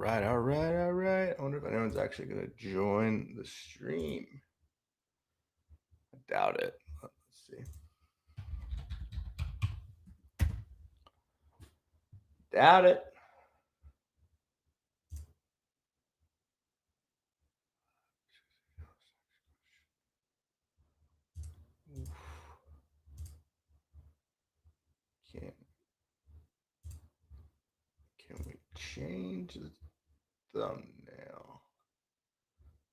right. I wonder if anyone's actually going to join the stream. I doubt it. Let's see. Doubt it. Can we change the thumbnail?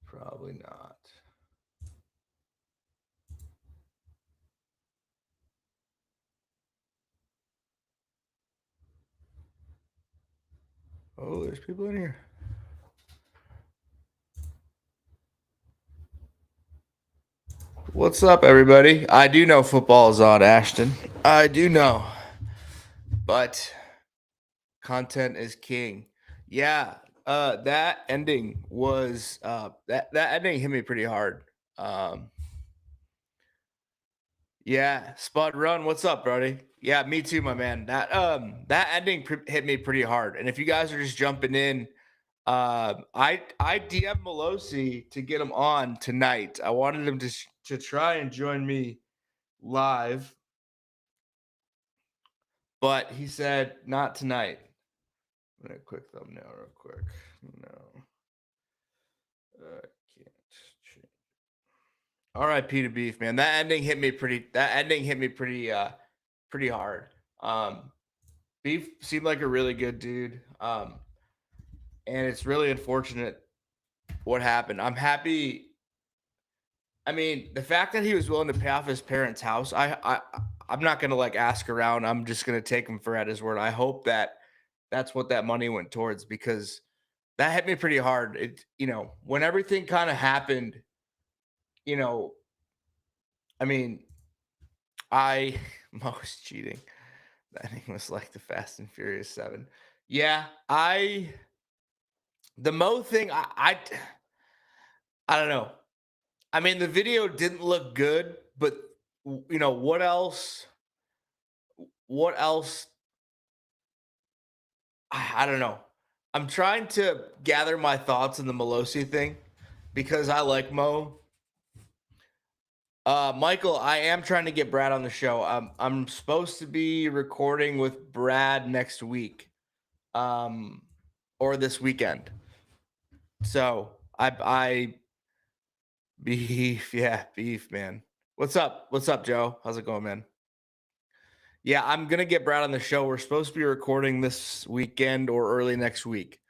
Probably not. Oh, there's people in here. What's up, everybody? I do know football is on, Ashton. I do know. But content is king. Yeah, that ending was that ending hit me pretty hard. Yeah, Spud Run, what's up, buddy? Yeah, me too, my man. That ending hit me pretty hard. And if you guys are just jumping in, I DM Melosi to get him on tonight. I wanted him to try and join me live, but he said not tonight. I'm gonna quick thumbnail real quick. No, can't change. R.I.P. to Beef, man. That ending hit me pretty hard. Beef seemed like a really good dude. And it's really unfortunate what happened. I'm happy. I mean, the fact that he was willing to pay off his parents' house, I'm not gonna like ask around. I'm just gonna take him for at his word. I hope that that's what that money went towards, because that hit me pretty hard. It, when everything kind of happened, I mean, most cheating. That thing was like the Fast and Furious 7. Yeah, the Mo thing, I don't know. I mean, the video didn't look good, but what else? What else? I don't know. I'm trying to gather my thoughts on the Melosi thing because I like Mo. Michael, I am trying to get Brad on the show. I'm supposed to be recording with Brad next week, or this weekend. So I beef, yeah, beef, man. What's up? What's up, Joe? How's it going, man? Yeah, I'm gonna get Brad on the show. We're supposed to be recording this weekend or early next week.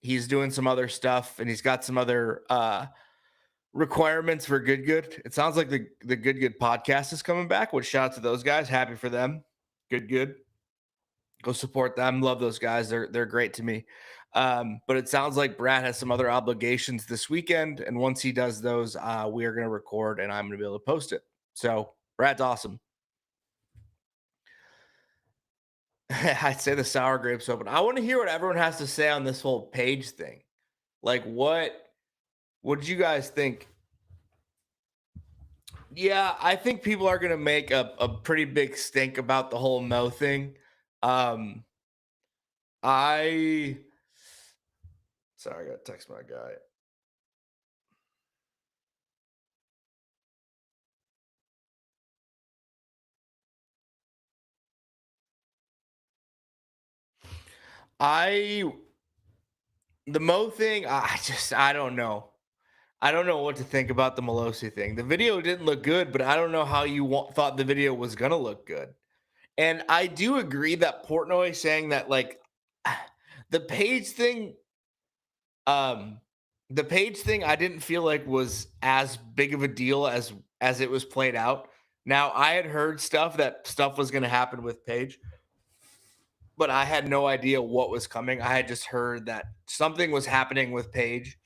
He's doing some other stuff, and he's got some other requirements for Good. It sounds like the Good podcast is coming back, which shout out to those guys. Happy for them. Good. Go support them. Love those guys. They're great to me. But it sounds like Brad has some other obligations this weekend, and once he does those, we are going to record, and I'm going to be able to post it. So Brad's awesome. I'd say the sour grapes open. I want to hear what everyone has to say on this whole page thing. Like, what did you guys think? Yeah, I think people are going to make a pretty big stink about the whole Mo thing. Sorry, I got to text my guy. The Mo thing, I don't know. I don't know what to think about the Melosi thing. The video didn't look good, but I don't know how you thought the video was going to look good. And I do agree that Portnoy saying that, like, the page thing, I didn't feel like was as big of a deal as it was played out. Now, I had heard that stuff was going to happen with Paige, but I had no idea what was coming. I had just heard that something was happening with Paige.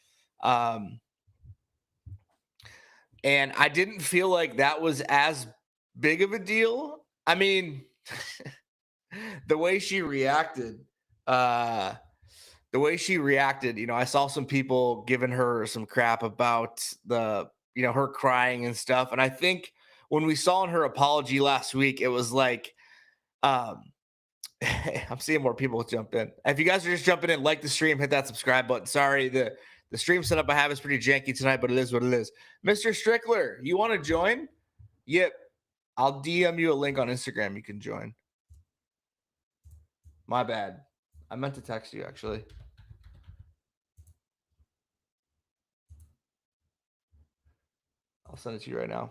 And I didn't feel like that was as big of a deal. I mean, the way she reacted, I saw some people giving her some crap about her crying and stuff. And I think when we saw in her apology last week, it was like, I'm seeing more people jump in. If you guys are just jumping in, like the stream, hit that subscribe button. Sorry, the stream setup I have is pretty janky tonight, but it is what it is. Mr. Strickler, you want to join? Yep. I'll DM you a link on Instagram. You can join. My bad. I meant to text you actually. I'll send it to you right now.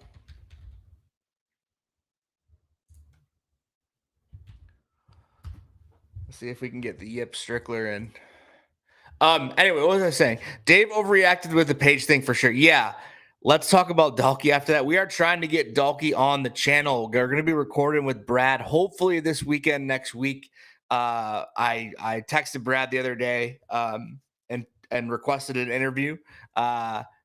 Let's see if we can get the Yip Strickler in. Anyway, what was I saying? Dave overreacted with the page thing for sure. Yeah. Let's talk about Dalkey after that. We are trying to get Dalkey on the channel. We're going to be recording with Brad, hopefully this weekend, next week. I texted Brad the other day and requested an interview.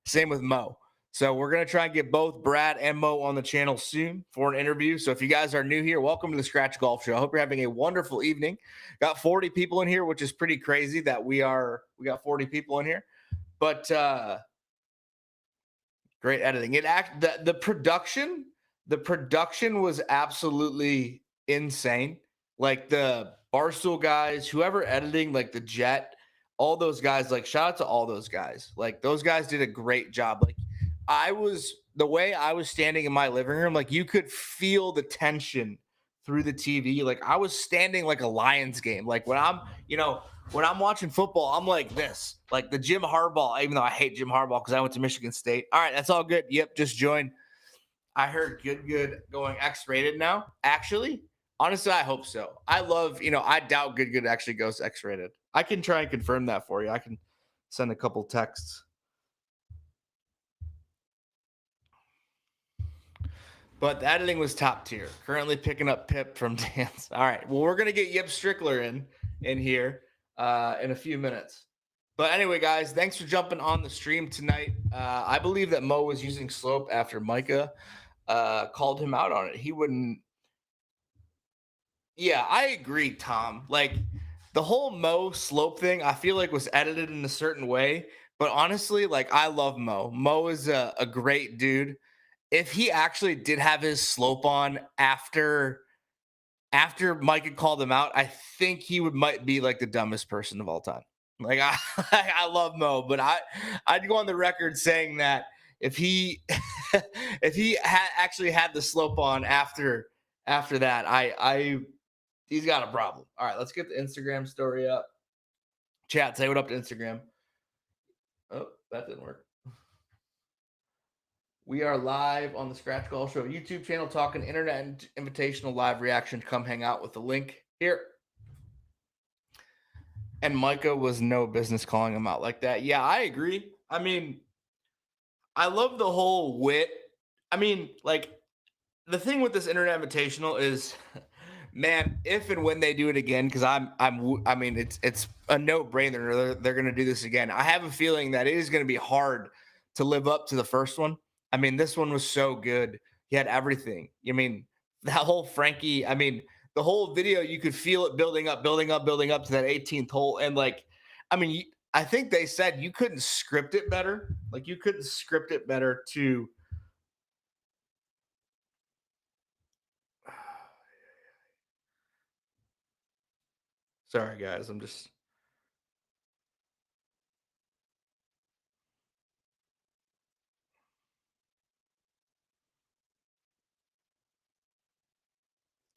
Same with Mo. So we're going to try and get both Brad and Mo on the channel soon for an interview. So if you guys are new here, welcome to the Scratch Golf Show. I hope you're having a wonderful evening. Got 40 people in here, which is pretty crazy that we got 40 people in here. But great editing. The production was absolutely insane. Like the Barstool guys, whoever editing, like the Jet, all those guys, like shout out to all those guys. Like those guys did a great job. Like the way I was standing in my living room, like you could feel the tension through the TV. Like I was standing like a Lions game. Like when I'm watching football, I'm like this, like the Jim Harbaugh, even though I hate Jim Harbaugh because I went to Michigan State. All right, that's all good. Yep, just join. I heard good going X-rated now. Actually, honestly, I hope so. I doubt good actually goes X-rated. I can try and confirm that for you. I can send a couple texts. But the editing was top tier. Currently picking up Pip from Dance. All right. Well, we're gonna get Yip Strickler in here in a few minutes. But anyway, guys, thanks for jumping on the stream tonight. I believe that Mo was using slope after Micah called him out on it. He wouldn't. Yeah, I agree, Tom. Like the whole Mo slope thing, I feel like was edited in a certain way. But honestly, like I love Mo. Mo is a great dude. If he actually did have his slope on after Mike had called him out, I think he might be like the dumbest person of all time. Like I love Mo, but I'd go on the record saying that if he if he actually had the slope on after that, he's got a problem. All right, let's get the Instagram story up. Chat, say what up to Instagram. Oh, that didn't work. We are live on the Scratch Golf Show YouTube channel talking internet invitational live reaction. Come hang out with the link here. And Micah was no business calling him out like that. Yeah, I agree. I mean, I love the whole wit. I mean, like the thing with this internet invitational is, man, if and when they do it again, because I mean, it's a no-brainer. They're going to do this again. I have a feeling that it is going to be hard to live up to the first one. I mean, this one was so good. He had everything. I mean, that whole Frankie, I mean, the whole video, you could feel it building up to that 18th hole. And like, I mean, I think they said you couldn't script it better. Like you couldn't script it better to. Sorry, guys. I'm just.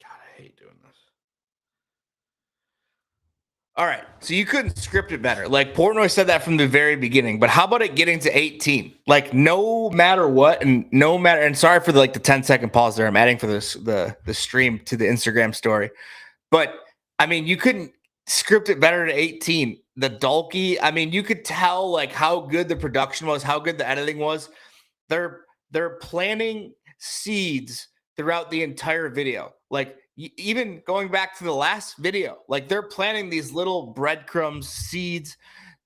God, I hate doing this. All right. So you couldn't script it better. Like Portnoy said that from the very beginning. But how about it getting to 18? Like no matter what, and sorry for the 10-second pause there. I'm adding for the stream to the Instagram story. But I mean, you couldn't script it better to 18. The Dalkey, I mean, you could tell like how good the production was, how good the editing was. They're planting seeds throughout the entire video. Like even going back to the last video, like they're planting these little breadcrumbs, seeds,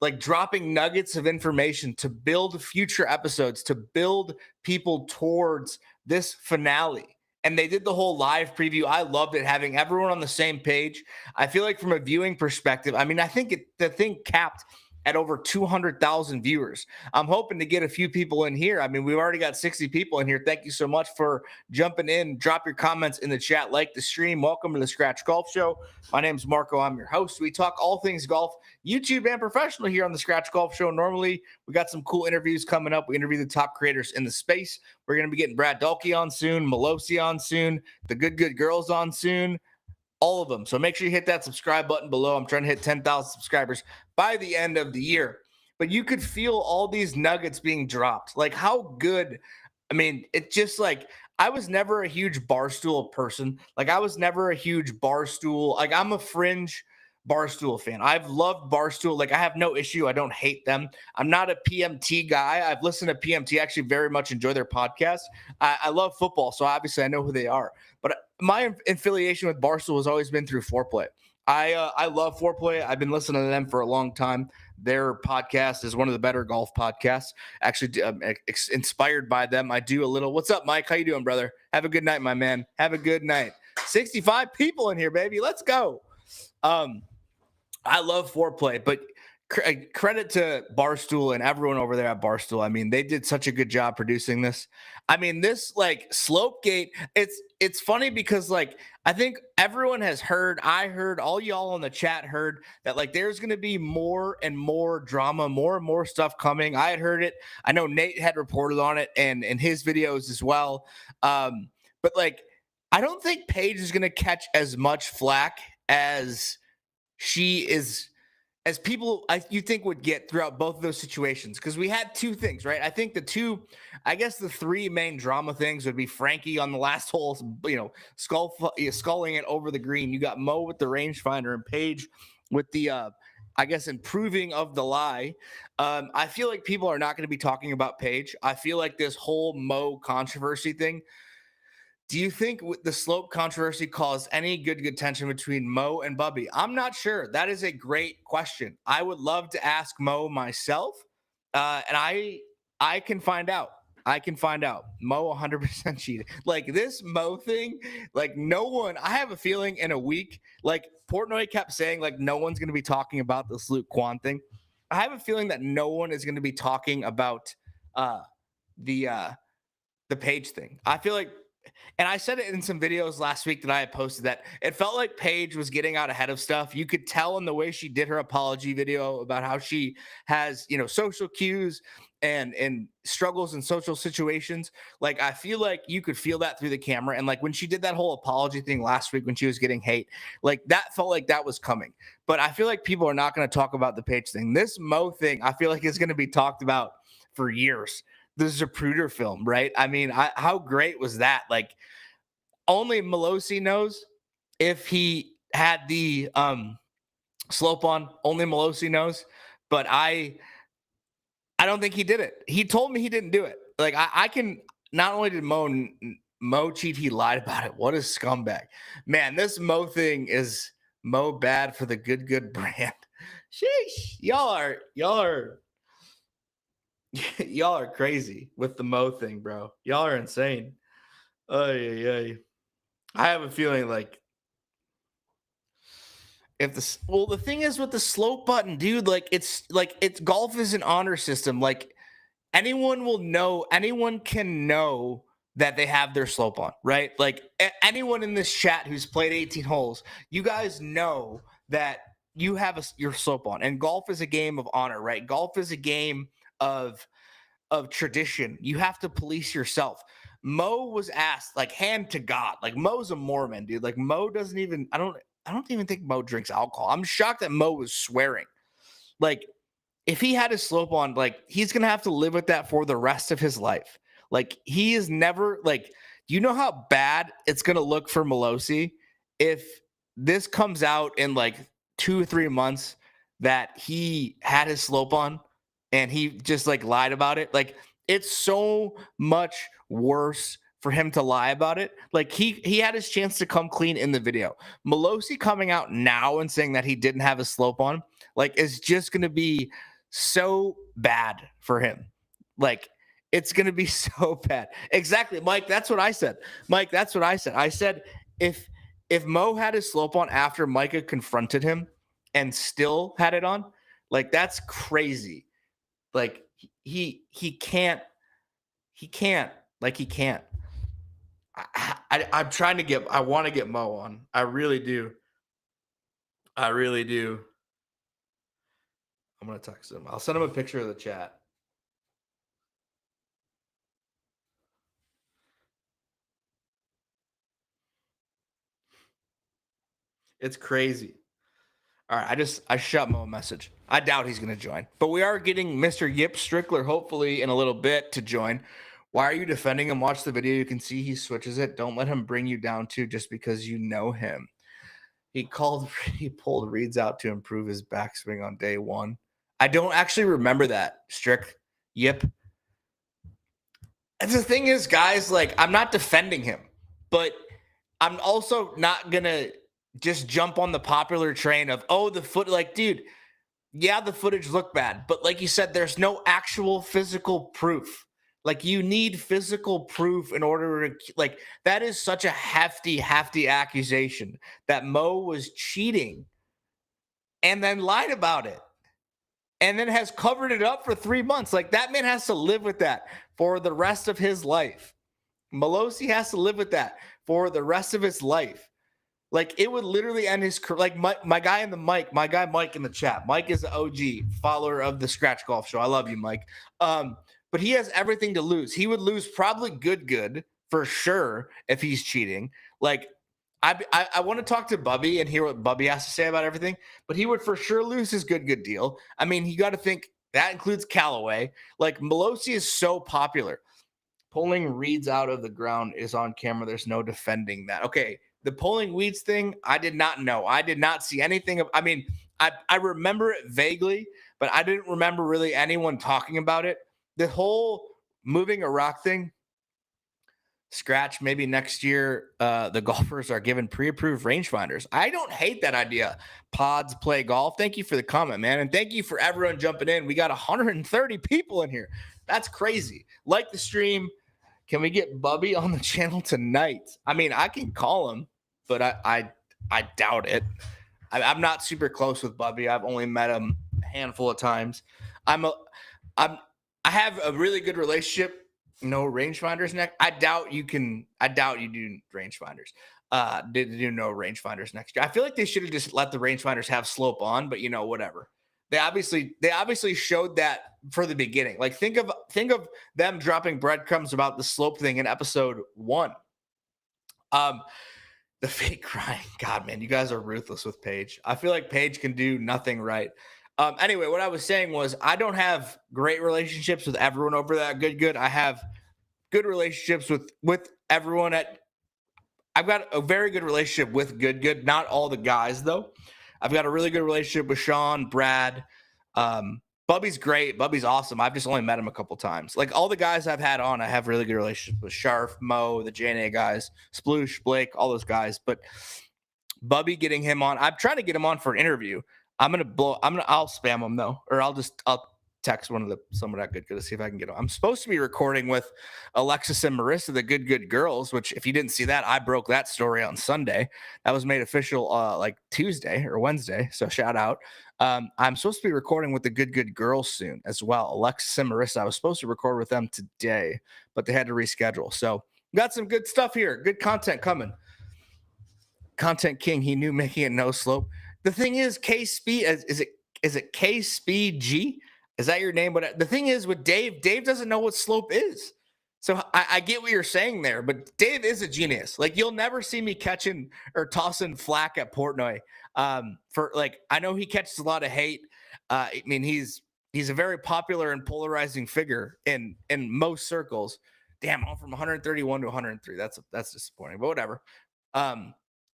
like dropping nuggets of information to build future episodes, to build people towards this finale. And they did the whole live preview. I loved it, having everyone on the same page. I feel like from a viewing perspective, I mean, I think the thing capped at over 200,000 viewers. I'm hoping to get a few people in here. I mean, we've already got 60 people in here. Thank you so much for jumping in. Drop your comments in the chat, like the stream. Welcome to the Scratch Golf Show. My name's Marco. I'm your host. We talk all things golf, YouTube and professional here on the Scratch Golf Show. Normally, we got some cool interviews coming up. We interview the top creators in the space. We're going to be getting Brad Dalkey on soon, Melosi on soon, the Good Girls on soon. All of them. So make sure you hit that subscribe button below. I'm trying to hit 10,000 subscribers by the end of the year. But you could feel all these nuggets being dropped. Like how good. I mean, it just like I was never a huge Barstool person. Like I was never a huge Barstool. Like I'm a fringe Barstool fan. I've loved Barstool. Like I have no issue. I don't hate them. I'm not a PMT guy. I've listened to PMT. I actually very much enjoy their podcast. I love football, so obviously I know who they are. But my affiliation with Barstool has always been through Foreplay. I love Foreplay. I've been listening to them for a long time. Their podcast is one of the better golf podcasts. Actually, inspired by them. I do a little. What's up, Mike? How you doing, brother? Have a good night, my man. Have a good night. 65 people in here, baby. Let's go. I love Foreplay, but credit to Barstool and everyone over there at Barstool. I mean, they did such a good job producing this. I mean, this like Slopegate, it's funny because like I think everyone has heard, I heard, all y'all on the chat heard that like there's going to be more and more drama, more and more stuff coming. I had heard it. I know Nate had reported on it and in his videos as well. But like I don't think Paige is going to catch as much flack as she is, as people you think would get throughout both of those situations. Because we had two things, right? I think the three main drama things would be Frankie on the last hole, sculling it over the green. You got Mo with the rangefinder and Paige with the, improving of the lie. I feel like people are not going to be talking about Paige. I feel like this whole Mo controversy thing. Do you think the slope controversy caused any good tension between Mo and Bubby? I'm not sure. That is a great question. I would love to ask Mo myself, and I can find out. I can find out. Mo 100% cheated. Like this Mo thing, like no one. I have a feeling in a week, like Portnoy kept saying, like no one's going to be talking about this Luke Kwan thing. I have a feeling that no one is going to be talking about the Paige thing. I feel like. And I said it in some videos last week that I had posted that it felt like Paige was getting out ahead of stuff. You could tell in the way she did her apology video about how she has, social cues and struggles in social situations. Like, I feel like you could feel that through the camera. And like when she did that whole apology thing last week, when she was getting hate, like that felt like that was coming. But I feel like people are not going to talk about the Paige thing. This Mo thing, I feel like is going to be talked about for years. The Zapruder film, right? I mean, how great was that? Like, only Melosi knows if he had the slope on. Only Melosi knows, but I don't think he did it. He told me he didn't do it. Like, I can. Not only did Mo cheat, he lied about it. What a scumbag, man! This Mo thing is Mo bad for the good brand. Sheesh, y'all are. Y'all are crazy with the Mo thing, bro. Y'all are insane. I have a feeling like the thing is with the slope button, dude, it's golf is an honor system. Like anyone can know that they have their slope on, right? Like anyone in this chat who's played 18 holes, you guys know that you have your slope on. And golf is a game of honor, right? Golf is a game of tradition. You have to police yourself. Mo was asked, like, hand to God. Like Mo's a Mormon, dude. Like Mo doesn't even. I don't even think Mo drinks alcohol. I'm shocked that Mo was swearing. Like, if he had his slope on, like he's gonna have to live with that for the rest of his life. Like he is never like. Do you know how bad it's gonna look for Melosi if this comes out in like 2 or 3 months that he had his slope on? And he just like lied about it. Like it's so much worse for him to lie about it. Like he had his chance to come clean in the video. Melosi coming out now and saying that he didn't have a slope on, like is just going to be so bad for him. Like it's going to be so bad. Exactly, Mike. That's what I said. Mike, that's what I said. I said if Mo had his slope on after Micah confronted him and still had it on, Like that's crazy. Like he can't he can't like he can't. I'm trying to get. I want to get Mo on. I really do. I really do. I'm gonna text him. I'll send him a picture of the chat. It's crazy. All right, I shot Mo a message. I doubt he's gonna join, but we are getting Mr. Yip Strickler hopefully in a little bit to join. Why are you defending him? Watch the video. You can see he switches it. Don't let him bring you down too, just because you know him. He called. He pulled Reeds out to improve his backswing on day one. I don't actually remember that. Strick. Yip. And the thing is, guys, like I'm not defending him, but I'm also not gonna just jump on the popular train of the foot. Like, dude, yeah, the footage looked bad, but like you said, there's no actual physical proof. Like, you need physical proof in order to like. That is such a hefty accusation that Mo was cheating and then lied about it and then has covered it up for 3 months. Like, that man has to live with that for the rest of his life. Malosi has to live with that for the rest of his life. Like, it would literally end his career. Like, my guy in the mic, my guy Mike in the chat. Mike is the OG follower of the Scratch Golf Show. I love you, Mike. But he has everything to lose. He would lose probably good for sure if he's cheating. Like, I want to talk to Bubby and hear what Bubby has to say about everything, but he would for sure lose his good deal. I mean, you got to think that includes Callaway. Like, Malosi is so popular. Pulling Reeds out of the ground is on camera. There's no defending that. Okay, the pulling weeds thing, I did not know. I did not see anything of. I mean, I remember it vaguely, but I didn't remember really anyone talking about it. The whole moving a rock thing, Scratch, maybe next year, the golfers are given pre-approved rangefinders. I don't hate that idea. Pods play golf. Thank you for the comment, man. And thank you for everyone jumping in. We got 130 people in here. That's crazy. Like the stream. Can we get Bubby on the channel tonight? I mean, I can call him, but I doubt it. I'm not super close with Bubby. I've only met him a handful of times. I have a really good relationship. No rangefinders next. I doubt you do rangefinders. Did do no rangefinders next year. I feel like they should have just let the rangefinders have slope on, but whatever. They obviously showed that for the beginning. Like, think of them dropping breadcrumbs about the slope thing in episode 1. The fake crying. God, man, you guys are ruthless with Paige. I feel like Paige can do nothing right. Anyway, what I was saying was I don't have great relationships with everyone over that good. I have good relationships with everyone I've got a very good relationship with good. Not all the guys, though. I've got a really good relationship with Sean, Brad. Bubby's great. Bubby's awesome. I've just only met him a couple times. Like, all the guys I've had on, I have really good relationships with. Sharf, Mo, the JNA guys, Sploosh, Blake, all those guys. But Bubby, getting him on, I'm trying to get him on for an interview. I'll spam him though, or I'll text some of that good to see if I can get him. I'm supposed to be recording with Alexis and Marissa, the good girls, which, if you didn't see that, I broke that story on Sunday. That was made official like Tuesday or Wednesday. So shout out. I'm supposed to be recording with the good girls soon as well. Alexis and Marissa, I was supposed to record with them today, but they had to reschedule. So got some good stuff here. Good content coming. Content King, he knew making it no slope. The thing is, K Speed, is it K Speed G? Is that your name? But the thing is, with Dave doesn't know what slope is. So I get what you're saying there, but Dave is a genius. Like, you'll never see me catching or tossing flack at Portnoy. For like, I know he catches a lot of hate. I mean, he's a very popular and polarizing figure in most circles. Damn, I'm from 131 to 103. That's disappointing, but whatever.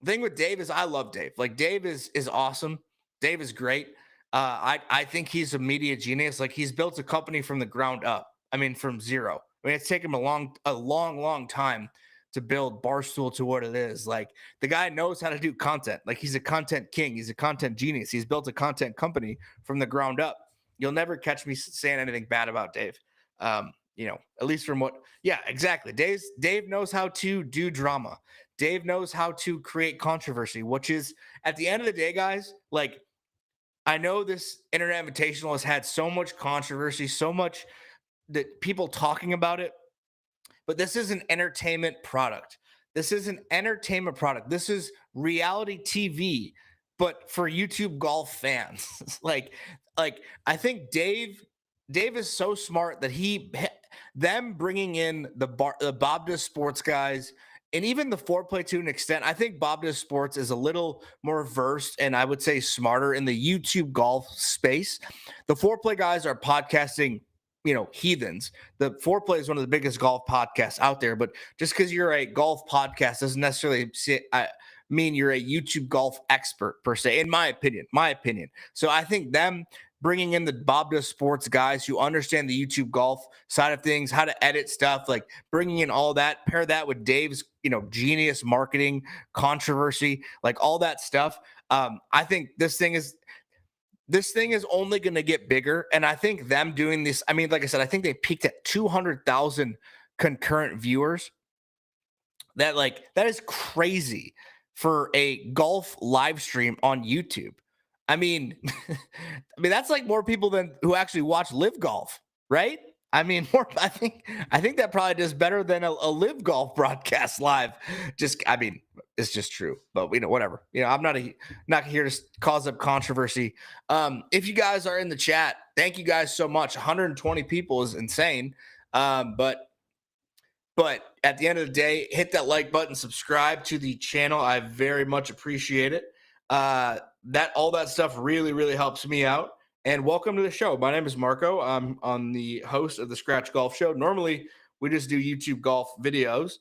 Thing with Dave is I love Dave. Like, Dave is awesome. Dave is great. I think he's a media genius. Like, he's built a company from the ground up. I mean, from zero. I mean, it's taken him a long time to build Barstool to what it is. Like, the guy knows how to do content. Like, he's a content king. He's a content genius. He's built a content company from the ground up. You'll never catch me saying anything bad about Dave. At least from what, yeah, exactly. Dave knows how to do drama. Dave knows how to create controversy, which is, at the end of the day, guys, like, I know this Internet Invitational has had so much controversy, so much that people talking about it, but this is an entertainment product. This is an entertainment product. This is reality TV, but for YouTube golf fans. like I think Dave is so smart that them bringing in the Bob Does Sports guys and even the foreplay to an extent. I think Bob Does Sports is a little more versed and I would say smarter in the YouTube golf space. The foreplay guys are podcasting, heathens. The foreplay is one of the biggest golf podcasts out there, but just because you're a golf podcast doesn't necessarily mean you're a YouTube golf expert per se, in my opinion. So I think them bringing in the Bob Does Sports guys who understand the YouTube golf side of things, how to edit stuff, like bringing in all that, pair that with Dave's, genius marketing, controversy, like all that stuff. I think this thing is only going to get bigger. And I think them doing this, I mean, like I said, I think they peaked at 200,000 concurrent viewers. That is crazy for a golf live stream on YouTube. I mean, that's like more people than who actually watch live golf, right? I mean, I think that probably does better than a live golf broadcast live. It's just true, but whatever. I'm not here to cause up controversy. If you guys are in the chat, thank you guys so much. 120 people is insane. But at the end of the day, hit that like button, subscribe to the channel. I very much appreciate it. All that stuff really, really helps me out. And welcome to the show. My name is Marco. I'm the host of the Scratch Golf Show. Normally, we just do YouTube golf videos,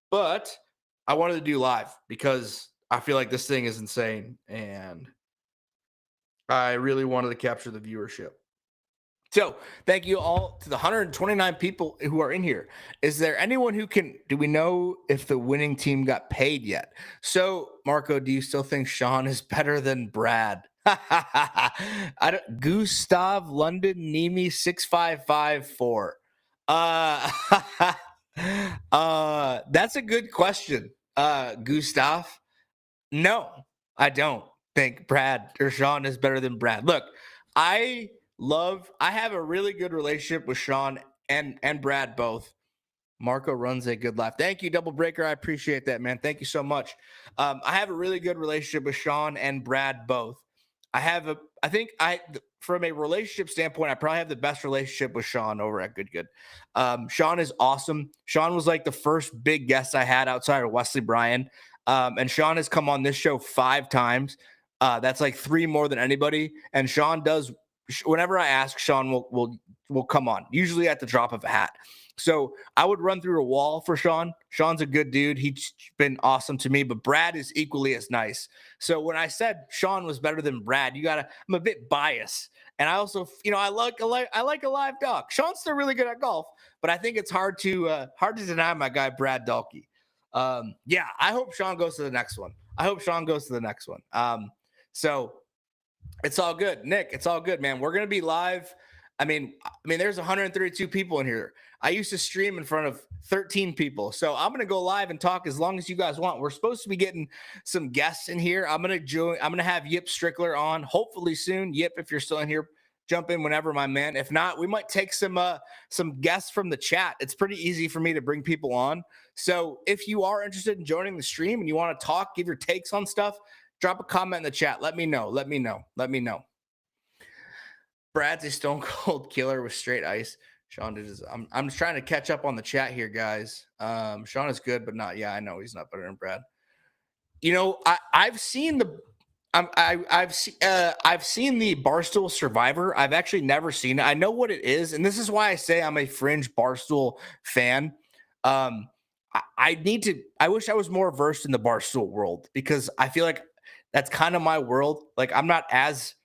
but I wanted to do live because I feel like this thing is insane, and I really wanted to capture the viewership. So thank you all to the 129 people who are in here. Is there anyone do we know if the winning team got paid yet? So Marco, do you still think Sean is better than Brad? Gustav London Nemi 6554. That's a good question. Gustav. No, I don't think Brad or Sean is better than Brad. Look, I have a really good relationship with Sean and Brad both. Marco runs a good life. Thank you, Double Breaker. I appreciate that, man. Thank you so much. I have a really good relationship with Sean and Brad both. From a relationship standpoint, I probably have the best relationship with Sean over at Good. Sean is awesome. Sean was like the first big guest I had outside of Wesley Bryan. And Sean has come on this show 5 times. That's like 3 more than anybody. And Sean does, whenever I ask, Sean will come on, usually at the drop of a hat. So I would run through a wall for Sean. Sean's a good dude. He's been awesome to me, but Brad is equally as nice. So when I said Sean was better than Brad, I'm a bit biased. And I also, I like a live dog. Sean's still really good at golf, but I think it's hard to deny my guy, Brad Dalkey. Yeah, I hope Sean goes to the next one. So it's all good. Nick, it's all good, man. We're going to be live. I mean, there's 132 people in here. I used to stream in front of 13 people. So I'm going to go live and talk as long as you guys want. We're supposed to be getting some guests in here. I'm going to have Yip Strickler on hopefully soon. Yip, if you're still in here, jump in whenever, my man. If not, we might take some guests from the chat. It's pretty easy for me to bring people on. So if you are interested in joining the stream and you want to talk, give your takes on stuff, drop a comment in the chat. Let me know. Brad's a stone cold killer with straight ice. Sean is. I'm just trying to catch up on the chat here, guys. Sean is good, but not. Yeah, I know he's not better than Brad. I've seen the I've seen the Barstool Survivor. I've actually never seen it. I know what it is, and this is why I say I'm a fringe Barstool fan. I wish I was more versed in the Barstool world because I feel like that's kind of my world. Like I'm not as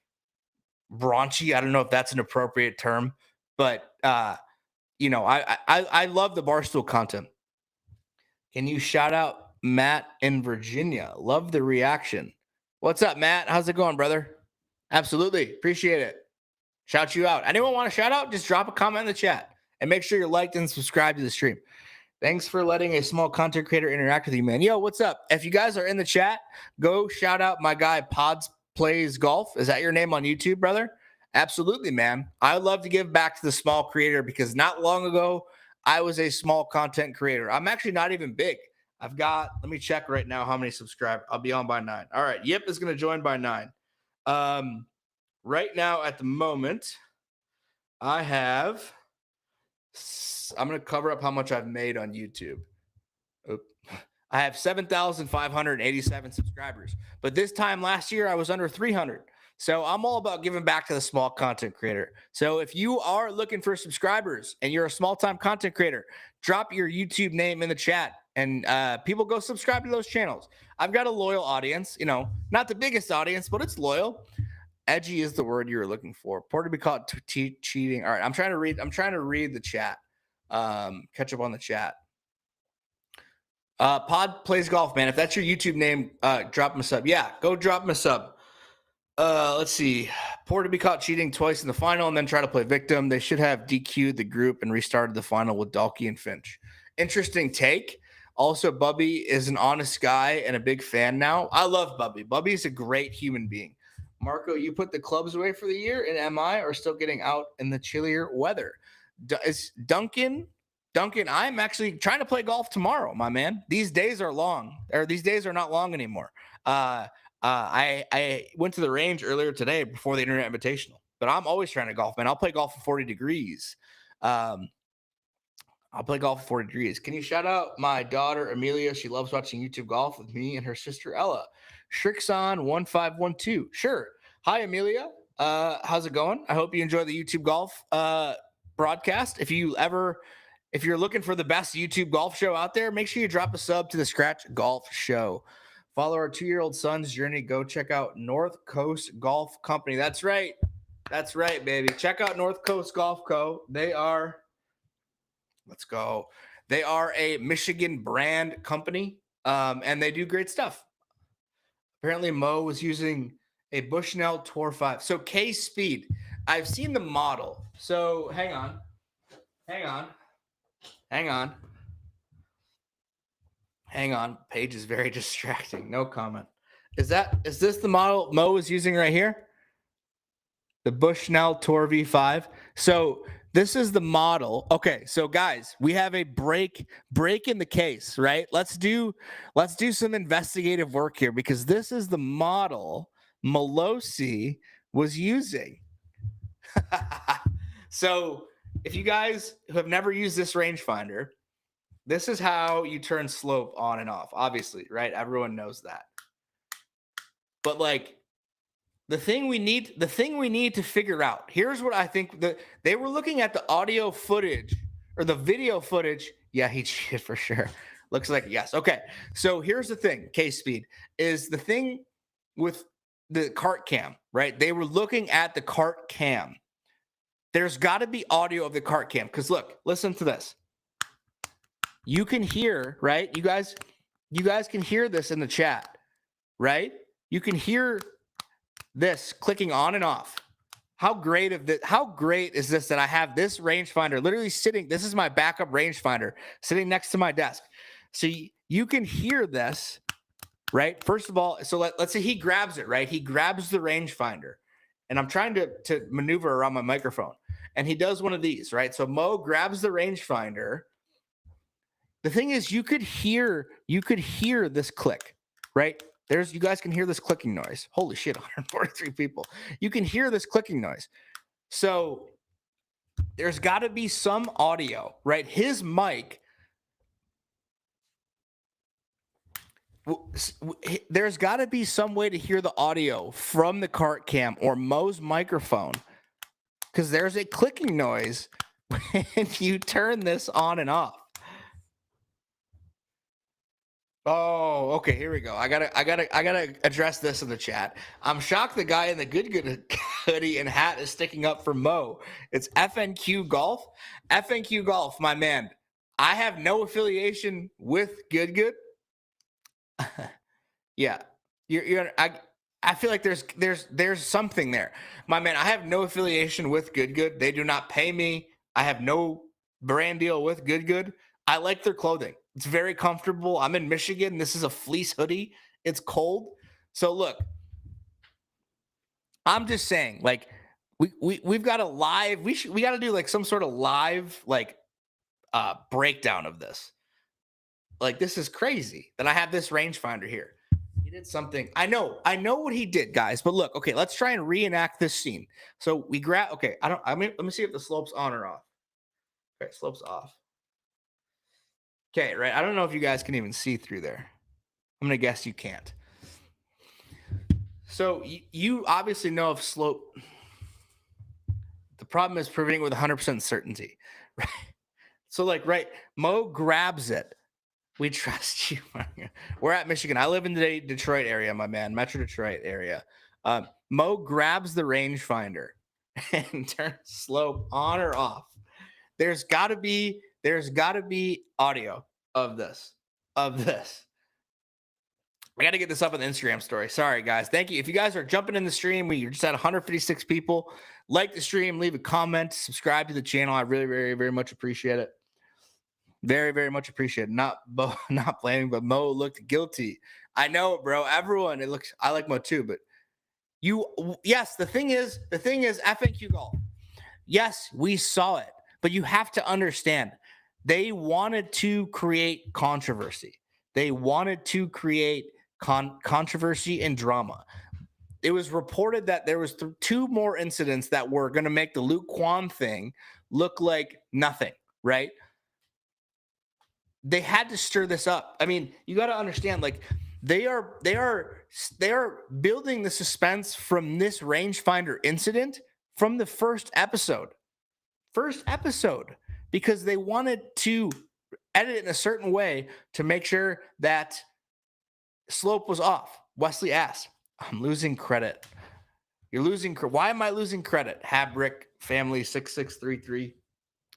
raunchy. I don't know if that's an appropriate term, but I love the Barstool content. Can you shout out Matt in Virginia? Love the reaction. What's up, Matt? How's it going, brother? Absolutely. Appreciate it. Shout you out. Anyone want to shout out? Just drop a comment in the chat and make sure you're liked and subscribed to the stream. Thanks for letting a small content creator interact with you, man. Yo, what's up? If you guys are in the chat, go shout out my guy Plays Golf. Is that your name on YouTube, brother? Absolutely, man. I love to give back to the small creator because not long ago, I was a small content creator. I'm actually not even big. Let me check right now how many subscribers. I'll be on by 9. All right. Yip is going to join by 9. Right now, at the moment, I'm going to cover up how much I've made on YouTube. Oop. I have 7,587 subscribers. But this time last year, I was under 300. So I'm all about giving back to the small content creator. So if you are looking for subscribers and you're a small-time content creator, drop your YouTube name in the chat and people go subscribe to those channels. I've got a loyal audience, not the biggest audience, but it's loyal. Edgy is the word you were looking for. Porter be caught cheating. All right, I'm trying to read the chat. Catch up on the chat. Pod Plays Golf, man. If that's your YouTube name, drop him a sub. Yeah, go drop him a sub. Let's see. Porter be caught cheating twice in the final and then try to play victim. They should have DQ'd the group and restarted the final with Dalkey and Finch. Interesting take. Also, Bubby is an honest guy and a big fan now. I love Bubby. Bubby is a great human being. Marco, you put the clubs away for the year, and MI are still getting out in the chillier weather. Is Duncan, I'm actually trying to play golf tomorrow, my man. These days are long, or these days are not long anymore. I went to the range earlier today before the Internet Invitational, but I'm always trying to golf, man. I'll play golf at 40 degrees. I'll play golf at 40 degrees. Can you shout out my daughter, Amelia? She loves watching YouTube golf with me and her sister, Ella. Shrixon1512. Sure. Hi, Amelia. How's it going? I hope you enjoy the YouTube golf broadcast. If you're looking for the best YouTube golf show out there, make sure you drop a sub to the Scratch Golf Show. Follow our 2-year-old son's journey. Go check out North Coast Golf Company. That's right. That's right, baby. Check out North Coast Golf Co. Let's go. They are a Michigan brand company, and they do great stuff. Apparently, Mo was using a Bushnell Tour 5. So K-Speed. I've seen the model. So hang on. Page is very distracting. No comment. Is this the model Mo is using right here? The Bushnell Tour V5. So this is the model. Okay, so guys, we have a break in the case, right? Let's do some investigative work here because this is the model Malosi was using. So if you guys have never used this rangefinder, this is how you turn slope on and off, obviously, right? Everyone knows that. But like the thing we need to figure out, here's what I think they were looking at the audio footage or the video footage. Yeah, he cheated for sure. Looks like yes. Okay. So here's the thing, K-Speed, is the thing with the cart cam, right? They were looking at the cart cam. There's got to be audio of the cart cam. Because look, listen to this. You can hear, right? You guys can hear this in the chat, right? You can hear this clicking on and off. How great is this that I have this rangefinder literally sitting? This is my backup rangefinder sitting next to my desk. So you can hear this, right? First of all, so let's say he grabs it, right? He grabs the rangefinder, and I'm trying to maneuver around my microphone, and he does one of these, right? So Mo grabs the rangefinder. The thing is, you could hear this click, right? You guys can hear this clicking noise. Holy shit, 143 people. You can hear this clicking noise. So there's got to be some audio, right? His mic, there's got to be some way to hear the audio from the cart cam or Mo's microphone, because there's a clicking noise when you turn this on and off. Oh, okay. Here we go. I gotta address this in the chat. I'm shocked the guy in the good hoodie and hat is sticking up for Mo. It's FNQ Golf. FNQ Golf, my man. I have no affiliation with Good. Yeah, I feel like there's something there, my man. I have no affiliation with Good. They do not pay me. I have no brand deal with Good. I like their clothing. It's very comfortable. I'm in Michigan. This is a fleece hoodie. It's cold. So look, I'm just saying, like, we've got a live. We got to do like some sort of live like breakdown of this. Like, this is crazy that I have this rangefinder here. He did something. I know what he did, guys. But look, okay, let's try and reenact this scene. So we grab. Okay, let me see if the slope's on or off. Okay, slope's off. Okay, right. I don't know if you guys can even see through there. I'm gonna guess you can't. So you obviously know if slope. The problem is proving it with 100% certainty, right? So like, right, Mo grabs it. We trust you. We're at Michigan. I live in the Detroit area, my man, Metro Detroit area. Mo grabs the rangefinder and turns slope on or off. There's got to be audio of this. I got to get this up on the Instagram story. Sorry, guys. Thank you. If you guys are jumping in the stream, we just had 156 people. Like the stream, leave a comment, subscribe to the channel. I really, very, very much appreciate it. Very, very much appreciated. Not blaming, but Mo looked guilty. I know, bro. Everyone, I like Mo too, but yes, the thing is, FAQ golf. Yes, we saw it, but you have to understand, they wanted to create controversy. They wanted to create controversy and drama. It was reported that there was two more incidents that were going to make the Luke Kwan thing look like nothing, right? They had to stir this up. I mean, you got to understand, like, they are building the suspense from this rangefinder incident from the first episode, because they wanted to edit it in a certain way to make sure that slope was off. Wesley asked, "I'm losing credit. You're losing. Why am I losing credit?" Habrick family 6633.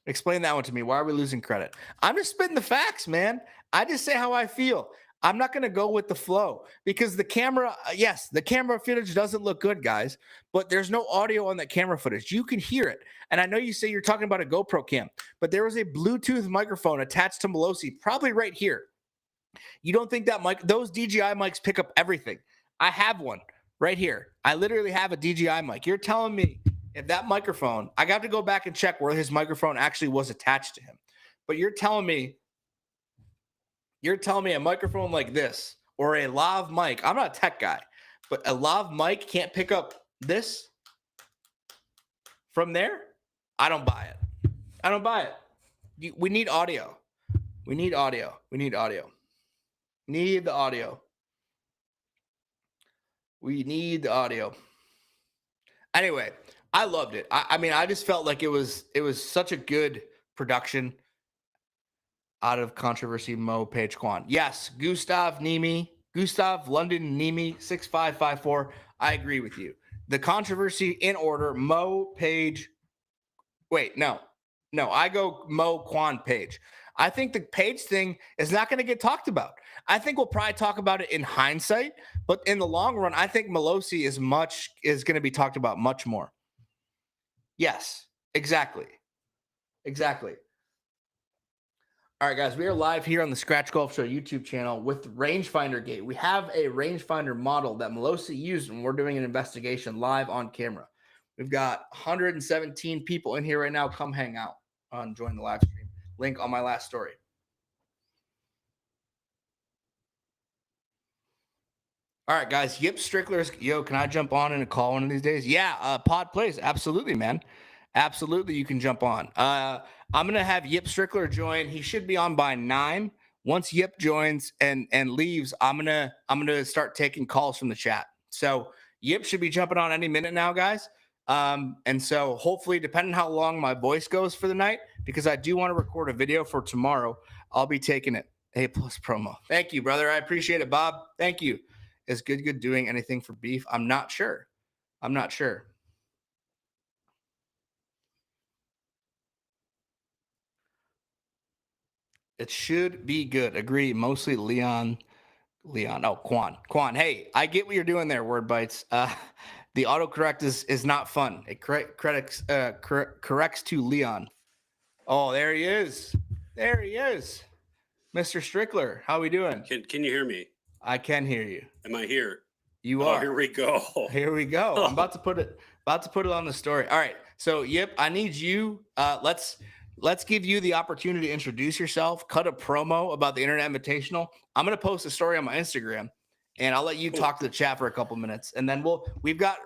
Explain that one to me. Why are we losing credit? I'm just spitting the facts, man. I just say how I feel. I'm not going to go with the flow because the camera, yes, the camera footage doesn't look good, guys, but there's no audio on that camera footage. You can hear it. And I know you say you're talking about a GoPro cam, but there was a Bluetooth microphone attached to Melosi, probably right here. You don't think that those DJI mics pick up everything? I have one right here. I literally have a DJI mic. You're telling me if that microphone, I got to go back and check where his microphone actually was attached to him. But you're telling me a microphone like this or a lav mic, I'm not a tech guy, but a lav mic can't pick up this from there? I don't buy it. We need audio. Need the audio. We need the audio. Anyway, I loved it. I mean, I just felt like it was such a good production out of controversy. Mo Page Kwan. Yes, Gustav London Nemi 6554. I agree with you. The controversy in order: Mo Page. Wait, no. I go Mo Kwan Page. I think the Page thing is not going to get talked about. I think we'll probably talk about it in hindsight, but in the long run, I think Melosi is going to be talked about much more. Yes, exactly. All right, guys, we are live here on the Scratch Golf Show YouTube channel with Rangefinder Gate. We have a rangefinder model that Melosi used, and we're doing an investigation live on camera. We've got 117 people in here right now. Come hang out and join the live stream. Link on my last story. All right, guys. Yip Strickler's. Yo, can I jump on in a call one of these days? Yeah, Pod Plays. Absolutely, man. Absolutely, you can jump on. I'm going to have Yip Strickler join. He should be on by 9. Once Yip joins and leaves, I'm gonna start taking calls from the chat. So Yip should be jumping on any minute now, guys. And so hopefully, depending how long my voice goes for the night, because I do want to record a video for tomorrow, I'll be taking it. A+ promo. Thank you, brother. I appreciate it, Bob. Thank you. Is good doing anything for beef? I'm not sure. It should be good. Agree. Mostly Leon. Oh, Quan. Hey, I get what you're doing there, Word Bites. The autocorrect is not fun. It corrects to Leon. Oh, there he is. Mr. Strickler. How we doing? Can you hear me? I can hear you. Am I here? You Oh, are. here we go. Here we go. I'm Oh, about to put it on the story. All right. So, yep, I need you. Let's give you the opportunity to introduce yourself, cut a promo about the Internet Invitational. I'm gonna post a story on my Instagram, and I'll let you cool. talk to the chat for a couple minutes, and then we've got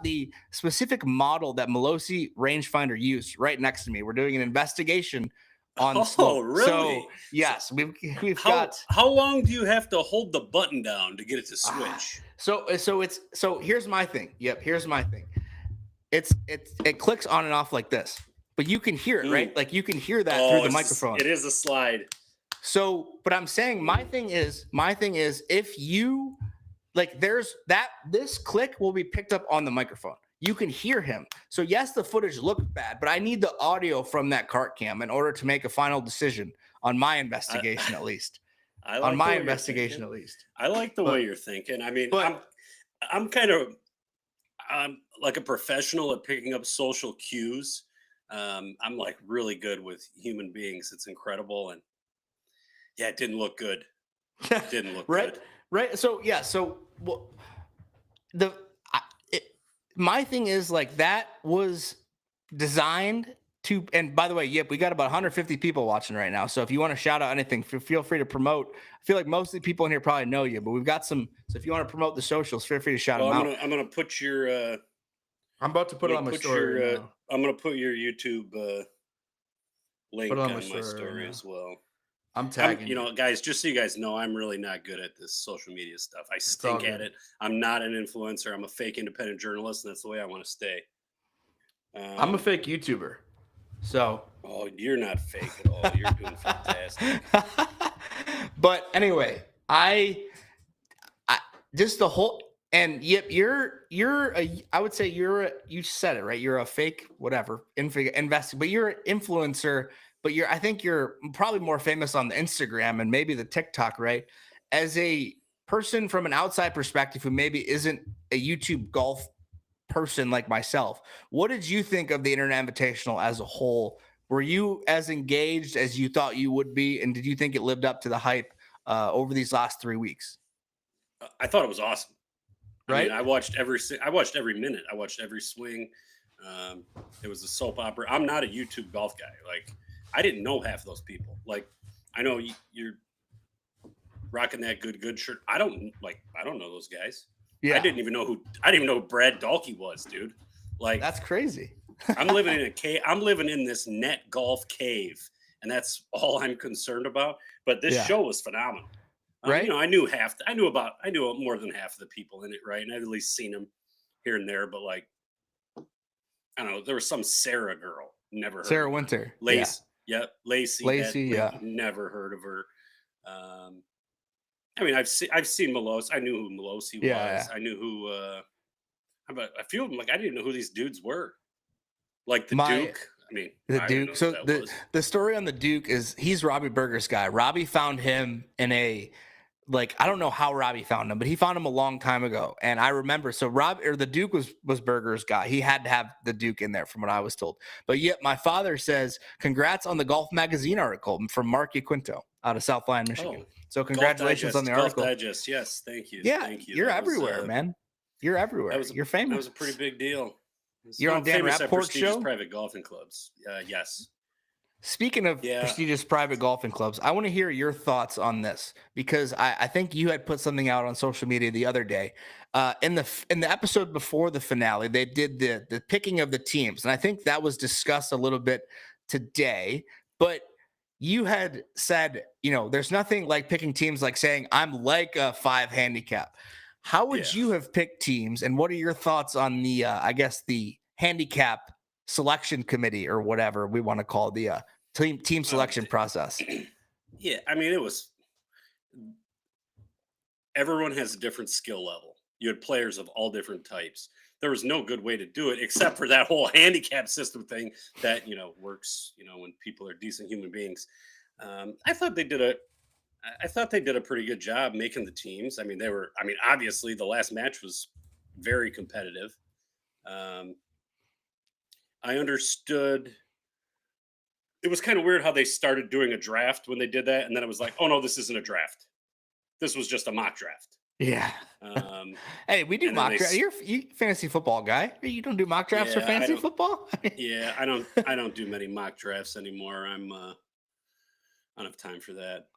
the specific model that Melosi rangefinder used right next to me. We're doing an investigation on the Oh, slope. So really? So yes, we've how got how long do you have to hold the button down to get it to ah, switch? so here's my thing. Yep, here's my thing. It clicks on and off like this, but you can hear it, right? Mm. Like you can hear that through Oh, the microphone. it is a slide. So, but I'm saying Mm. my thing is if you like there's that this click will be picked up on the microphone. You can hear him. So yes, the footage looked bad, but I need the audio from that cart cam in order to make a final decision on my I investigation at least. I On like the my way you're investigation thinking. at least. I like the way But you're thinking. I mean, but I'm kind of I'm like a professional at picking up social cues. I'm like really good with human beings. It's incredible, and yeah, it didn't look good. Didn't look right, good. right. So yeah, so well, the I, it, my thing is like that was designed to. And by the way, yep, we got about 150 people watching right now. So if you want to shout out anything, feel free to promote. I feel like most of the people in here probably know you, but we've got some. So if you want to promote the socials, feel free to shout Well, them out. I'm gonna put your I'm about to I'm put it gonna on my put story your right now. I'm gonna put your YouTube Put it link on my on my story right story now. as well. I'm I'm, tagging you. guys, just so you guys know, I'm really not good at this social media stuff. I It's all stink at good. it. I'm not an influencer. I'm a fake independent journalist, and that's the way I want to stay. I'm a Um, fake YouTuber. So oh, you're not fake at all. You're doing fantastic. but anyway, I just the whole and yep, you're a I would say you said it right. You're a fake whatever invest, but you're an influencer. But I think you're probably more famous on the Instagram and maybe the TikTok, right? As a person from an outside perspective who maybe isn't a YouTube golf person like myself, what did you think of the Internet Invitational as a whole? Were you as engaged as you thought you would be, and did you think it lived up to the hype over these last 3 weeks? I thought it was awesome. I mean, Right? I watched every minute. I watched every swing. Um, it was a soap opera. I'm not a YouTube golf guy. Like, I didn't know half of those people. Like, I know you're rocking that good shirt. I don't know those guys. Yeah, I didn't even know who Brad Dalkey was, dude. Like, that's crazy. I'm living in a cave. I'm living in this net golf cave, and that's all I'm concerned about. But this Yeah, show was phenomenal. right? I knew more than half of the people in it, right? And I've at least seen them here and there. But like, I don't know, there was some Sarah girl, never heard Sarah of her. Winter. Yeah, Lace, yep, Lacey, that Lacey. lady, Yeah, never heard of her. Um, I mean, I've seen Melos. I knew who Melosi yeah, yeah. was. I knew who. But a few of them, like I didn't know who these dudes were. Like the My Duke. I mean, The I didn't Duke. know who So that the was. the story on the Duke is he's Robbie Berger's guy. Robbie found him in a like I don't know how Robbie found him, but he found him a long time ago. And I remember so the Duke was Berger's guy. He had to have the Duke in there from what I was told. But yet my father says congrats on the Golf Magazine article from Mark Quinto out of South Lyon, Michigan. Oh, So congratulations on the Golf article. Digest. Yes, thank you, Yeah, thank you. you're everywhere, man. You're That everywhere. was a You're that famous. was a pretty big deal. You're Well, on I'm Dan famous at Rapport's prestigious show. private golfing clubs. Yes. Speaking of Yeah. prestigious private golfing clubs, I want to hear your thoughts on this because I think you had put something out on social media the other day. In the episode before the finale, they did the picking of the teams, and I think that was discussed a little bit today. But you had said, there's nothing like picking teams like saying I'm like a 5 handicap. How Yeah. would you have picked teams, and what are your thoughts on the I guess the handicap selection committee or whatever we want to call the team Uh, selection process? yeah. I mean, it was everyone has a different skill level. You had players of all different types. There was no good way to do it except for that whole handicap system thing that works. When people are decent human beings. I thought they did a I thought they did a pretty good job making the teams. I mean, obviously the last match was very competitive. Um, I understood it was kind of weird how they started doing a draft when they did that, and then it was like, oh no, this isn't a draft. This was just a mock draft. Yeah. Um, Hey, we do and then mock draft. You fantasy football guy. You don't do mock drafts for yeah, fantasy football? I don't do many mock drafts anymore. I don't have time for that.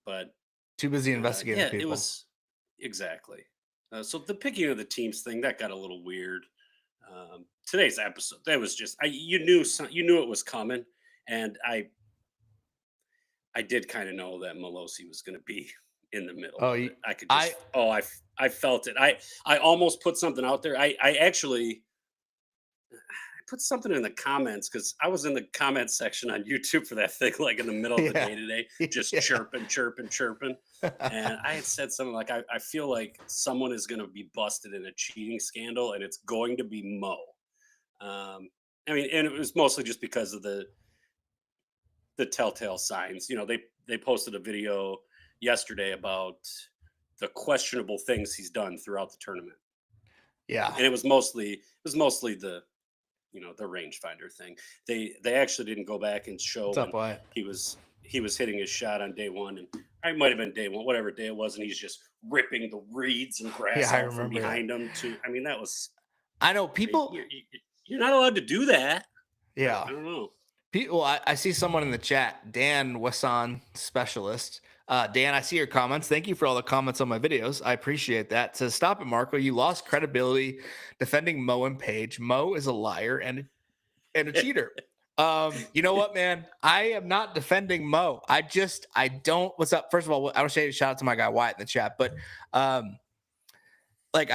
But Too busy investigating yeah, it people. was exactly. So the picking of the teams thing that got a little weird. Today's episode, that was just you knew it was coming, and I did kind of know that Melosi was going to be in the middle Oh, of it. I could I just I felt it. I almost put something out there. I actually put something in the comments because I was in the comments section on YouTube for that thing, like in the middle of the yeah. day today, just Yeah. chirping, chirping, chirping. And I had said something like, I feel like someone is going to be busted in a cheating scandal and it's going to be Mo. Um, I mean, and it was mostly just because of the telltale signs. You know, they posted a video yesterday about the questionable things he's done throughout the tournament, Yeah. and it was mostly the the rangefinder thing. They actually didn't go back and show What's up, when Wyatt? he was hitting his shot on day one, and I might have been day one, whatever day it was, and he's just ripping the reeds and Yeah, grass I out from remember that. behind him. To I mean, that was I know people. you're not allowed to do that. Yeah. I don't know. People, I see someone in the chat, Dan Wasan Specialist. Dan, I see your comments. Thank you for all the comments on my videos. I appreciate that. Says, stop it, Marco. You lost credibility defending Mo and Page. Mo is a liar and a cheater. You know what, man? I am not defending Mo. I don't. What's up? First of all, I want to say shout out to my guy Wyatt in the chat, but um, like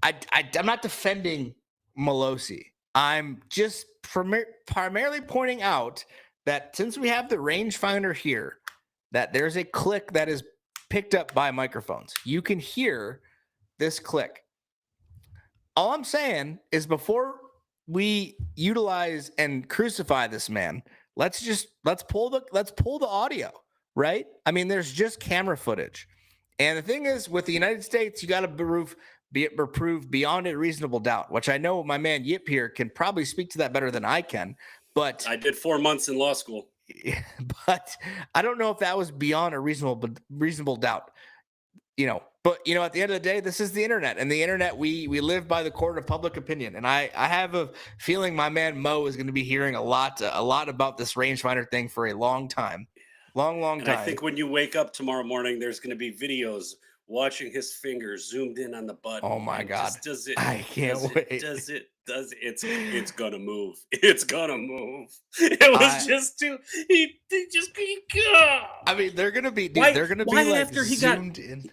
I'm not defending Melosi. I'm just primarily pointing out that since we have the rangefinder here, that there's a click that is picked up by microphones. You can hear this click. All I'm saying is before we utilize and crucify this man, let's pull the audio, right? I mean, there's just camera footage. And the thing is, with the United States, you got to prove beyond a reasonable doubt, which I know my man Yip here can probably speak to that better than I can. But I did 4 months in law school. but I don't know if that was beyond a reasonable doubt. But at the end of the day, this is the internet, and the internet we live by the court of public opinion. And I have a feeling my man Mo is going to be hearing a lot about this rangefinder thing for a long time, long And I time. think when you wake up tomorrow morning, there's going to be videos watching his fingers zoomed in on the Oh button my and God, just does it, I can't wait. it's gonna move. It's gonna move. It was I just too he I mean, they're gonna be, dude. why They're gonna be why like after zoomed in.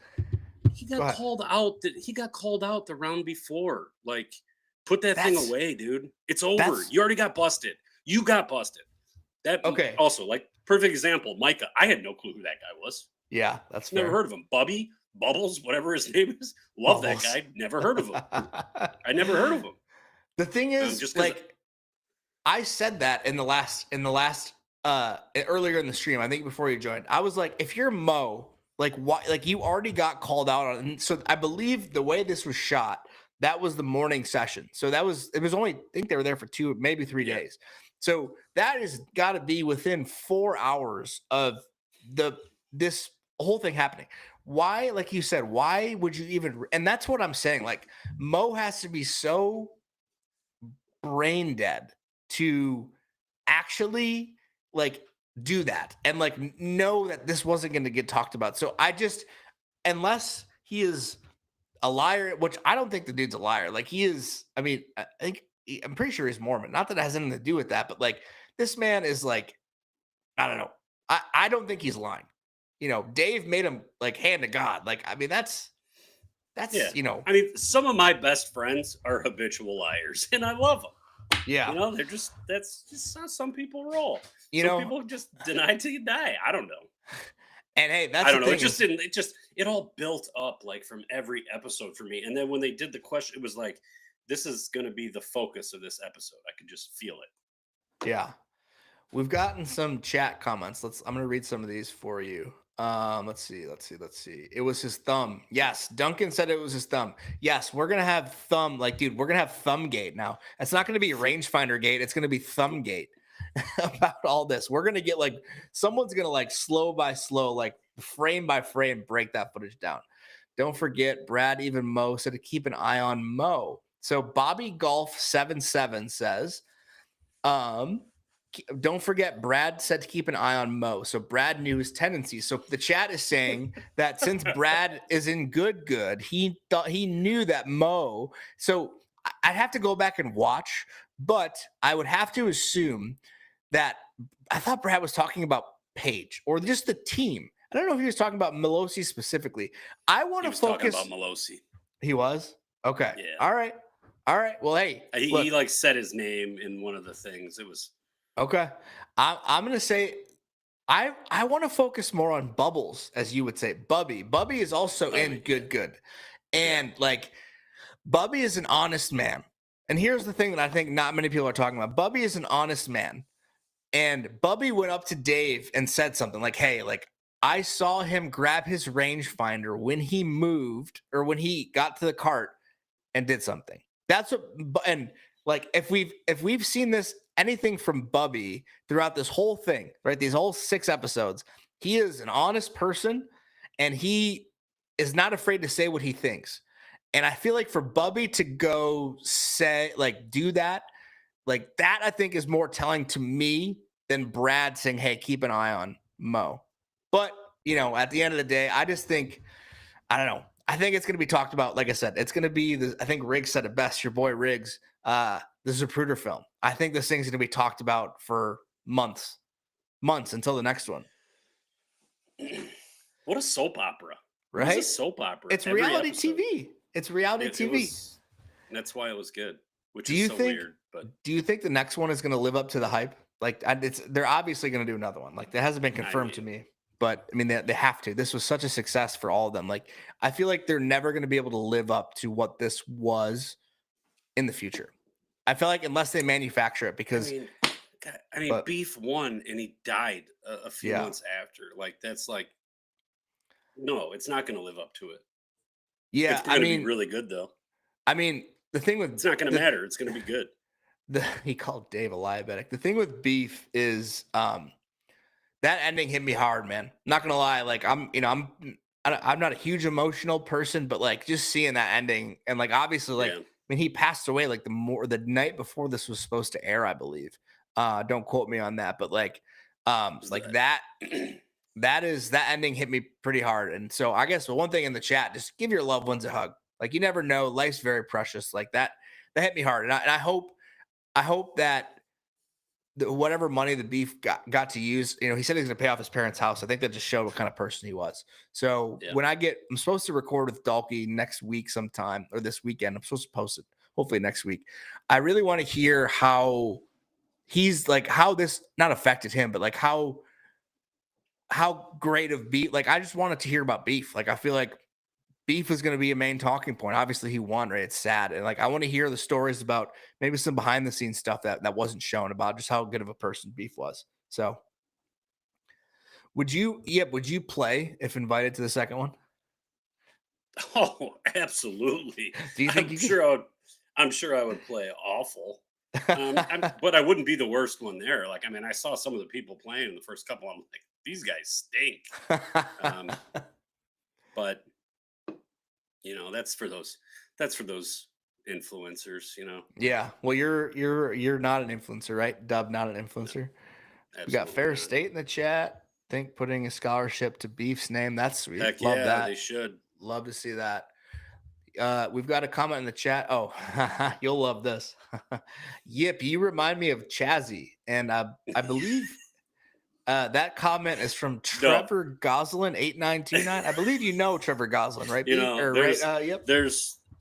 he Go got ahead. called out he got called out the round before. Like, put that thing That's away, dude. It's over. that's You already got busted. You got busted. That okay. also, like, perfect example, Micah. I had no clue who that guy was. Yeah, that's Never fair. heard of him. Bubby, Bubbles, whatever his name is. Love that Bubbles. guy. Never heard of him. I never heard of him. The thing is, Just because. like, I said that in the last earlier in the stream, I think before you joined. I was like, if you're Mo, like, why, like, you already got called out on, and so I believe the way this was shot, that was the morning session. So it was only, I think they were there for 2, maybe 3 Yeah. days. So that has got to be within 4 hours of this whole thing happening. Why, like you said, why would you even, and that's what I'm saying. Like, Mo has to be so brain dead to actually, like, do that and, like, know that this wasn't going to get talked about. So unless he is a liar, which I don't think the dude's a liar. Like, he is, I mean, I'm pretty sure he's Mormon. Not that it has anything to do with that, but, like, this man is, like, I don't know. I don't think he's lying. Dave made him, like, hand to God. Like, I mean, that's Yeah. you know, I mean, some of my best friends are habitual liars, and I love them. yeah. That's just how some people roll. You Some know, people just deny till you die. I don't know. and hey, that's I the don't know. It thing just is, didn't. It all built up like from every episode for me. And then when they did the question, it was like, this is going to be the focus of this episode. I could just feel it. yeah. We've gotten some chat comments. I'm gonna read some of these for you. Let's see. It was his thumb. Yes, Duncan said it was his thumb. Yes, we're gonna have thumb. Like, dude, we're gonna have thumb gate now. It's not gonna be rangefinder gate. It's gonna be thumb gate about all this. We're gonna get, like, someone's gonna, like, slow by slow, like, frame by frame, break that footage down. Don't forget, Brad, even Mo said to keep an eye on Mo. So Bobby Golf 77 says, um, don't forget, Brad said to keep an eye on Mo. So Brad knew his tendencies. So the chat is saying that since Brad is in good, he knew that Mo. So I'd have to go back and watch, but I would have to assume that I thought Brad was talking about Page or just the team. I don't know if he was talking about Melosi specifically. I want He to was talking about focus. Melosi. He was okay. Yeah. All right. All right. Well, hey, He look. like said his name in one of the things. It was Okay. I'm gonna say I want to focus more on Bubbles, as you would say. Bubby is also in Bobby. Yeah. good. Yeah. And like Bubby is an honest man. And here's the thing that I think not many people are talking about. Bubby is an honest man. And Bubby went up to Dave and said something like, hey, like I saw him grab his rangefinder when he moved or when he got to the cart and did something. That's what and like if we've seen this anything from Bubby throughout this whole thing, right? These whole 6 episodes, he is an honest person and he is not afraid to say what he thinks. And I feel like for Bubby to go say like do that, like that I think is more telling to me than Brad saying, "Hey, keep an eye on Mo." But, at the end of the day, I just think I don't know. I think it's going to be talked about. Like I said, it's going to be. I think Riggs said it best. Your boy Riggs. The Zapruder film. I think this thing's going to be talked about for months until the next one. What a soap opera. It was a Right? soap opera. It's Every reality episode. TV. It's reality It TV. was. That's why it was good, which Do is you so think? weird. But Do you think the next one is going to live up to the hype? Like, they're obviously going to do another one. Like, that hasn't been I confirmed to mean, me, but I mean, they have to. This was such a success for all of them. Like, I feel like they're never going to be able to live up to what this was in the future. I feel like unless they manufacture it, I because, mean, God, I mean, but Beef won and he died a few yeah, months after. Like that's like no, it's not going to live up to it. It's yeah. going to be really good though. I mean, the thing with It's not going to matter. It's going to be good. he called Dave a diabetic. The thing with Beef is, that ending hit me hard, man. Not gonna lie, like I'm not a huge emotional person, but like just seeing that ending and like obviously like Yeah. I mean he passed away like the night before this was supposed to air, I believe. Don't quote me on that, but Was like that? that ending hit me pretty hard. And so I guess one thing in the chat, just give your loved ones a hug. Like you never know, life's very precious. Like that hit me hard, and I hope that whatever money the Beef got to use, he said he's going to pay off his parents' house. I think that just showed what kind of person he was. So Yeah. I'm supposed to record with Dalkey next week sometime or this weekend. I'm supposed to post it hopefully next week. I really want to hear how he's like, how this not affected him, but like how great of Beef. Like I just wanted to hear about Beef. Like I feel like Beef is going to be a main talking point. Obviously, he won, right? It's sad, and like I want to hear the stories about maybe some behind the scenes stuff that wasn't shown about just how good of a person Beef was. So, would you play if invited to the second one? Oh, absolutely. Do you think I'm you sure I would. I'm sure I would play awful. could? But I wouldn't be the worst one there. Like, I mean, I saw some of the people playing in the first couple. I'm like, these guys stink. Um, but that's for those. That's for those influencers. Yeah. Well, you're not an influencer, right? Dub, not an No, influencer. We got absolutely Fair not. State in the chat. Think putting a scholarship to Beef's name. That's sweet. Heck Love yeah, they that. should. Love to see that. We've got a comment in the chat. Oh, you'll love this. Yip, you remind me of Chazzy, and I believe that comment is from No, Trevor Goslin 8929. I believe you know Trevor Goslin, right? B or right? there's Yep.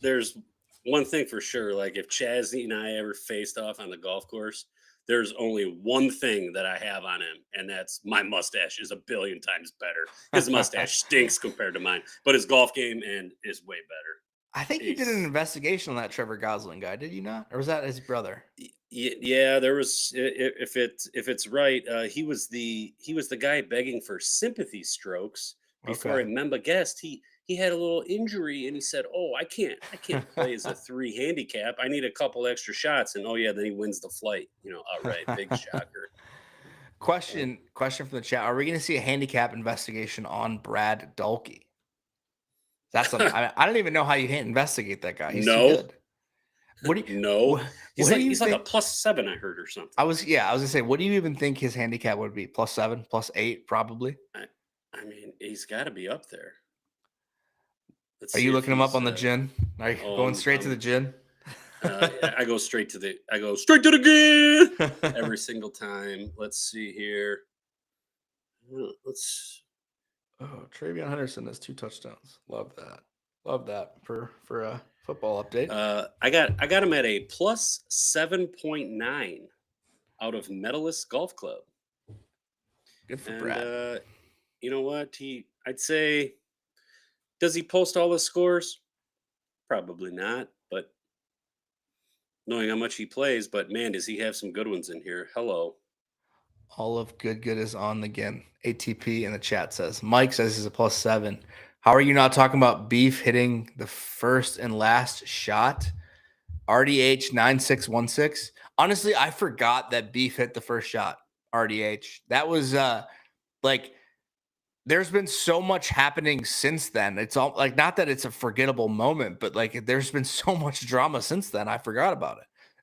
there's one thing for sure. Like if Chazzy and I ever faced off on the golf course, there's only one thing that I have on him, and that's my mustache is a billion times better. His mustache stinks compared to mine, but his golf game and is way better. I think you did an He's investigation on that Trevor Goslin guy, did you not? Or was that his brother? Yeah, there was if it's right, he was the guy begging for sympathy strokes before Okay. a member guest. He had a little injury and he said, "Oh, I can't play as a 3 handicap. I need a couple extra shots." And oh yeah, then he wins the flight, outright. Big shocker. Um, Question from the chat. Are we going to see a handicap investigation on Brad Dalkey? That's I don't even know how you can't investigate that guy. He's too No, good. What do you no. what do you He's like a think? +7, I heard, or I something. was I was gonna say, what do you even think his handicap would be? +7, +8, probably. I, I mean, he's got to be up there. Let's Are see you if looking him up he's. on the gin? Are you Oh, going straight to the gin? I go straight to the. I go straight to the game every single time. Let's see here. Let's. Oh, Travion Henderson has 2 touchdowns. Love that. Love that for a football update. I got him at a +7.9 out of Medalist Golf Club, Good for and Brad. you know what? I'd say, does he post all his scores? Probably not, but knowing how much he plays, but man, does he have some good ones in here. Hello. All of good is on again. ATP in the chat says. Mike says he's a +7. How are you not talking about Beef hitting the first and last shot? RDH 9616. Honestly, I forgot that Beef hit the first shot. RDH. That was like there's been so much happening since then. It's all like not that it's a forgettable moment, but like there's been so much drama since then. I forgot about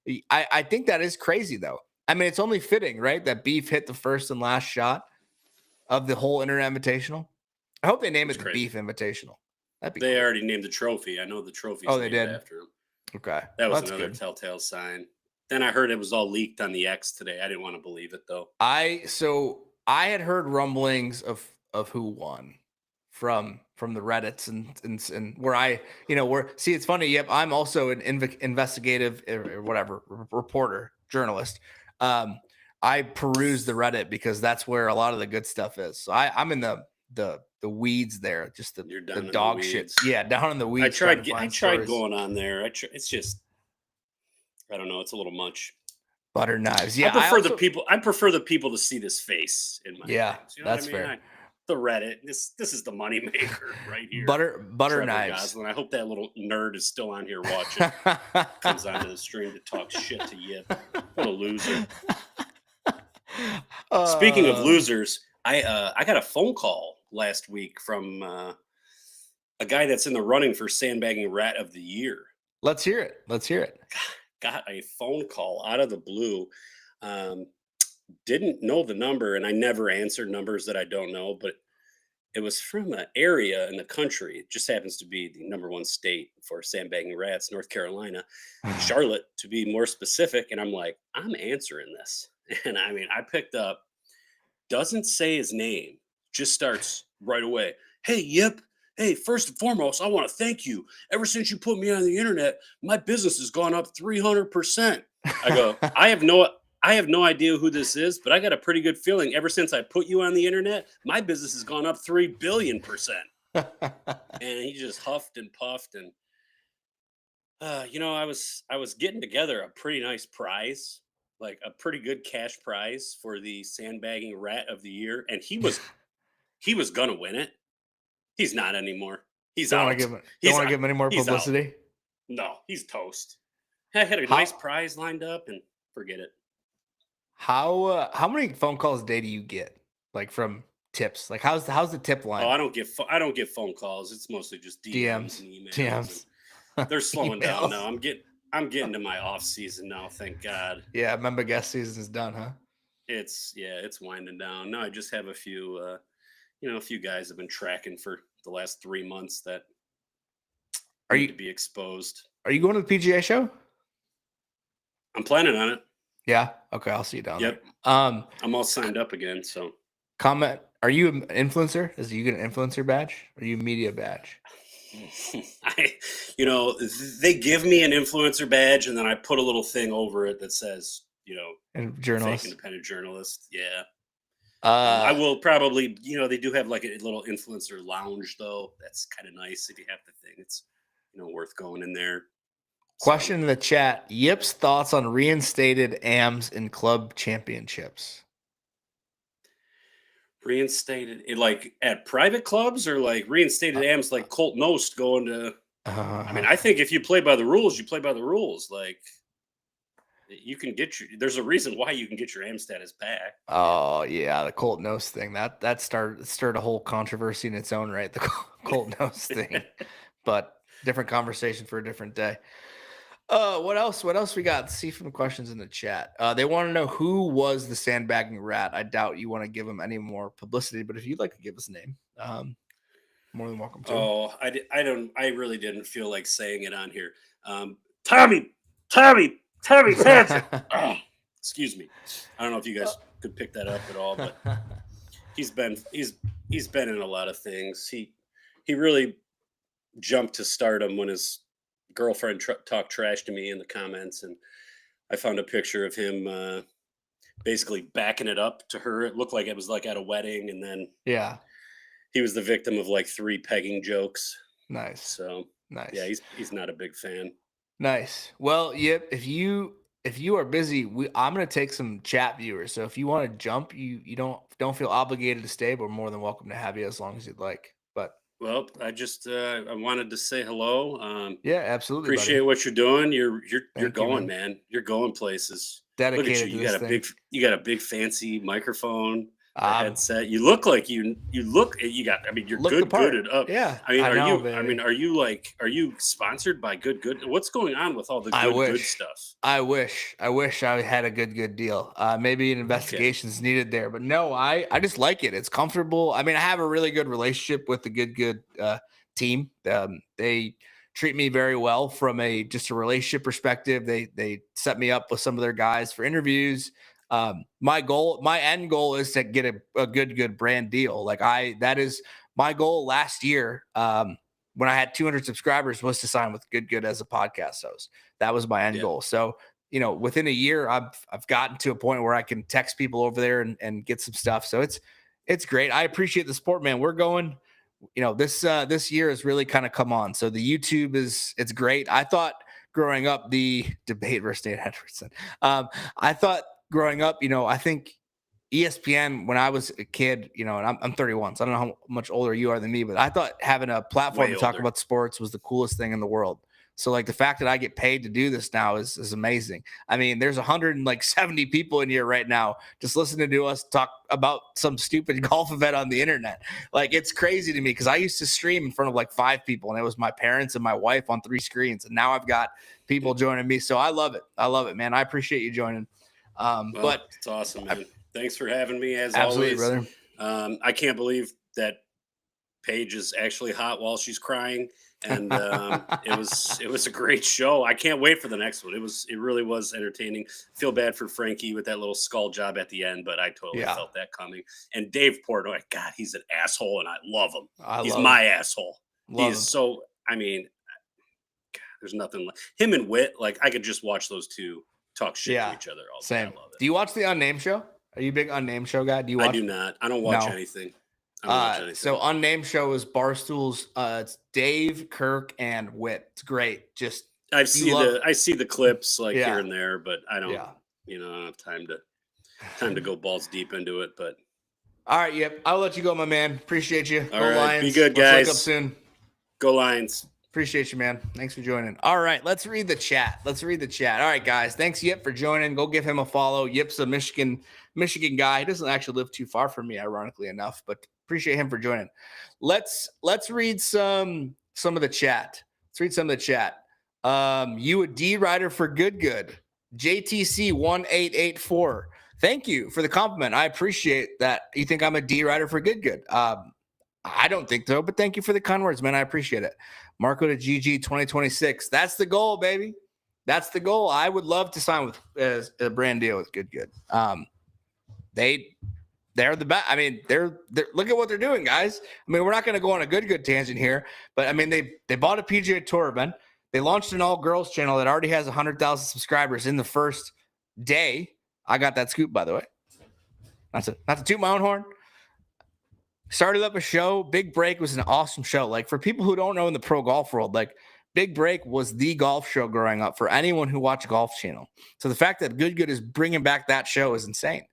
it. I think that is crazy though. I mean, it's only fitting, right? That Beef hit the first and last shot of the whole Internet Invitational. I hope they name It's it the crazy. Beef Invitational. That'd be They cool. already named the trophy. I know the trophy's Oh, they named did. after him. Okay, That well, was that's another good. telltale sign. Then I heard it was all leaked on the X today. I didn't want to believe it though. I had heard rumblings of who won from the Reddits and where where see it's funny. Yep, I'm also an investigative or whatever reporter journalist. I peruse the Reddit because that's where a lot of the good stuff is. So I'm in the weeds there, just You're the down in the dog shit. weeds. Yeah, down in the I weeds trying to tried. I find tried stories. going on there. It's just. I don't know. It's a little much. Butter knives. I Yeah, I prefer the also people. I prefer the people to see this face in my yeah, things. You know what I that's mean? fair. The Reddit. This is the moneymaker right here. Butter Trevor knives. Goslin. I hope that little nerd is still on here watching. Comes onto the stream to talk shit to Yip. What a loser. Speaking of uh, losers, I got a phone call last week from a guy that's in the running for sandbagging rat of the year. let's hear it. Let's hear it. Got a phone call out of the blue. Um, didn't know the number, and I never answered numbers that I don't know, but it was from an area in the country. It just happens to be the number one state for sandbagging rats, North Carolina, Charlotte, to be more specific. And I'm like, I'm answering this. And I mean, I picked up, doesn't say his name, just starts right away. Hey, Yip. Hey, first and foremost, I want to thank you. Ever since you put me on the internet, my business has gone up 300%. I go, I have no idea who this is, but I got a pretty good feeling ever since I put you on the internet, my business has gone up 3 billion%. And he just huffed and puffed. And I was getting together a pretty nice prize, like a pretty good cash prize for the sandbagging rat of the year. And he was gonna win it. He's not anymore. He's don't want to out. give him don't He's want to out. give him any more He's out. publicity. No, he's toast. I had a nice How prize lined up, and forget it. how many phone calls a day do you get? Like from tips? Like how's the tip Oh, line? I don't get phone calls. It's mostly just DMs DMs, and emails, and DMs, they're slowing down emails. now. I'm getting to my off season now. Thank God. Yeah, remember guest season is done, huh? It's winding down. Now I just have a few guys have been tracking for the last 3 months that Are need you to be exposed. are you going to the PGA show? I'm planning on it. Yeah. Okay, I'll see you down there. Yep, I'm all signed up again. So Comment. Are you an influencer? Do you get an influencer badge? Or are you a media badge? I, they give me an influencer badge, and then I put a little thing over it that says, And fake journalist. independent journalist. Yeah. I Uh will probably, they do have like a little influencer lounge though. That's kind of nice if you have the thing. It's, worth going in there. So question in the chat. Yip's thoughts on reinstated AMs in club championships. reinstated it like at private clubs, or like reinstated Uh, AMs like Colt Nost going to. I uh, mean, I think if you play by the rules, you play by the rules. Like, You can get your. There's a reason why you can get your AM status back. Yeah. Oh yeah, the Colt nose thing. That started a whole controversy in its own right. The Colt nose thing, but different conversation for a different day. What else? What else we got? Let's see some questions in the chat. They want to know who was the sandbagging rat. I doubt you want to give him any more publicity, but if you'd like to give his name, more than welcome to. Oh, I don't. I really didn't feel like saying it on here. Tommy, Tommy Hansen. Oh, excuse me. I don't know if you guys could pick that up at all, but he's been in a lot of things. He really jumped to stardom when his girlfriend talked trash to me in the comments, and I found a picture of him basically backing it up to her. It looked like it was like at a wedding, and then Yeah, he was the victim of like 3 pegging jokes. nice, So yeah, nice, he's not a big fan. nice. Well, yep. If you are busy, I'm gonna take some chat viewers. So if you want to jump, you don't feel obligated to stay, but we're more than welcome to have you as long as you'd like. But Well, I wanted to say hello. yeah, absolutely, Appreciate buddy. what you're doing. You're Thank you, going, man. man. You're going places. Look at you. Dedicated to this thing. You got a big fancy microphone, the Um, headset. You look like you look you got I mean you're look the good part. at up. Yeah, I mean, I know, I baby. mean, are you sponsored by Good? What's going on with all the I good wish. stuff? I wish I had a good deal. Maybe an Okay. investigation is needed there, but no, I just like it. It's comfortable. I mean, I have a really good relationship with the good team. They treat me very well from a just a relationship perspective. They set me up with some of their guys for interviews. My end goal is to get a good brand deal. Like that is my goal last year. When I had 200 subscribers was to sign with Good as a podcast host. That was my end Yeah. goal. So, within a year, I've gotten to a point where I can text people over there and get some stuff. So it's great. I appreciate the support, man. We're going, this year has really kind of come on. So the YouTube it's great. I thought growing up the debate versus Nate Hendrickson. I thought growing up, I think ESPN when I was a kid, and I'm 31, so I don't know how much older you are than me, but I thought having a platform Way to talk older. about sports was the coolest thing in the world. So like the fact that I get paid to do this now is amazing. I mean, there's 170 people in here right now just listening to us talk about some stupid golf event on the internet. Like it's crazy to me because I used to stream in front of like 5 people and it was my parents and my wife on 3 screens, and now I've got people joining me. So I love it. I love it, man. I appreciate you joining. Well, But it's awesome, man. Thanks for having me as absolutely, always. brother. I can't believe that Paige is actually hot while she's crying, and it was a great show. I can't wait for the next one. It really was entertaining. Feel bad for Frankie with that little skull job at the end, but I totally Yeah, felt that coming. And Dave Portnoy, God, he's an asshole, and I love him. I He's love him. my asshole. He Love is him. so. I mean, God, there's nothing like him and Wit. Like I could just watch those two talk shit to Yeah, each other all day. I same. love it. Do you watch the Unnamed show? Are you a big Unnamed show guy? Do you I watch? do not. I don't watch No. anything. I don't watch anything. So Unnamed show is Barstool's. It's Dave, Kirk, and Whit. It's great. Just you love. I see the clips like here Yeah, and there, but I don't, yeah. I don't have time to go balls deep into it. But All right, yep. I'll let you go, my man. Appreciate you. all Go right, be Lions. good, Let's link up guys. soon. Go Lions. Appreciate you, man. Thanks for joining. All right, let's read the chat. All right, guys. Thanks, Yip, for joining. Go give him a follow. Yip's a Michigan guy. He doesn't actually live too far from me, ironically enough, but appreciate him for joining. Let's read some of the chat. You a D rider for good. JTC 1884. Thank you for the compliment. I appreciate that. You think I'm a D rider for good. I don't think so, but thank you for the kind words, man. I appreciate it. Marco to GG 2026. That's the goal, baby. That's the goal. I would love to sign with a brand deal with Good. They're the best. I mean, they're look at what they're doing, guys. I mean, we're not going to go on a good tangent here, but I mean, they bought a PGA Tour event. They launched an all girls channel that already has 100,000 subscribers in the first day. I got that scoop, by the way. Not to toot my own horn. Started up a show. Big Break was an awesome show. Like for people who don't know in the pro golf world, like Big Break was the golf show growing up for anyone who watched Golf Channel. So the fact that Good is bringing back that show is insane.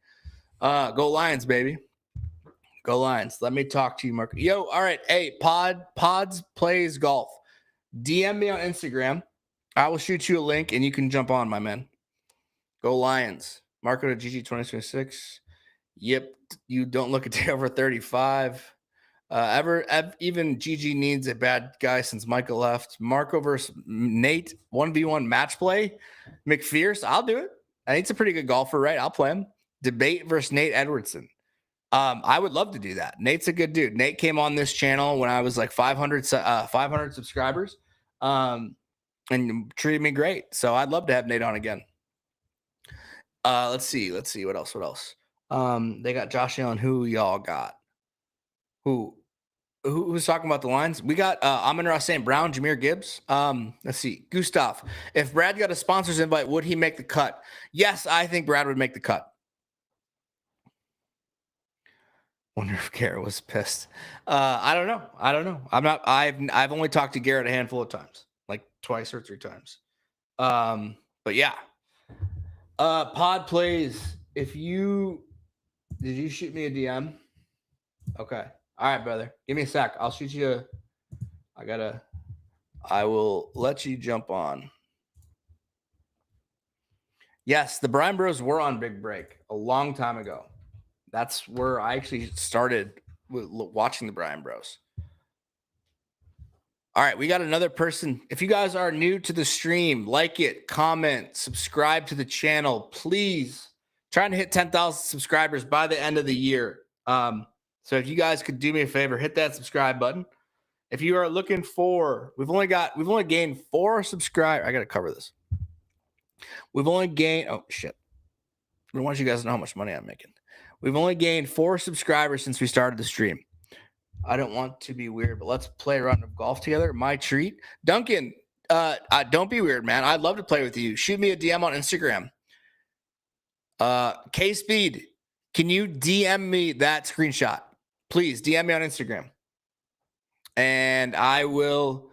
Go Lions, baby. Go Lions. Let me talk to you, Mark. Yo, all right. Hey, Pods plays golf. DM me on Instagram. I will shoot you a link and you can jump on, my man. Go Lions. Marco to GG 2026. Yep. You don't look a day over 35. Even GG needs a bad guy since Michael left. Marco versus Nate 1v1 match play. McPherce, I'll do it. Nate's a pretty good golfer, right? I'll play him. Debate versus Nate Edwardson. I would love to do that. Nate's a good dude. Nate came on this channel when I was like 500 subscribers, and treated me great. So I'd love to have Nate on again. Let's see what else. They got Josh Allen. Who y'all got? Who's talking about the lines? We got Amon-Ra St. Brown, Jahmyr Gibbs. Let's see. Gustav. If Brad got a sponsor's invite, would he make the cut? Yes, I think Brad would make the cut. Wonder if Garrett was pissed. I don't know. I've only talked to Garrett a handful of times, like twice or three times. But yeah. Pod plays. Did you shoot me a DM? Okay. All right, brother. Give me a sec. I'll shoot you. I will let you jump on. Yes, the Brian Bros were on Big Break a long time ago. That's where I actually started watching the Brian Bros. All right, we got another person. If you guys are new to the stream, like it, comment, subscribe to the channel, please. Trying to hit 10,000 subscribers by the end of the year. So if you guys could do me a favor, hit that subscribe button. If you are looking for, we've only gained 4 subscribers. I got to cover this. We've only gained, oh shit. I want you guys to know how much money I'm making. We've only gained 4 subscribers since we started the stream. I don't want to be weird, but let's play a round of golf together. My treat. Duncan, don't be weird, man. I'd love to play with you. Shoot me a DM on Instagram. K-Speed, can you DM me that screenshot? Please DM me on Instagram. And I will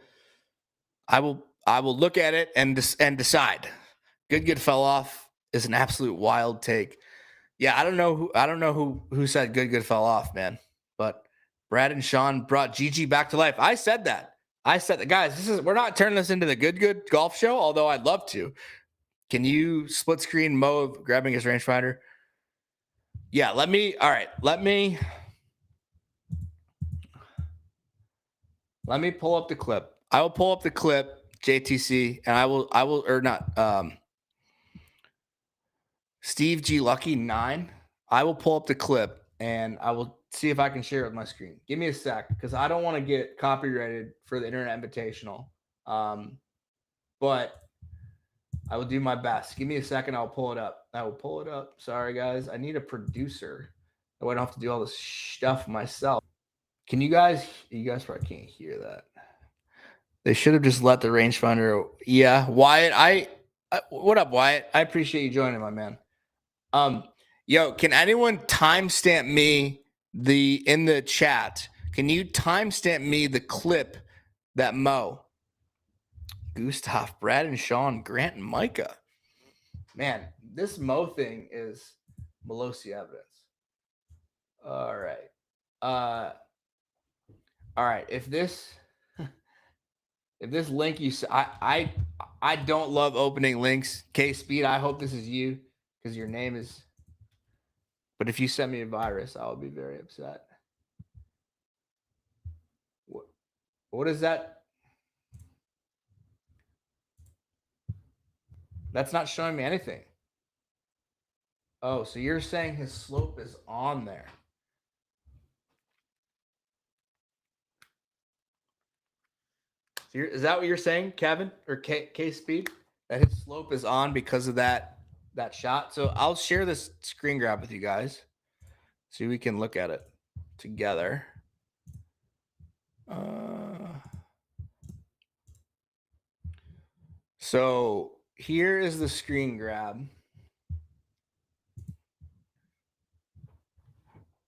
look at it and decide. Good fell off is an absolute wild take. Yeah, I don't know who said good fell off, man. But Brad and Sean brought Gigi back to life. I said that. Guys, we're not turning this into the good golf show, although I'd love to. Can you split screen Mo grabbing his rangefinder? Yeah, let me pull up the clip. I will pull up the clip, JTC, and I will or not Steve G Lucky 9. I will pull up the clip and I will see if I can share it with my screen. Give me a sec because I don't want to get copyrighted for the Internet Invitational. But I will do my best. Give me a second. I'll pull it up. Sorry, guys. I need a producer. So I don't have to do all this stuff myself. Can you guys probably can't hear that. They should have just let the rangefinder. Yeah, Wyatt. What up, Wyatt? I appreciate you joining, my man. Yo, can anyone timestamp me in the chat? Can you timestamp me the clip that Mo, Gustav, Brad, and Sean, Grant, and Micah? Man, this Mo thing is Melosi evidence. All right. All right. If this link I don't love opening links. K-Speed, I hope this is you because your name is. But if you send me a virus, I will be very upset. What is that? That's not showing me anything. Oh, so you're saying his slope is on there. So is that what you're saying, Kevin or K-Speed? That his slope is on because of that shot? So I'll share this screen grab with you guys so we can look at it together. So here is the screen grab.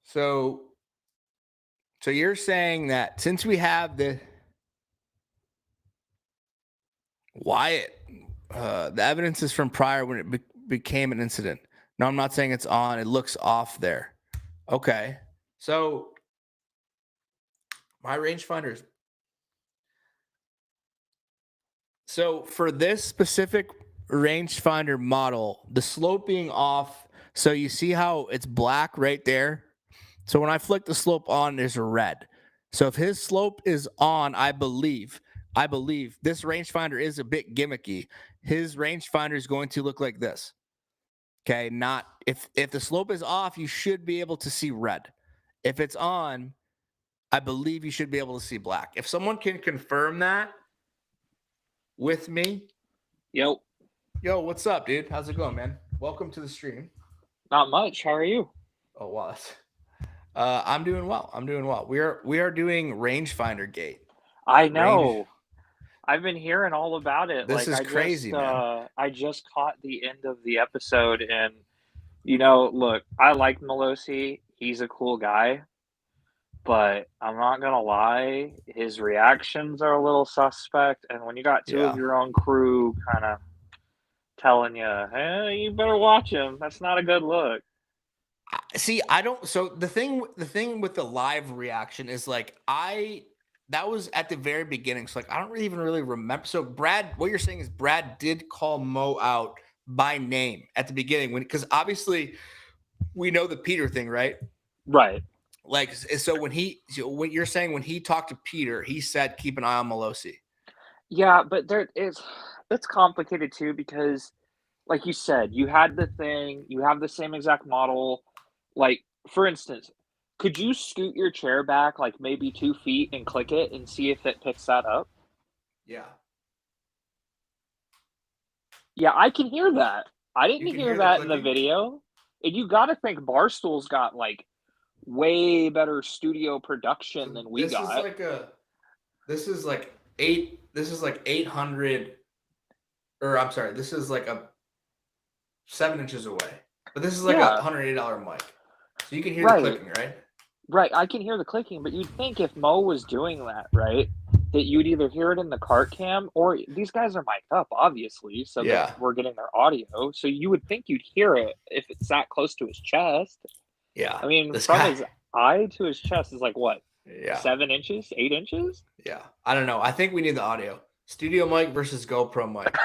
So you're saying that since we have the Wyatt, the evidence is from prior when it became an incident. No, I'm not saying it's on. It looks off there. Okay. So my rangefinders. So for this specific rangefinder model, the slope being off. So you see how it's black right there? So when I flick the slope on, there's a red. So if his slope is on, I believe this rangefinder is a bit gimmicky. His rangefinder is going to look like this. Okay, not if the slope is off, you should be able to see red. If it's on, I believe you should be able to see black. If someone can confirm that with me, Yo, yo, what's up, dude? How's it going, man? Welcome to the stream. not much. How are you? Oh, wow. I'm doing well. I'm doing well. We are doing rangefinder gate. I know. I've been hearing all about it. This is I crazy, man. I just caught the end of the episode, and look, I like Melosi. He's a cool guy, but I'm not gonna lie, his reactions are a little suspect. And when you got two of Yeah. your own crew kind of telling you, "Hey, you better watch him," that's not a good look. See, I don't. So the thing with the live reaction is like that was at the very beginning. So like I don't even really remember. So Brad, what you're saying is Brad did call Mo out by name at the beginning because obviously we know the Peter thing, right? Right. Like so when you're saying when he talked to Peter, he said keep an eye on Melosi. Yeah, but it's complicated too because like you said, you had the thing, you have the same exact model. Like, for instance, could you scoot your chair back like maybe 2 feet and click it and see if it picks that up? Yeah. Yeah, I can hear that. I You didn't can hear hear the that in the clicking? video. And you got to think Barstool's got like way better studio production than we This is got. like this is like 800 or I'm sorry, this is like a 7 inches away. But this is like Yeah. a $180 mic. So you can hear Right. the clicking, right? Right, I can hear the clicking, but you'd think if Mo was doing that, right, that you'd either hear it in the cart cam or these guys are mic'd up, obviously, so Yeah. that we're getting their audio. So you would think you'd hear it if it's that close to his chest. Yeah. I mean, This from guy. his eye to his chest is like what? Yeah. 7 inches? 8 inches? Yeah. I don't know. I think we need the audio. Studio mic versus GoPro mic.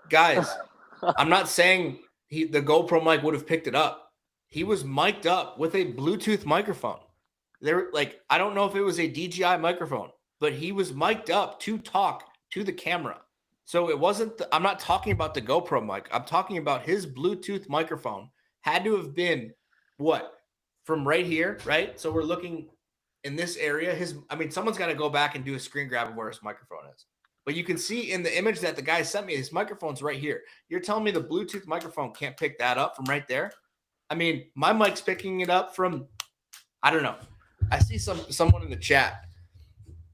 Guys, I'm not saying the GoPro mic would have picked it up. He was mic'd up with a Bluetooth microphone. I don't know if it was a DJI microphone, but he was mic'd up to talk to the camera. So it wasn't I'm not talking about the GoPro mic. I'm talking about his Bluetooth microphone had to have been what? From right here, right? So we're looking in this area. Someone's got to go back and do a screen grab of where his microphone is. But you can see in the image that the guy sent me, his microphone's right here. You're telling me the Bluetooth microphone can't pick that up from right there? I mean, my mic's picking it up from, I don't know. I see someone in the chat.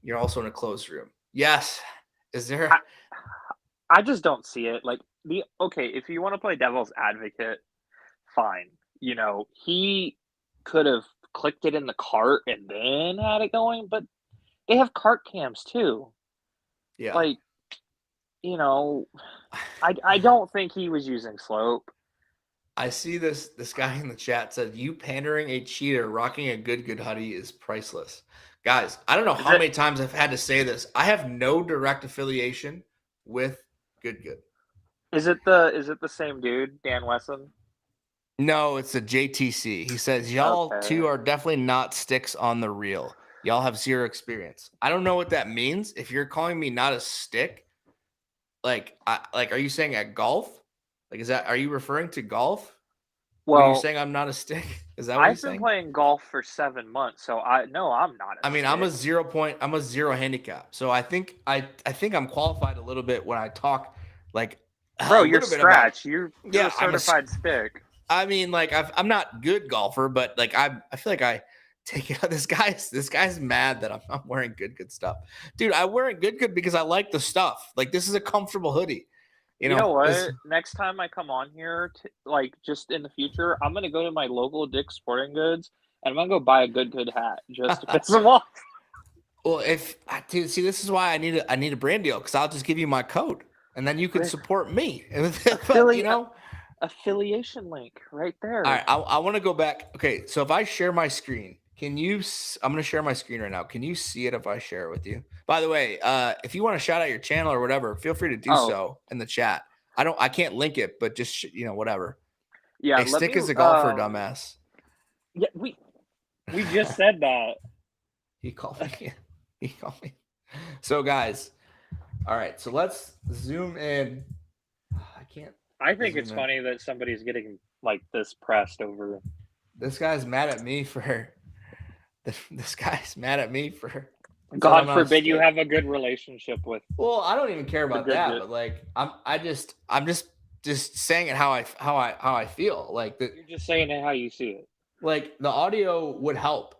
You're also in a closed room. Yes. Is there? I just don't see it. Okay, if you want to play devil's advocate, fine. He could have clicked it in the cart and then had it going, but they have cart cams too. Yeah. I don't think he was using slope. I see this guy in the chat said, you pandering a cheater rocking a good hoodie is priceless. Guys, I don't know how many times I've had to say this. I have no direct affiliation with Good. Is it the same dude, Dan Wesson? No, it's a JTC. He says, y'all two are definitely not sticks on the reel. Y'all have zero experience. I don't know what that means. If you're calling me not a stick, are you saying at golf? Are you referring to golf? Well, when you're saying I'm not a stick? Is that what you're saying? I've been playing golf for 7 months, so I'm not a stick. I'm a zero handicap. So I think I'm qualified a little bit when I talk bro, you're scratch. You're a certified stick. I mean, I'm not good golfer, but I feel like I take it out. This guy's mad that I'm wearing good stuff. Dude, I wear it good because I like the stuff. This is a comfortable hoodie. You know what? Next time I come on here, just in the future, I'm gonna go to my local Dick's Sporting Goods and I'm gonna go buy a good hat just to piss them off. Well, dude, see, this is why I need a brand deal because I'll just give you my code and then you can support me. Affiliation link right there. All right, I want to go back. Okay, so if I share my screen, I'm going to share my screen right now. Can you see it if I share it with you? By the way, if you want to shout out your channel or whatever, feel free to do so in the chat. I can't link it, but just whatever. Yeah, A let stick me. is a golfer, dumbass. Yeah, we just said that. He called me. He called me. So guys, all right. So let's zoom in. I can't. I think zoom it's in. funny that somebody's getting like this pressed over. This guy's mad at me for. This guy's mad at me for. said I'm God not a forbid you stick. have a good relationship with. Well, I don't even care about good that, bit. but like I'm just saying it how I feel. Like You're just saying it how you see it. like the audio would help.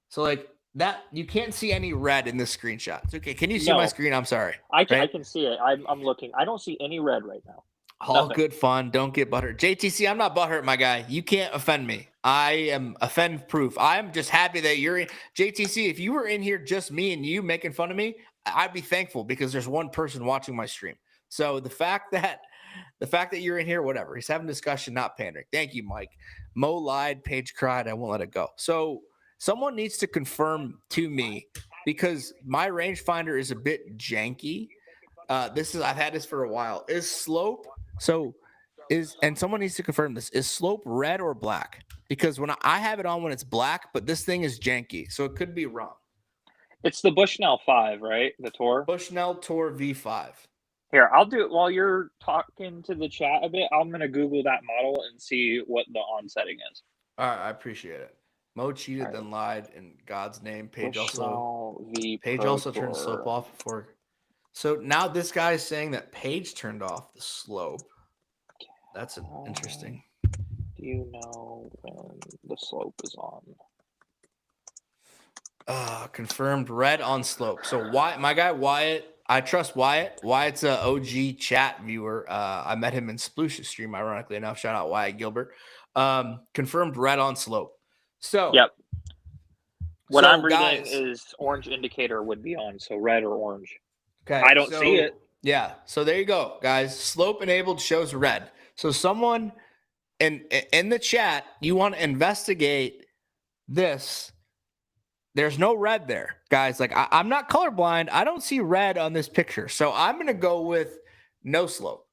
So like that you can't see any red in this screenshot. It's okay. Can you see my No. screen? I'm sorry. I Right? can see it. I'm looking. I don't see any red right now. All Nothing. good fun. Don't get butthurt. JTC, I'm not butthurt, my guy. You can't offend me. I am offend proof. I'm just happy that you're in. JTC, if you were in here just me and you making fun of me, I'd be thankful because there's one person watching my stream. So the fact that you're in here, whatever. He's having discussion, not pandering. Thank you, Mike. Mo lied, Paige cried. I won't let it go. So someone needs to confirm to me because my rangefinder is a bit janky. I've had this for a while. Is slope and someone needs to confirm this. Is slope red or black? Because when I have it on when it's black, but this thing is janky, so it could be wrong. It's the Bushnell 5, right? The Tour. Bushnell Tour V5. Here, I'll do it while you're talking to the chat a bit. I'm gonna Google that model and see what the on setting is. All right, I appreciate it. Mo cheated, then lied in God's name. Paige also turned slope off before. So now this guy's saying that Paige turned off the slope. That's interesting. Do you know when the slope is on? Confirmed red on slope. So my guy Wyatt, I trust Wyatt. Wyatt's a OG chat viewer. I met him in Sploosha's stream, ironically enough. Shout out Wyatt Gilbert. Confirmed red on slope. So yep. What I'm reading is orange indicator would be on, so red or orange. Okay. I don't see it. Yeah. So there you go, guys. Slope enabled shows red. So someone in the chat, you want to investigate this. There's no red there, guys. Like I'm not colorblind. I don't see red on this picture. So I'm going to go with no slope.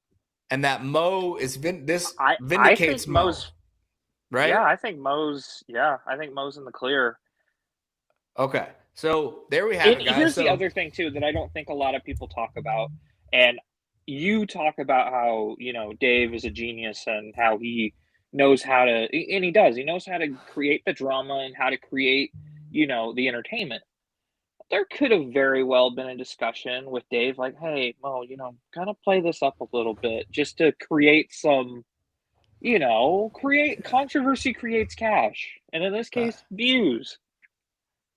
And that Mo is vindicates I think Mo. Right? Yeah, I think Mo's in the clear. Okay. So there we have it, guys. Here's the other thing too that I don't think a lot of people talk about. And you talk about how, Dave is a genius and how he knows how to, and he knows how to create the drama and how to create, the entertainment. There could have very well been a discussion with Dave, like, hey, Mo, kind of play this up a little bit just to create some, controversy creates cash. And in this case, views.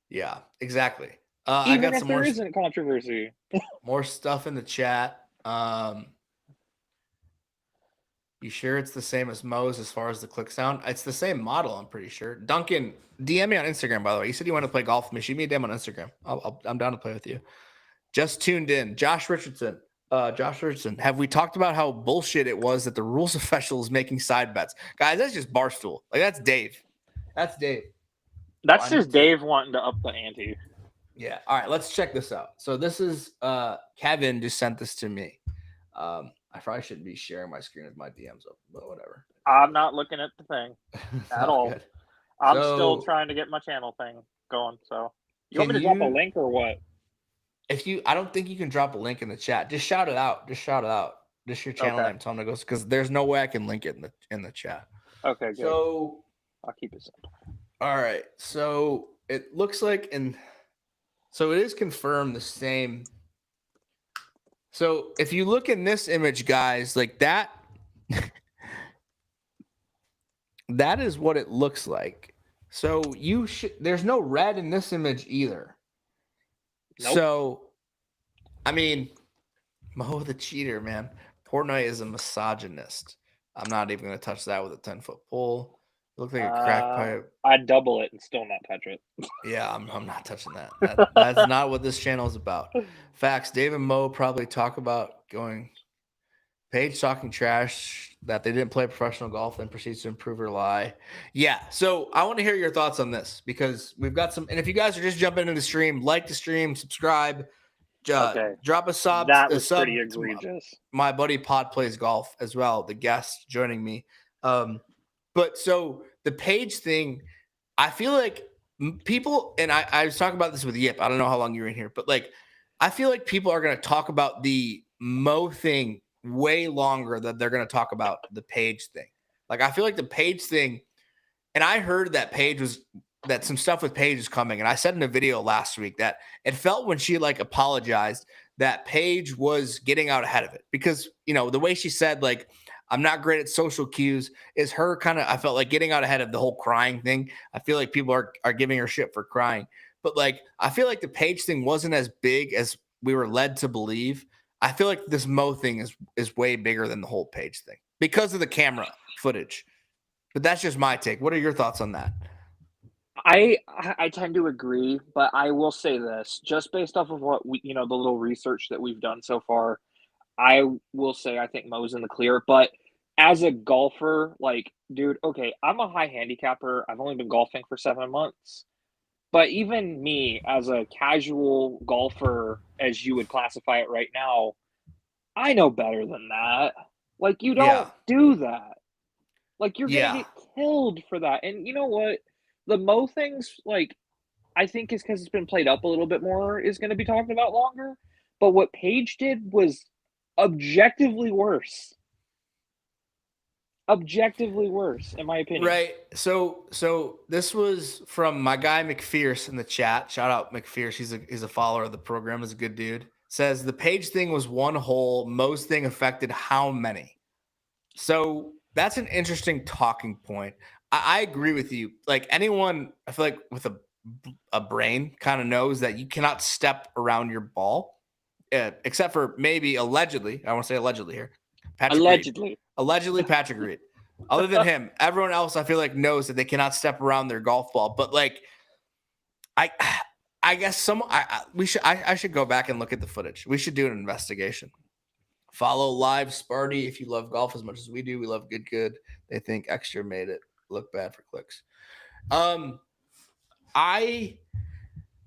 Yeah, exactly. Even I got if there isn't controversy. More stuff in the chat. You sure it's the same as Mo's as far as the click sound? It's the same model, I'm pretty sure. Duncan, DM me on Instagram, by the way. You said you want to play golf with me. Shoot me a DM on Instagram. I'm down to play with you. Just tuned in. Josh Richardson, have we talked about how bullshit it was that the rules official is making side bets? Guys, that's just Barstool. Like, that's Dave. That's That's just Dave wanting to up the ante. Yeah. All right, let's check this out. So this is Kevin just sent this to me. I probably shouldn't be sharing my screen with my DMs up, but whatever. I'm not looking at the thing at all. Good. I'm still trying to get my channel thing going. So you want me to drop a link or what? I don't think you can drop a link in the chat. Just shout it out. Just your channel name. Tell them to go, because there's no way I can link it in the chat. Okay, good. So I'll keep it simple. All right. So it looks like so it is confirmed the same. So if you look in this image, guys, like that, that is what it looks like. So there's no red in this image either. Nope. So, I mean, Mo the cheater, man. Portnoy is a misogynist. I'm not even going to touch that with a 10-foot pole. It looks like a crack pipe. I'd double it and still not touch it. Yeah, I'm not touching that. That's not what this channel is about. Facts. Dave and Mo probably talk about going. Paige talking trash that they didn't play professional golf, then proceeds to improve or lie. Yeah. So I want to hear your thoughts on this because we've got some. And if you guys are just jumping into the stream, like the stream, subscribe, Okay. Drop a sub, That a was sub pretty to egregious. my buddy Pod Plays Golf as well, the guest joining me. But so the page thing, I feel like people, and I was talking about this with Yip. I don't know how long you were in here, but like, I feel like people are going to talk about the Mo thing way longer than they're going to talk about the page thing. Like, I feel like the page thing, and I heard that some stuff with Paige is coming. And I said in a video last week that it felt when she like apologized that Paige was getting out ahead of it because, the way she said, like, I'm not great at social cues is her kind of, I felt like getting out ahead of the whole crying thing. I feel like people are giving her shit for crying, but like, I feel like the Paige thing wasn't as big as we were led to believe. I feel like this Mo thing is way bigger than the whole Paige thing because of the camera footage. But that's just my take. What are your thoughts on that? I tend to agree, but I will say this, just based off of what the little research that we've done so far, I will say I think Mo's in the clear. But as a golfer, like, dude, okay, I'm a high handicapper. I've only been golfing for 7 months. But even me, as a casual golfer, as you would classify it right now, I know better than that. Like, you don't Yeah. do that. Like, you're gonna Yeah. get killed for that. And you know what? The Mo things, like, I think is because it's been played up a little bit more, is gonna be talked about longer. But what Paige did was objectively worse. Objectively worse, in my opinion. Right. So this was from my guy McPherce in the chat. Shout out McPherce. He's a follower of the program. He's a good dude. Says the Page thing was one hole. Most thing affected how many? So that's an interesting talking point. I agree with you. Like anyone, I feel like with a brain kind of knows that you cannot step around your ball, except for maybe allegedly. I want to say allegedly here. Patrick Reed. Allegedly. Allegedly, Patrick Reed. Other than him, everyone else I feel like knows that they cannot step around their golf ball. But like, I guess I should go back and look at the footage. We should do an investigation. Follow live Sparty if you love golf as much as we do. We love good. They think extra made it look bad for clicks.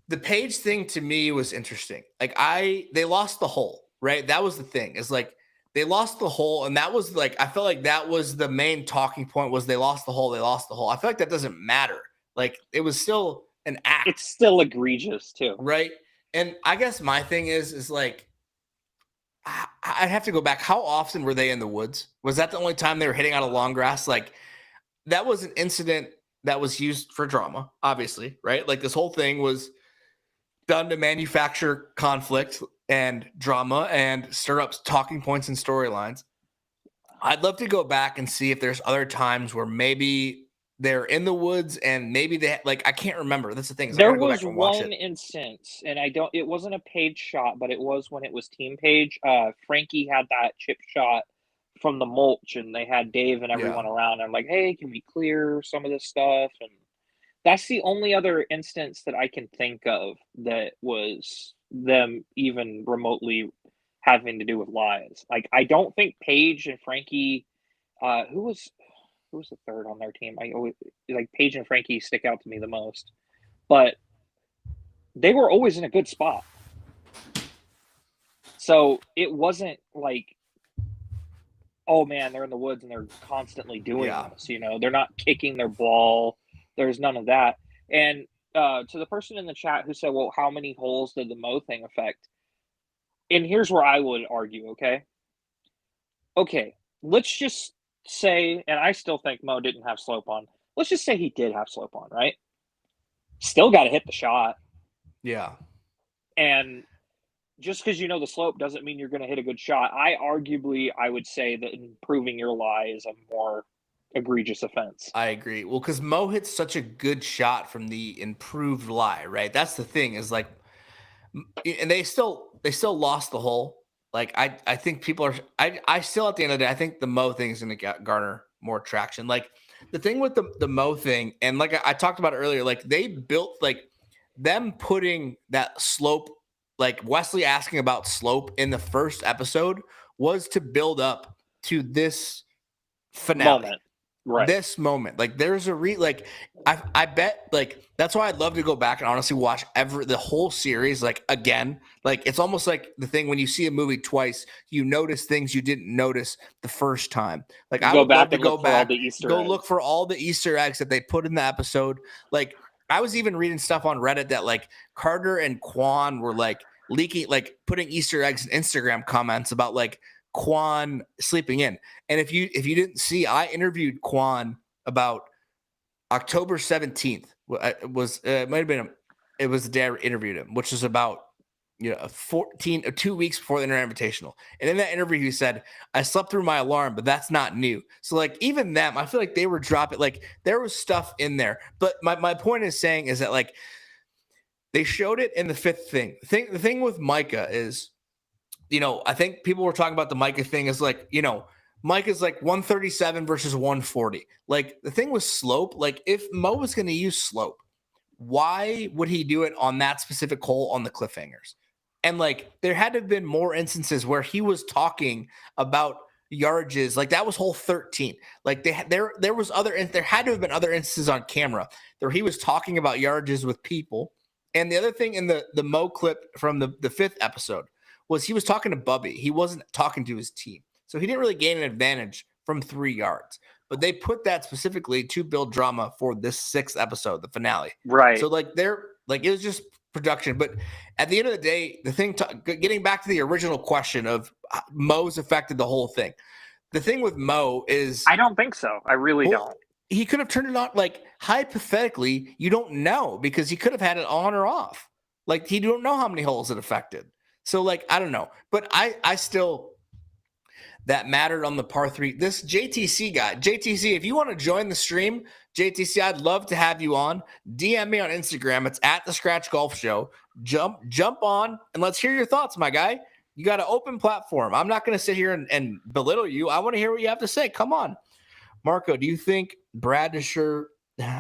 The Page thing to me was interesting. Like they lost the hole, right? That was the thing. Is like they lost the hole, and that was like I felt like that was the main talking point was they lost the hole. They lost the hole. I feel like that doesn't matter. Like it was still an act. It's still egregious too, right? And I guess my thing is like I'd have to go back. How often were they in the woods? Was that the only time they were hitting out of long grass? Like that was an incident that was used for drama, obviously, right? Like this whole thing was done to manufacture conflict and drama and stir up talking points and storylines. I'd love to go back and see if there's other times where maybe they're in the woods and maybe they like I can't remember. That's the thing. there was one instance, and it wasn't a Page shot, but it was when it was Team Page. Frankie had that chip shot from the mulch, and they had Dave and everyone around. I'm like, hey, can we clear some of this stuff? And that's the only other instance that I can think of that was them even remotely having to do with lies. Like, I don't think Page and Frankie, who was the third on their team? I always like Page and Frankie stick out to me the most, but they were always in a good spot. So it wasn't like, oh man, they're in the woods and they're constantly doing this. They're not kicking their ball. There's none of that. And to the person in the chat who said, well, how many holes did the Mo thing affect? And here's where I would argue, okay, let's just say, and I still think Mo didn't have slope on. Let's just say he did have slope on, right? Still got to hit the shot. Yeah. And just because the slope doesn't mean you're going to hit a good shot. I would say that improving your lie is a more egregious offense. I agree. Well, because Mo hit such a good shot from the improved lie, right? That's the thing is like, and they still lost the hole. Like I think people are. I still at the end of the day, I think the Mo thing is going to garner more traction. Like the thing with the Mo thing, and like I talked about earlier, like they built like them putting that slope, like Wesley asking about slope in the first episode was to build up to this finale. Moment. Right. this moment. Like there's a I bet like that's why I'd love to go back and honestly watch the whole series like again. Like it's almost like the thing when you see a movie twice, you notice things you didn't notice the first time. Like I Go would love back to and go look for all the back, Easter go eggs. look for all the Easter eggs that they put in the episode. Like I was even reading stuff on Reddit that like Carter and Quan were like leaking, like putting Easter eggs in Instagram comments about like Quan sleeping in. And if you didn't see, I interviewed Quan about October 17th. It was it might have been it was the day I interviewed him, which was about 2 weeks before the Internet Invitational. And in that interview, he said, I slept through my alarm, but that's not new. So like even them, I feel like they were dropping, like there was stuff in there. But my point is saying is that like they showed it in the fifth thing. The thing with Micah is, I think people were talking about the Micah thing is like, Micah's like 137 versus 140. Like the thing with Slope, like if Mo was going to use Slope, why would he do it on that specific hole on the cliffhangers? And like there had to have been more instances where he was talking about yardages, like that was hole 13. Like there had to have been other instances on camera where he was talking about yardages with people. And the other thing in the Mo clip from the fifth episode was he was talking to Bubby. He wasn't talking to his team. So he didn't really gain an advantage from 3 yards. But they put that specifically to build drama for this sixth episode, the finale. Right. So like it was just production. But at the end of the day, the thing getting back to the original question of Mo's affected the whole thing. The thing with Mo is I don't think so. I really don't. He could have turned it on. Like hypothetically, you don't know because he could have had it on or off. Like he don't know how many holes it affected. So like I don't know, but I still that mattered on the par 3. This JTC guy, JTC, if you want to join the stream, JTC, I'd love to have you on. DM me on Instagram. It's at the Scratch Golf Show. Jump on and let's hear your thoughts, my guy. You got an open platform. I'm not going to sit here and belittle you. I want to hear what you have to say. Come on, Marco. Do you think Brad is sure?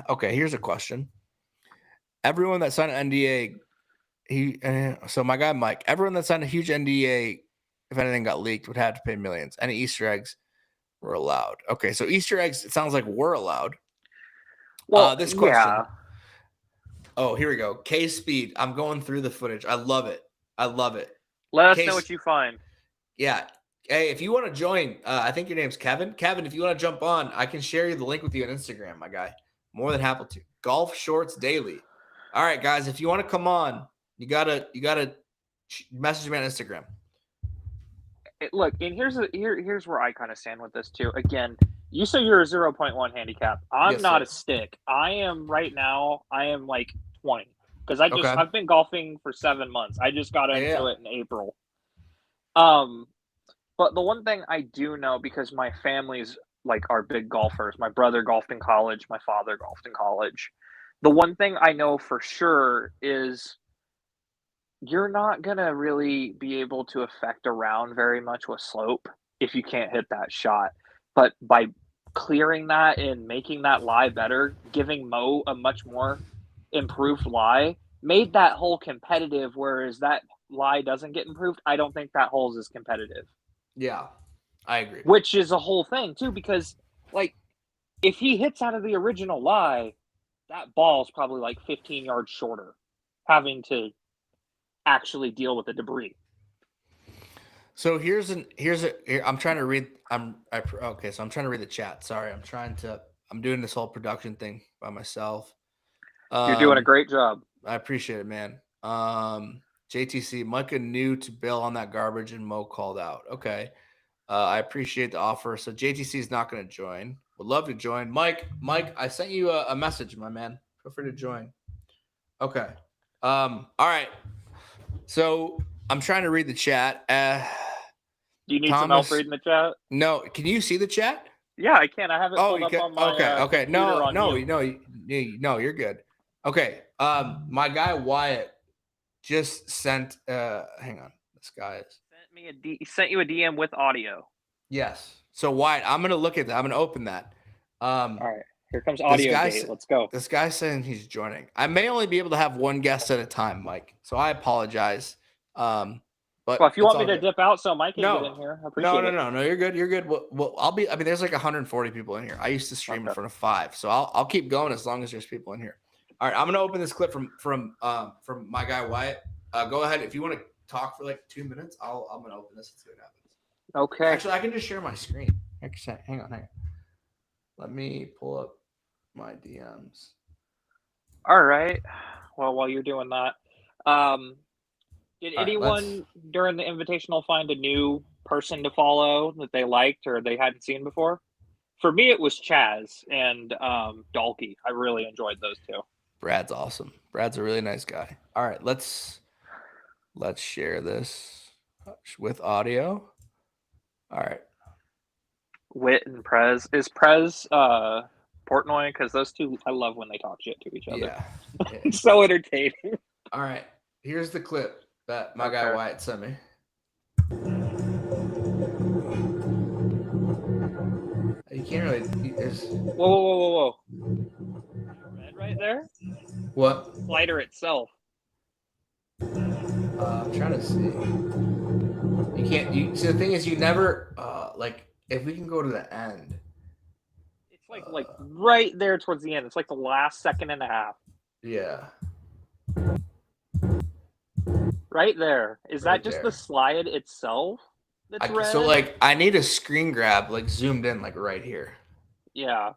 Okay, here's a question. Everyone that signed an NDA. So my guy Mike, everyone that signed a huge NDA, if anything got leaked, would have to pay millions. Any Easter eggs were allowed. Okay, so Easter eggs, it sounds like were allowed. Well, this question. Yeah. Oh, here we go. K Speed. I'm going through the footage. I love it. Let us know what you find. Yeah. Hey, if you want to join, I think your name's Kevin. Kevin, if you want to jump on, I can share you the link with you on Instagram, my guy. More than happy to. Golf Shorts Daily. All right, guys, if you want to come on, you gotta message me on Instagram. Look, and here's where I kind of stand with this too. Again, you say you're a 0.1 handicap. I'm not a stick. I am right now. I am like 20 because I've been golfing for 7 months. I just got into it in April. But the one thing I do know, because my family's like are big golfers. My brother golfed in college. My father golfed in college. The one thing I know for sure is you're not going to really be able to affect a round very much with slope if you can't hit that shot. But by clearing that and making that lie better, giving Mo a much more improved lie, made that hole competitive, whereas that lie doesn't get improved. I don't think that hole's as competitive. Yeah, I agree. Which is a whole thing, too, because, like, if he hits out of the original lie, that ball's probably, like, 15 yards shorter, having to actually deal with the debris. So I'm trying to read. So I'm trying to read the chat. Sorry, I'm doing this whole production thing by myself. You're doing a great job. I appreciate it, man. JTC, Micah knew to bail on that garbage and Mo called out. Okay. I appreciate the offer. So JTC is not going to join. Would love to join. Mike, I sent you a message, my man. Feel free to join. Okay. All right. So I'm trying to read the chat. Do you need some help reading the chat? No. Can you see the chat? Yeah, I can. I have it pulled up on my Okay. No, you're good. Okay. My guy Wyatt just sent hang on. This guy sent you a DM with audio. Yes. So Wyatt, I'm gonna look at that. I'm gonna open that. All right. Here comes audio date. Let's go. This guy's saying he's joining. I may only be able to have one guest at a time, Mike. So I apologize. But But Well, if you it's want me all to good. dip out so Mike can get in No, here, I no, appreciate no, it. no, no. You're good. You're good. Well, I'll be. I mean, there's like 140 people in here. I used to stream in Okay. front of 5, so I'll keep going as long as there's people in here. All right, I'm gonna open this clip from my guy Wyatt. Go ahead if you want to talk for like 2 minutes. I'm gonna open this and see what happens. Okay. Actually, I can just share my screen. Actually, hang on. Let me pull up my DMs. All right. Well, while you're doing that, did All right, anyone during the invitational find a new person to follow that they liked or they hadn't seen before? For me, it was Chaz and Dalkey. I really enjoyed those two. Brad's awesome. Brad's a really nice guy. All right, let's share this with audio. All right. Wit and Prez. Is Prez Portnoy? Because those two, I love when they talk shit to each other. Yeah. It's so entertaining. All right. Here's the clip that my guy Wyatt sent me. You can't really. Whoa. Red right there? What? Slider itself. I'm trying to see. You can't. See, the thing is, you never like. If we can go to the end. It's like right there towards the end. It's like the last second and a half. Yeah. Right there. Is Right that just there. the slide itself? That's red? So like, I need a screen grab like zoomed in like right here. Yeah.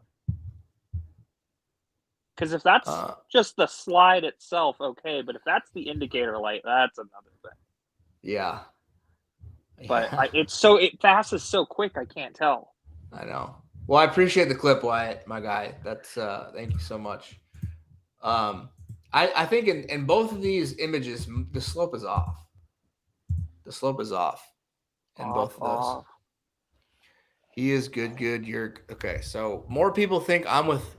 Because if that's just the slide itself, okay. But if that's the indicator light, that's another thing. Yeah. But it passes so quick, I can't tell. I know. Well, I appreciate the clip, Wyatt, my guy. That's thank you so much. I think in both of these images, the slope is off. The slope is off in both of those. He is good. You're okay. So more people think I'm with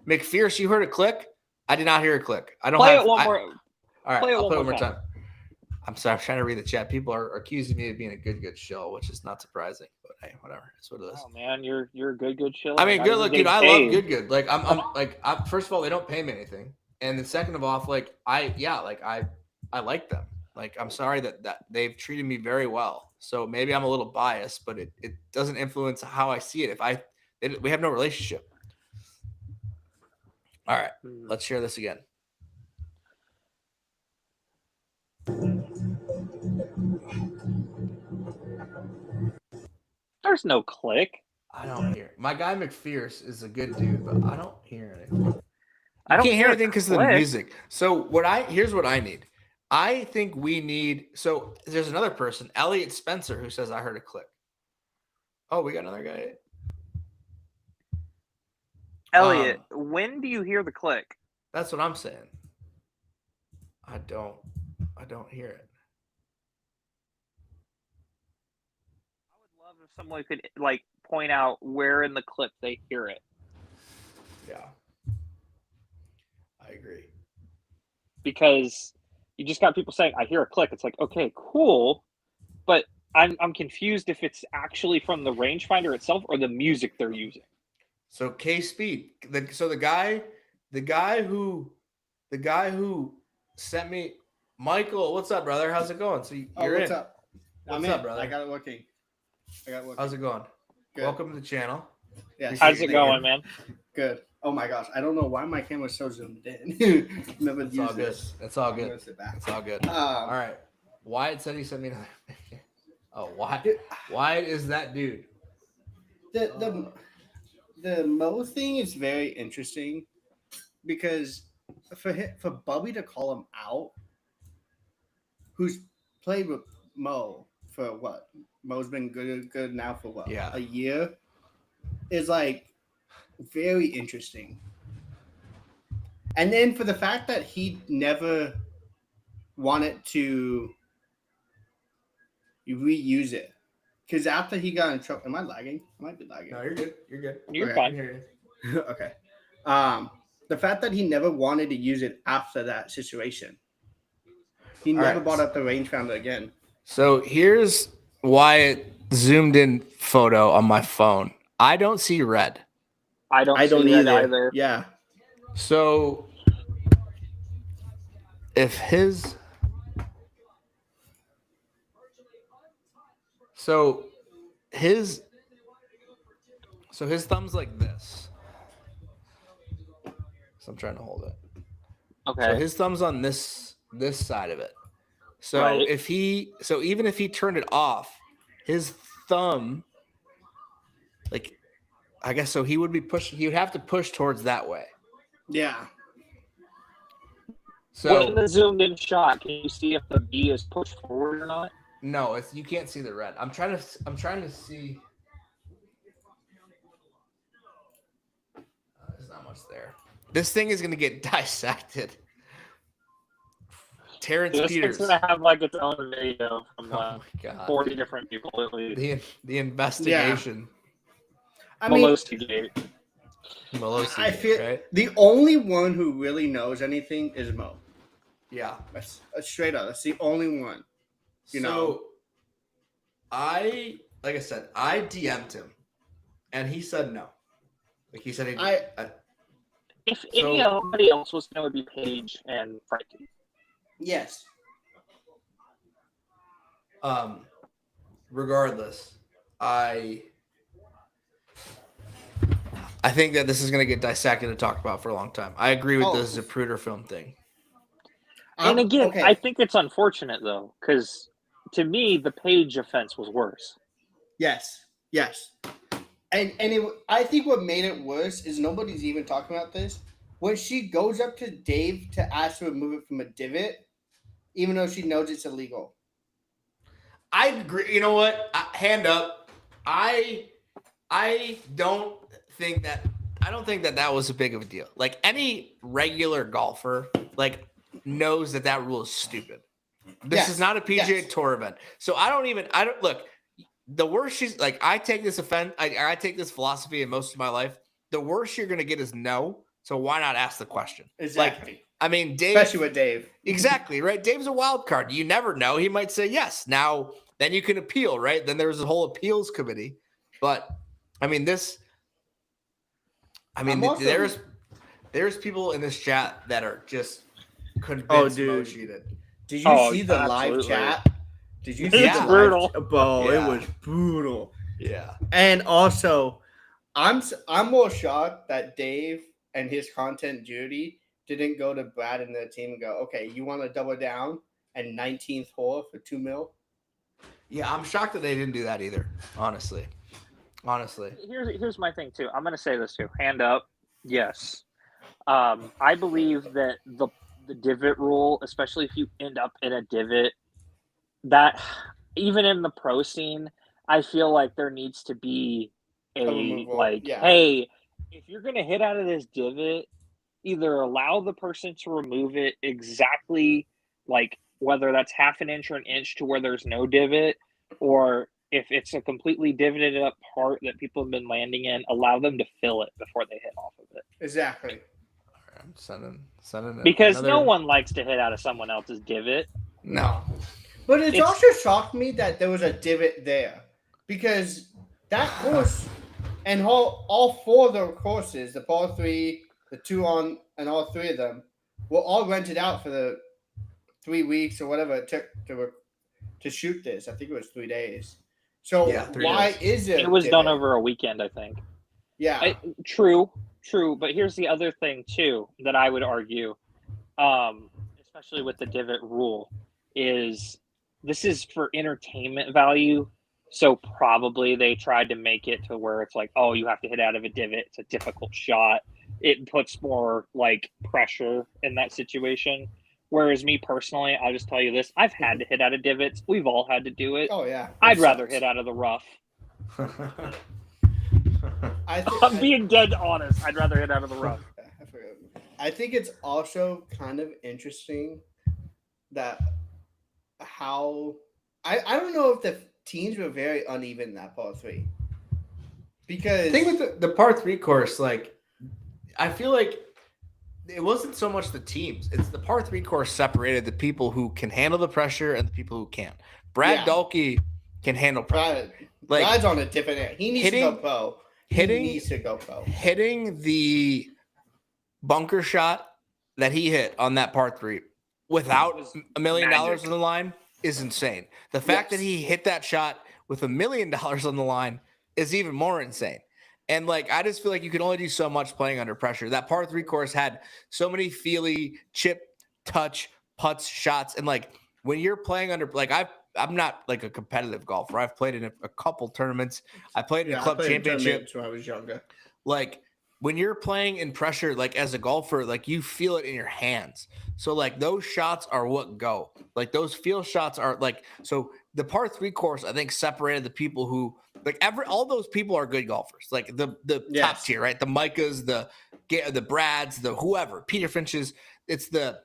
McPherce. You heard a click? I did not hear a click. I don't play have it one more. All right, play it I'll play it one one more time. time. I'm sorry, I'm trying to read the chat. People are accusing me of being a good shill, which is not surprising. But hey, whatever. That's what it is. Oh man, you're a good shill. I mean, good look, dude. I love good. Like I'm first of all, they don't pay me anything, and then second of all, like I like them. Like I'm sorry that they've treated me very well. So maybe I'm a little biased, but it doesn't influence how I see it. We have no relationship. All right, let's share this again. There's no click. I don't hear. My guy McPherce is a good dude, but I don't hear anything. I don't can't hear anything because of the music. So here's what I need. I think we need. So there's another person, Elliot Spencer, who says I heard a click. Oh, we got another guy. Elliot, when do you hear the click? That's what I'm saying. I don't hear it. I would love if someone could like point out where in the clip they hear it. Yeah. I agree. Because you just got people saying, I hear a click. It's like, okay, cool. But I'm confused if it's actually from the rangefinder itself or the music they're using. So K-Speed. The guy who sent me Michael, what's up, brother? How's it going? So you're what's in. Up? What's up, brother? I got it working. How's it going? Good. Welcome to the channel. Yeah. How's it going, man? Good. Oh my gosh, I don't know why my camera's so zoomed in. Never It's all good. this. It's all good. It's all good. All right. Wyatt said he sent me another. Oh, Wyatt is that dude. The Mo thing is very interesting because for Bubby to call him out, who's played with Mo for what? Mo's been good now for what? Yeah. A year, is like very interesting. And then for the fact that he never wanted to reuse it. Because after he got in trouble, am I lagging? I might be lagging. No, you're good. You're good. You're fine. Okay. The fact that he never wanted to use it after that situation. He never brought up the rangefinder again. So here's Wyatt zoomed in photo on my phone. I don't see red. I don't see red either. Yeah. So if his So his thumb's like this. So I'm trying to hold it. So Okay. his thumb's on this side of it. So Right. even if he turned it off, his thumb, like, I guess so he would have to push towards that way. Yeah. Well, in So the zoomed in shot, can you see if the B is pushed forward or not? no, you can't see the red. I'm trying to see. There's not much there. This thing is gonna get dissected. Terrence This Peters. thing's gonna have like its own video from Oh like my god. 40 different people at least. The investigation. I mean, Melostigate. Melosi, I feel right? the only one who really knows anything is Mo. Yeah. That's straight up. That's the only one. You know. Like I said, I DM'd him, and he said no. Like he said, If anybody else was, it would be Paige and Frankie. Yes. Regardless, I think that this is going to get dissected and talked about for a long time. I agree with the Zapruder film thing. And again, okay. I think it's unfortunate though, because to me, the Paige offense was worse. Yes. And I think what made it worse is nobody's even talking about this. When she goes up to Dave to ask to remove it from a divot, even though she knows it's illegal. I agree. You know what? Hand up. I don't think that was a big of a deal. Like any regular golfer, like knows that rule is stupid. This is not a PGA Tour event. So I don't look. The worst she's like, I take this I take this philosophy in most of my life. The worst you're gonna get is no. So why not ask the question? Exactly. Like, I mean, Dave, especially with Dave. Exactly, right? Dave's a wild card. You never know. He might say yes. Now, then you can appeal, right? Then there's a whole appeals committee. But I mean, there's people in this chat that are just convinced Mo cheated. Did you see the live chat? Did you see the brutal? Bro, it was brutal. Yeah. And also, I'm more shocked that Dave and his content Judy didn't go to Brad and their team and go, okay, you want to double down and 19th hole for $2 million? Yeah, I'm shocked that they didn't do that either. Honestly. Here's my thing too. I'm gonna say this too. Hand up. Yes. I believe that the divot rule, especially if you end up in a divot, that even in the pro scene, I feel like there needs to be hey, if you're gonna hit out of this divot, either allow the person to remove it exactly, like whether that's half an inch or an inch to where there's no divot, or if it's a completely divoted up part that people have been landing in, allow them to fill it before they hit off of it. Exactly. I'm sending it. Because no one likes to hit out of someone else's divot. No. But it's also shocked me that there was a divot there. Because that course and all four of the courses, the par 3, the 2 on, and all 3 of them, were all rented out for the 3 weeks or whatever it took to shoot this. I think it was 3 days. So why is it? It was done over a weekend, I think. Yeah. True. But here's the other thing too that I would argue, especially with the divot rule, is this is for entertainment value. So probably they tried to make it to where it's like, oh, you have to hit out of a divot. It's a difficult shot. It puts more like pressure in that situation. Whereas me personally, I'll just tell you this: I've had to hit out of divots. We've all had to do it. Oh yeah. I'd rather hit out of the rough. I'm being dead honest. I'd rather hit out of the rough. I think it's also kind of interesting that how I don't know if the teams were very uneven in that par 3. Because I think with the par 3 course, like I feel like it wasn't so much the teams. It's the par 3 course separated the people who can handle the pressure and the people who can't. Brad Dahlke can handle pressure. Brad's on a different end. He needs to go pro. Hitting the bunker shot that he hit on that par 3 without $1 million on the line is insane. The fact that he hit that shot with $1 million on the line is even more insane. And like, I just feel like you can only do so much playing under pressure. That par 3 course had so many feely chip, touch, putts, shots. And like, when you're playing under, like, I'm not like a competitive golfer. I've played in a couple tournaments. I played in a club championship when I was younger. Like, when you're playing in pressure, like as a golfer, like you feel it in your hands. So like those shots are what go. Like those feel shots are like, so the par 3 course, I think, separated the people who like all those people are good golfers. Like the top Yes. tier, right? The Micahs, the Brads, the whoever, Peter Finches. It's the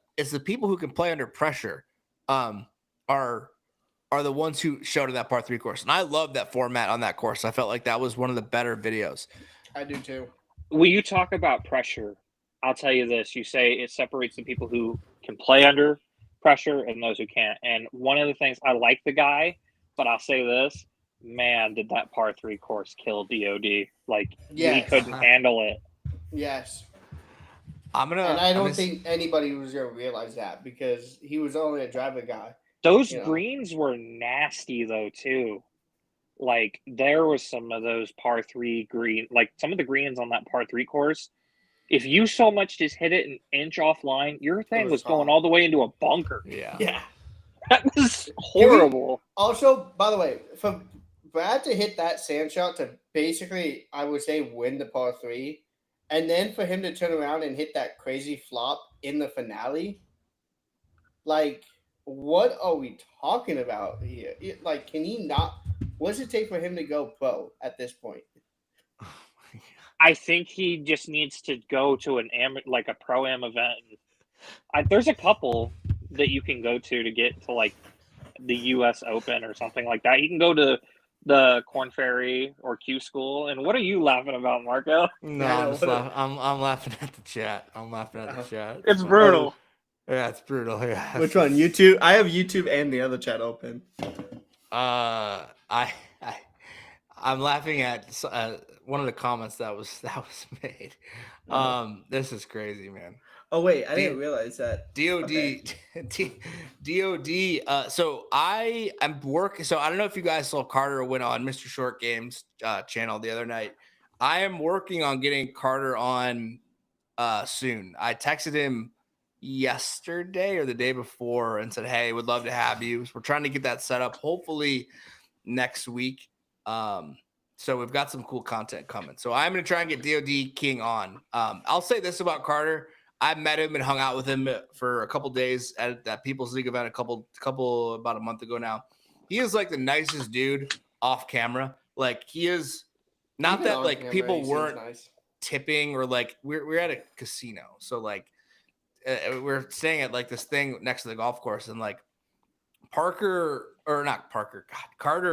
people who can play under pressure. Are the ones who showed in that par 3 course. And I love that format on that course. I felt like that was one of the better videos. I do too. When you talk about pressure, I'll tell you this. You say it separates the people who can play under pressure and those who can't. And one of the things, I like the guy, but I'll say this, man, did that par 3 course kill DOD. Like, he couldn't handle it. Yes. And I don't think anybody was going to realize that because he was only a driver guy. Those greens were nasty, though, too. Like, there was some of those par 3 green, like some of the greens on that par 3 course. If you so much just hit it an inch offline, your thing was going all the way into a bunker. Yeah. That was horrible. Also, by the way, for Brad to hit that sand shot to basically, I would say, win the par 3, and then for him to turn around and hit that crazy flop in the finale, like, what are we talking about here? Like, can he not? What does it take for him to go pro at this point? I think he just needs to go to a pro-am event. There's a couple that you can go to get to like the U.S. Open or something like that. You can go to the Corn Ferry or Q School. And what are you laughing about, Marco? No, I'm laughing at the chat. I'm laughing at the chat. It's brutal. Yeah, it's brutal. Yeah. Which one? YouTube? I have YouTube and the other chat open. I'm laughing at one of the comments that was made. This is crazy, man. Oh wait, I didn't realize that. DOD. So I'm working. So I don't know if you guys saw Carter went on Mr. Short Games channel the other night. I am working on getting Carter on soon. I texted him yesterday or the day before and said, "Hey, would love to have you." So we're trying to get that set up. Hopefully next week. So we've got some cool content coming. So I'm going to try and get DOD King on. I'll say this about Carter. I met him and hung out with him for a couple days at that People's League event about a month ago now. He is like the nicest dude off camera. Like he is not that like camera, people weren't tipping or like we're at a casino. So like we're staying at like this thing next to the golf course and like Carter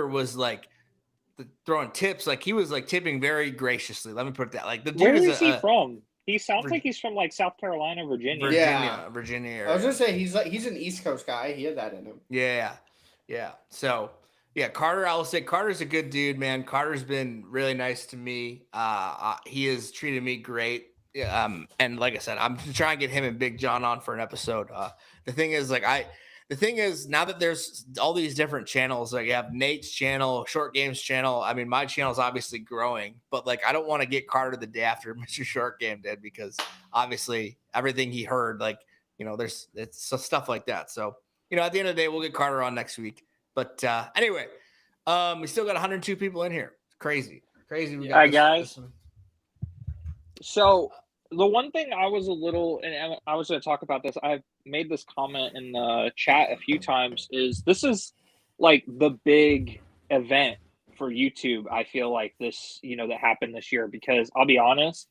was like throwing tips. Like he was like tipping very graciously. Let me put it that. Like the dude Where is he from? He sounds like he's from like South Carolina, Virginia. Virginia area. I was gonna say he's an East Coast guy. He had that in him. Yeah. So yeah, Carter. I will say Carter's a good dude, man. Carter's been really nice to me. He has treated me great. And like I said, I'm trying to get him and Big John on for an episode. The thing is, now that there's all these different channels, like you have Nate's channel, Short Games channel. I mean, my channel is obviously growing, but like I don't want to get Carter the day after Mr. Short Game did because obviously everything he heard, like it's stuff like that. So at the end of the day, we'll get Carter on next week. But anyway, we still got 102 people in here. It's crazy. We got guys. So the one thing I was and I was going to talk about this. I've made this comment in the chat a few times. This is like the big event for YouTube. I feel like this, that happened this year because I'll be honest,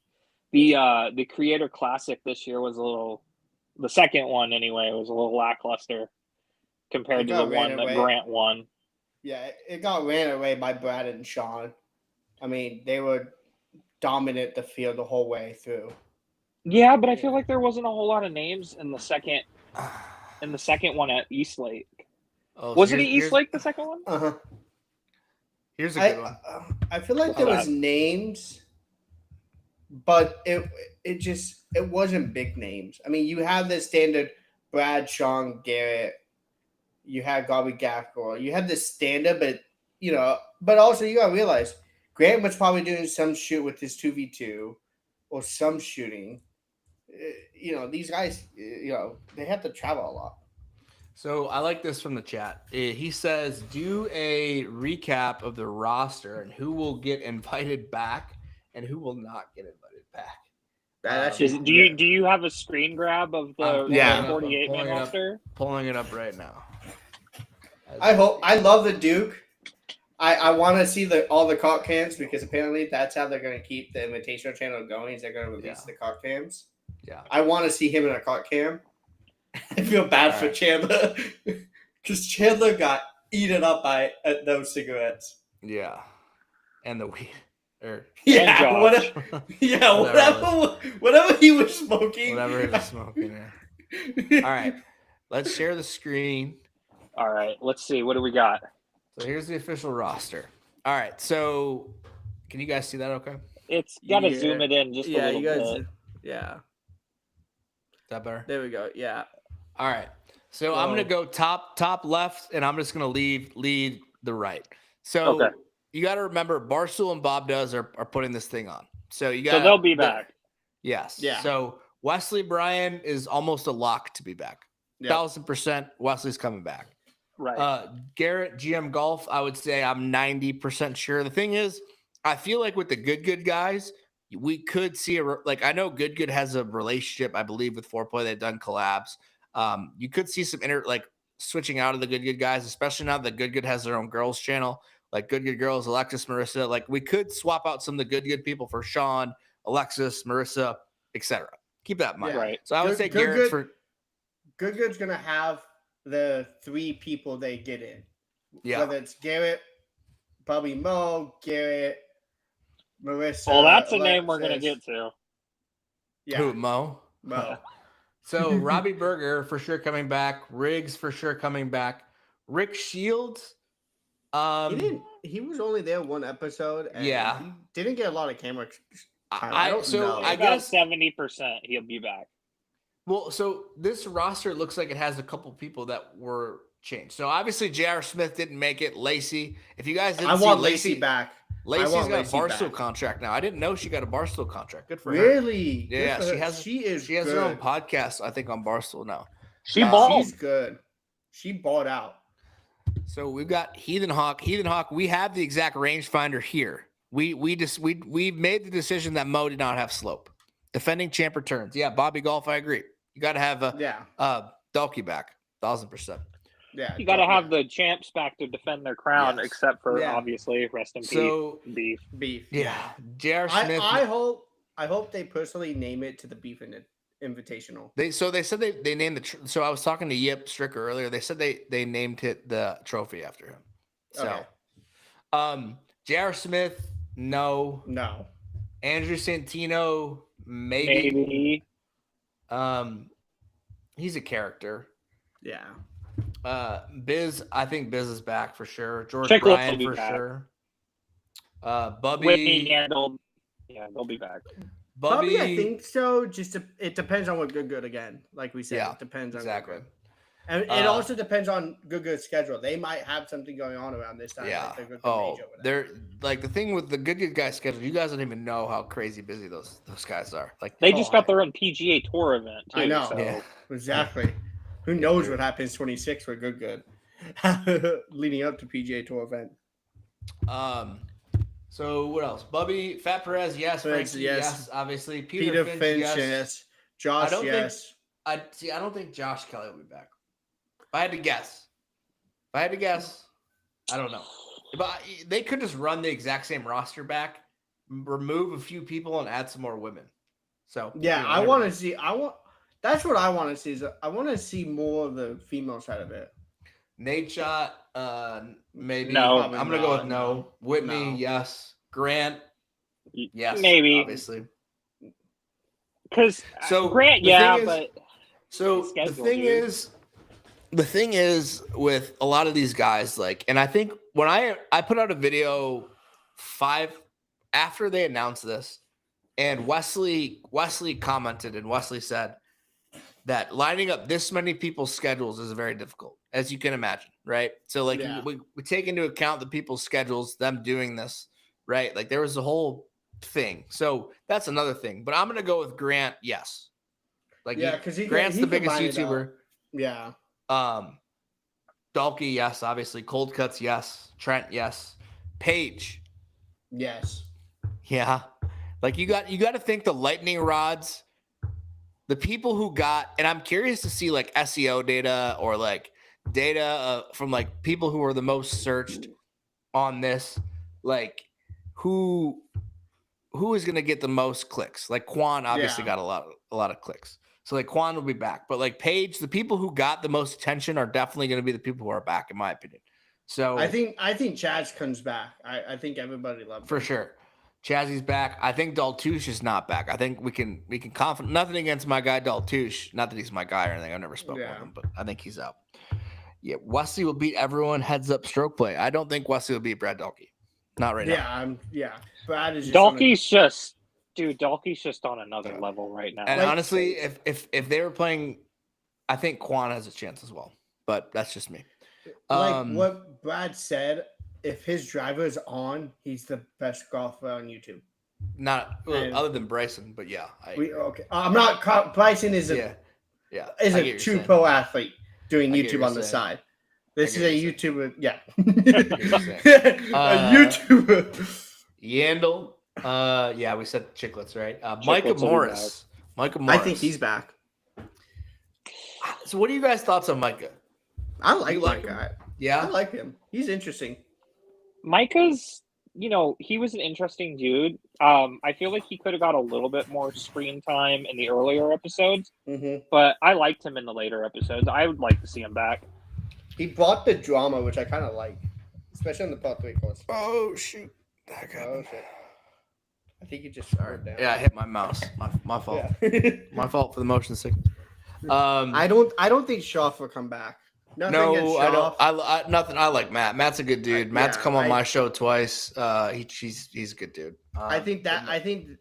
the Creator Classic this year was the second one anyway, was a little lackluster compared to the one that Grant won. Yeah, it got ran away by Brad and Sean. I mean, they were dominant the field the whole way through. Yeah, but I feel like there wasn't a whole lot of names in the second one at East Lake. Wasn't it East Lake the second one? Uh-huh. Here's a good one. I feel like there was names, but it wasn't big names. I mean, you have the standard Brad, Sean, Garrett. You had Garby Gackle. You had the standard, but but also you gotta realize Grant was probably doing some shoot with his 2v2 or some shooting. These guys, they have to travel a lot. So I like this from the chat. He says, "Do a recap of the roster and who will get invited back and who will not get invited back." Do you have a screen grab of the 48 man roster? Pulling it up right now. I love the Duke. I want to see all the cock cams because apparently that's how they're going to keep the Invitational channel going. Is they're going to release the cock cams. Yeah, I want to see him in a cock cam. I feel bad for Chandler because Chandler got eaten up by those cigarettes. Yeah, and the weed. Whatever he was smoking. Whatever he was smoking. Yeah. All right, let's share the screen. All right, let's see. What do we got? So here's the official roster. All right, so can you guys see that? Okay. It's got to zoom it in just a little bit. Yeah. Is that better? There we go. Yeah. All right. So I'm gonna go top left, and I'm just gonna lead the right. So you got to remember, Barstool and Bob Does are putting this thing on. So they'll be back. Yes. Yeah. So Wesley Bryan is almost a lock to be back. 1,000%. Wesley's coming back. Right. Garrett GM Golf, I would say I'm 90% sure. The thing is, I feel like with the good guys, we could see I know Good has a relationship, I believe, with Foreplay. They've done collabs. You could see some switching out of the good guys, especially now that Good has their own girls channel, like Good Girls, Alexis, Marissa. Like we could swap out some of the good people for Sean, Alexis, Marissa, etc. Keep that in mind. Right. So I would say Garrett for Good's gonna have the 3 people they get in. Yeah. Whether it's Garrett, Bobby Mo, Garrett, Marissa. Well, that's a name we're gonna get to. Yeah. Who, Mo? Mo. So Robbie Berger for sure coming back. Riggs for sure coming back. Rick Shields. He was only there one episode. And he didn't get a lot of camera time. I guess 70% he'll be back. Well, so this roster looks like it has a couple people that were changed. So obviously J.R. Smith didn't make it. Lacey, if you guys didn't see Lacey back. Lacey's got a Barstool contract now. I didn't know she got a Barstool contract. Good for her. Really? Yeah, she has her own podcast, I think, on Barstool now. She's good. She bought out. So we've got Heathen Hawk. Heathen Hawk, we have the exact rangefinder here. We made the decision that Mo did not have slope. Defending champ returns. Yeah, Bobby Golf, I agree. You got to have Dalkey back, 1,000%. Yeah, you got to have the champs back to defend their crown, except for obviously rest in peace, beef. Yeah, J.R. Smith. I hope they personally name it to the beef invitational. They said they named so I was talking to Yip Stricker earlier. They said they named it the trophy after him. So, J.R. Smith, no. Andrew Santino, maybe. He's a character. Yeah. Biz, I think Biz is back for sure. George Check Bryan for sure. Bubby, Whitney handled. Yeah, they'll be back. Bubby, I think so. It depends on what Good again. Like we said, it depends on exactly. Good. And it also depends on Good's schedule. They might have something going on around this time. Yeah. Like they're like the thing with the Good guys schedule. You guys don't even know how crazy busy those guys are. Like they just got their own PGA Tour event too. I know. So. Yeah. Exactly. Who knows what happens 26 for Good leading up to PGA Tour event. So what else? Bubby, Fat Perez, yes. Frankie, yes. Obviously, Peter Finch, yes. Josh, yes. I don't think Josh Kelly will be back. If I had to guess, I don't know. But they could just run the exact same roster back, remove a few people, and add some more women. So yeah, I want to see. That's what I want to see. Is I want to see more of the female side of it. Nate Shot, maybe. No, I'm gonna go with no. Whitney, yes. Grant, yes. Maybe, obviously. Because Grant, but the thing is with a lot of these guys, like, and I think when I put out a video 5 after they announced this, and Wesley commented, and Wesley said, that lining up this many people's schedules is very difficult, as you can imagine, right? So like Yeah. we take into account the people's schedules, them doing this, right? Like there was a whole thing. So that's another thing. But I'm gonna go with Grant. Yes, like Yeah, because Grant's the biggest combined it out. YouTuber. Yeah. Dalkey, yes, obviously. Cold Cuts, yes. Trent, yes. Paige, Yes. yeah. Like you got to think the lightning rods, the people who got, and I'm curious to see like SEO data or like data from like people who were the most searched on this, like who is going to get the most clicks. Like Quan obviously got a lot of clicks. So like Quan will be back, but like Paige, the people who got the most attention are definitely going to be the people who are back, in my opinion. So I think Chaz comes back. I think everybody loves for him. sure. Chazzy's back. I think Daltouche is not back. I think we can confident. Nothing against my guy Daltouche. Not that he's my guy or anything. I've never spoken with him, but I think he's out. Yeah, Wesley will beat everyone heads up stroke play. I don't think Wesley will beat Brad Dalkey. Not right now. Brad is just Dalkey's just on another level right now. And honestly, if they were playing, I think Quan has a chance as well. But that's just me. Like what Brad said, if his driver is on, he's the best golfer on YouTube. Not other than Bryson, but yeah. I'm not. Bryson is a true pro athlete doing YouTube on the side. This is a YouTuber. Yeah. A YouTuber. Yandel. Yeah, we said Chicklets, right? Micah Morris. I think he's back. So what are you guys' thoughts on Micah? I like Micah. Yeah. I like him. He's interesting. Micah's, he was an interesting dude. I feel like he could have got a little bit more screen time in the earlier episodes, but I liked him in the later episodes. I would like to see him back. He brought the drama, which I kind of like, especially on the Puerto Rico. Oh, shoot. Shit. I think you just started down. Yeah, I hit my mouse. My fault. Yeah. My fault for the motion sickness. I don't think Schaff will come back. No, I don't. Nothing. I like Matt. Matt's a good dude. Matt's come on my show twice. He's a good dude. I think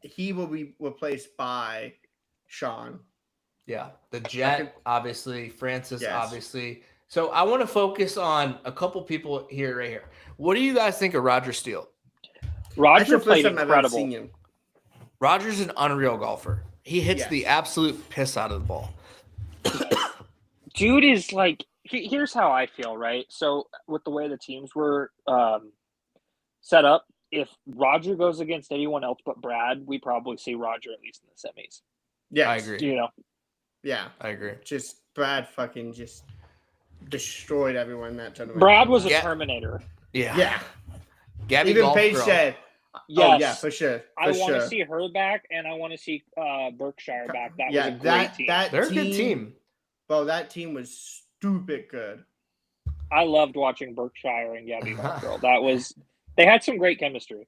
he will be replaced by Sean. Yeah, the Jet, obviously. Francis, obviously. So I want to focus on a couple people right here. What do you guys think of Roger Steele? Roger played incredible. Roger's an unreal golfer. He hits the absolute piss out of the ball. Dude is like, here's how I feel, right? So with the way the teams were set up, if Roger goes against anyone else but Brad, we probably see Roger at least in the semis. Yeah, I agree. Yeah, I agree. Just Brad fucking just destroyed everyone in that tournament. Brad was a Terminator. Yeah. Gabby even Golf Paige Girl. said, yes. "Oh yeah, for sure." I want to see her back, and I want to see Berkshire back. That was a great team. They're a good team. Bro, that team was stupid good. I loved watching Berkshire and Gabby Golf Girl. They had some great chemistry.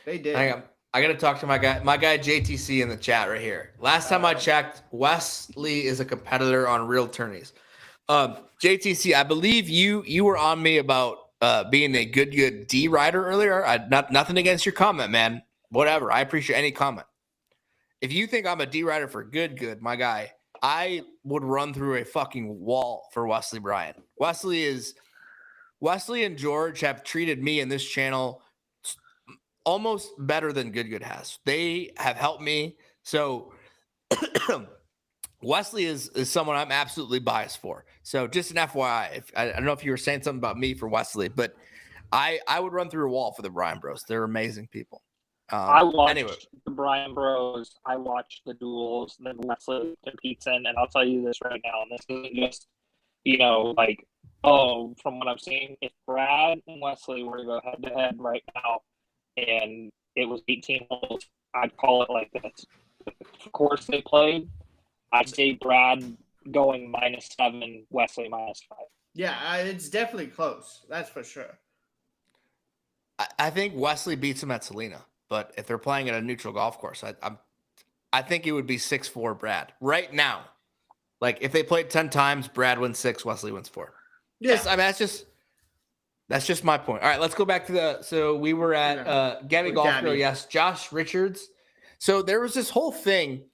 They did. Hang on. I got to talk to my guy JTC in the chat right here. Last time I checked, Wesley is a competitor on Real Tourneys. JTC, I believe you were on me about being a good D rider earlier. Nothing against your comment, man. Whatever. I appreciate any comment. If you think I'm a D rider for good, my guy, I would run through a fucking wall for Wesley Bryan. Wesley and George have treated me in this channel almost better than good has. They have helped me. So Wesley is someone I'm absolutely biased for. So just an FYI, I don't know if you were saying something about me for Wesley, but I would run through a wall for the Bryan Bros. They're amazing people. I watched the Bryan Bros. I watched the duels, and then Wesley competes in, and I'll tell you this right now, and this isn't just, from what I'm seeing, if Brad and Wesley were to go head-to-head right now, and it was 18 holes, I'd call it like this. Of course they played. I'd say Brad going -7, Wesley -5. Yeah, it's definitely close. That's for sure. I think Wesley beats him at Salina, but if they're playing at a neutral golf course, I think it would be 6-4 Brad right now. Like if they played 10 times, Brad wins 6, Wesley wins 4. Yes, I mean that's just my point. All right, let's go back to so we were at Gabby Golf Girl, yes, Josh Richards. So there was this whole thing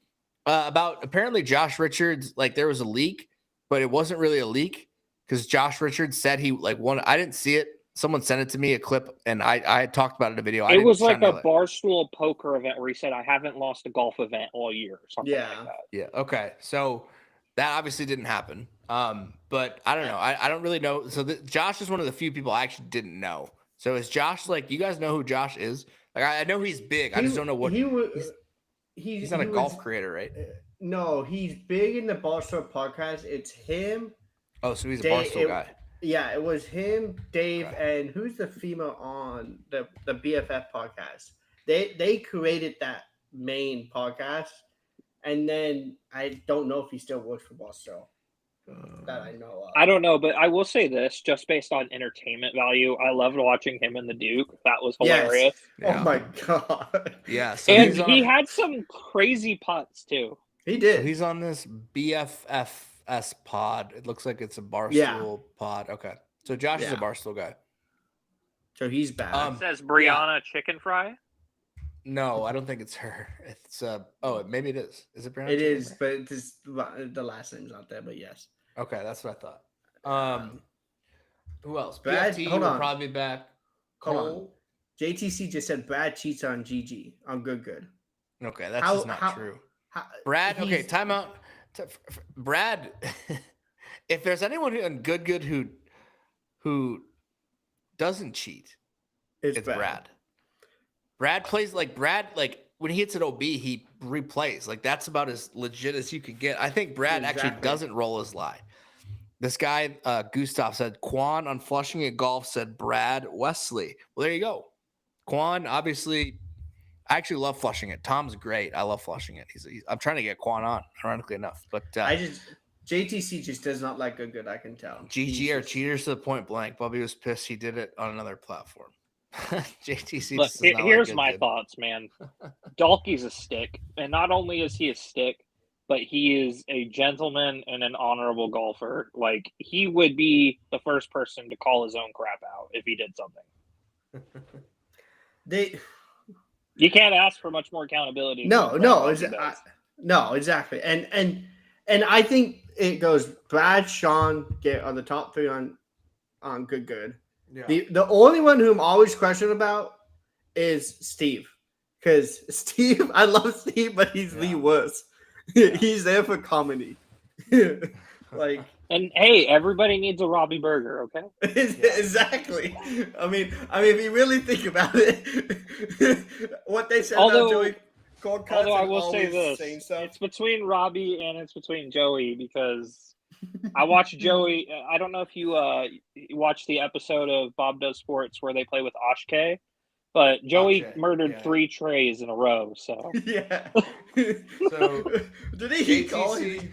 About apparently Josh Richards, like there was a leak, but it wasn't really a leak because Josh Richards said he like one. I didn't see it. Someone sent it to me a clip, and I had talked about it in a video. I It didn't was like shine a light. Barstool poker event where he said, "I haven't lost a golf event all year," or something like Yeah. that. Yeah. Okay. So that obviously didn't happen. But I don't know. I don't really know. So Josh is one of the few people I actually didn't know. So is Josh like you guys know who Josh is? Like I know he's big. I just don't know what he's not a golf creator, right? No, he's big in the Barstool podcast. It's him. Oh, so he's a Dave, Barstool guy. Yeah, it was him, Dave, Okay. and who's the female on the BFF podcast? They created that main podcast, and then I don't know if he still works for Barstool that I know of. I don't know, but I will say this, just based on entertainment value, I loved watching him and the Duke. That was hilarious. Yeah. Oh my god. Yeah. So And he's he on, had some crazy putts too. He so did. he's on this BFFS pod. It looks like it's a Barstool Yeah. pod. Okay. So Josh is a Yeah. Barstool guy. So he's bad. It says Brianna Chicken Fry. No, I don't think it's her. It's maybe it is. Is it Brianna? It Chicken is, Fry? but it's the last name's not there. But yes. Okay, that's what I thought. Who else? Brad, BFT hold will on. probably be back. Hold on. Cole. JTC just said Brad cheats on Gigi on Good. Okay, that's just not true. Brad, okay, he's- timeout. Brad, if there's anyone on Good who doesn't cheat, it's Brad. Brad plays like when he hits an OB, he replays. Like that's about as legit as you could get. I think Brad actually doesn't roll his lie. This guy, Gustav said Quan on Flushing at Golf said Brad Wesley. Well, there you go. Quan, obviously, I actually love Flushing it. Tom's great. I love Flushing it. I'm trying to get Quan on, ironically enough. But JTC just does not like Good. I can tell. GG are cheaters to the point blank. Bubby was pissed he did it on another platform. JTC. Look, here's my thoughts, man. Dalkey's a stick, and not only is he a stick, but he is a gentleman and an honorable golfer. Like he would be the first person to call his own crap out if he did something. You can't ask for much more accountability. No, exactly. And I think it goes Brad, Sean get on the top three on Good. Yeah. The only one who I'm always questioning about is Steve. Because Steve, I love Steve, but he's the worst. He's there for comedy. And hey, everybody needs a Robbie Burger, okay? Exactly. I mean, if you really think about it, what they said about Joey Cold although I will say this, it's between Robbie and it's between Joey because I watched Joey. I don't know if you watched the episode of Bob Does Sports where they play with Oshke, but Joey murdered 3 trays in a row. So yeah. So did he call him?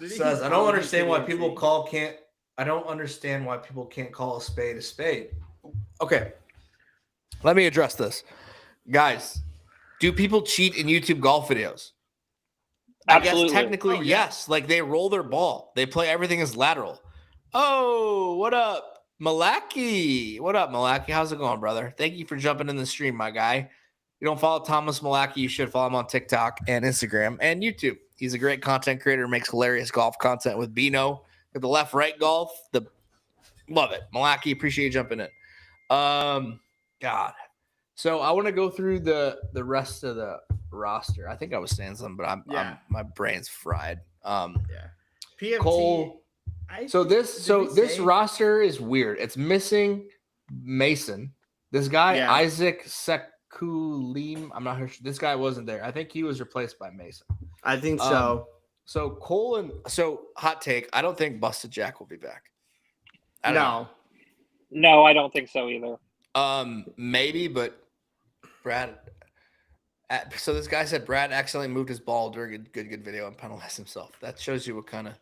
Says I don't understand why people can't call a spade a spade. Okay, let me address this, guys. Do people cheat in YouTube golf videos? Absolutely. I guess technically, yes. Like they roll their ball. They play everything as lateral. Oh, what up, Malaki? What up, Malaki? How's it going, brother? Thank you for jumping in the stream, my guy. You don't follow Thomas Malaki, you should follow him on TikTok and Instagram and YouTube. He's a great content creator, makes hilarious golf content with Bino. With the left-right golf. Love it. Malaki, appreciate you jumping in. God. So I want to go through the rest of the roster. I think I was saying something, but my brain's fried. PFT, Cole. This roster is weird. It's missing Mason. This guy Isaac Sekulim. I'm not sure. This guy wasn't there. I think he was replaced by Mason. I think so. So Cole hot take. I don't think Busted Jack will be back. No, I don't think so either. Maybe, but Brad. So this guy said Brad accidentally moved his ball during a good video and penalized himself. That shows you what kind of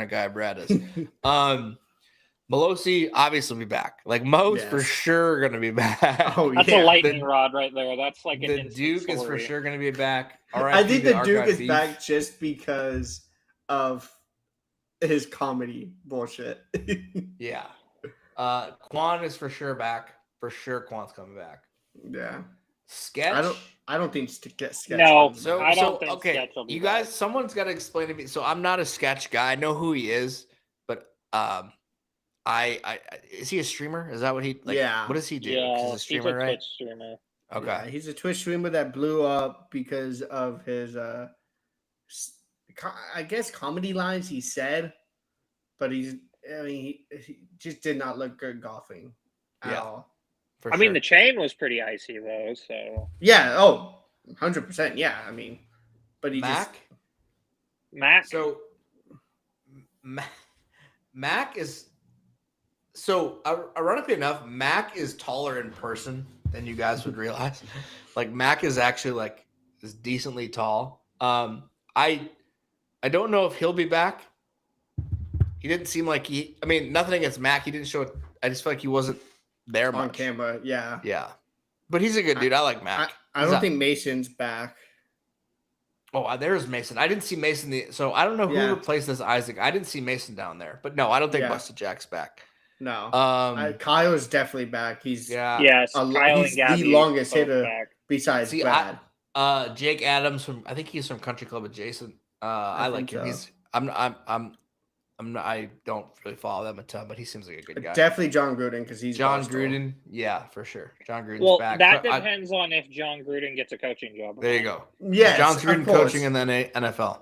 guy Brad is. Melosi obviously will be back. Like Mo's for sure going to be back. Oh, that's a lightning rod right there. That's like the Duke is for sure going to be back. All right, I think the Duke is back just because of his comedy bullshit. Yeah. Quan is for sure back. For sure, Quan's coming back. Yeah. Sketch. I don't think sketch. No, comes So back. I don't so think okay, Sketch will be you guys, back. someone's got to explain to me. So I'm not a Sketch guy. I know who he is, but I is he a streamer? Is that what he like? Yeah. What does he do? 'Cause Yeah, he's a he's streamer, a right? Twitch streamer. Okay. Yeah, he's a Twitch streamer that blew up because of his I guess comedy lines he said, but he just did not look good golfing at Yeah. all. For I mean, sure. the chain was pretty icy though. So Yeah, 100%. Yeah, I mean, but he Mac. Mac, So Mac is so ironically enough, Mac is taller in person than you guys would realize. Like Mac is actually like is decently tall. I don't know if he'll be back. He didn't seem like he. I mean, nothing against Mac. He didn't show it. I just feel like he wasn't there on much. camera. Yeah, Yeah, but he's a good dude. I like Mac. I don't think Mason's back. Oh, there's Mason. I didn't see Mason. So I don't know who Yeah. replaced this Isaac. I didn't see Mason down there. But no, I don't think Yeah. Busted Jack's back. No, Um, Kyle's definitely back. He's yes, Kyle he's and Gabby the longest both hitter back. besides see, Brad. Jake Adams I think he's from Country Club Adjacent. I like think him. so. I'm not, I don't really follow them a ton, but he seems like a good guy. Definitely John Gruden because he's John Barstool. Gruden, yeah, for sure. John Gruden's Well, back. that So depends on if John Gruden gets a coaching job. Or there you not. go. Yes, John of Gruden course. coaching in the NFL.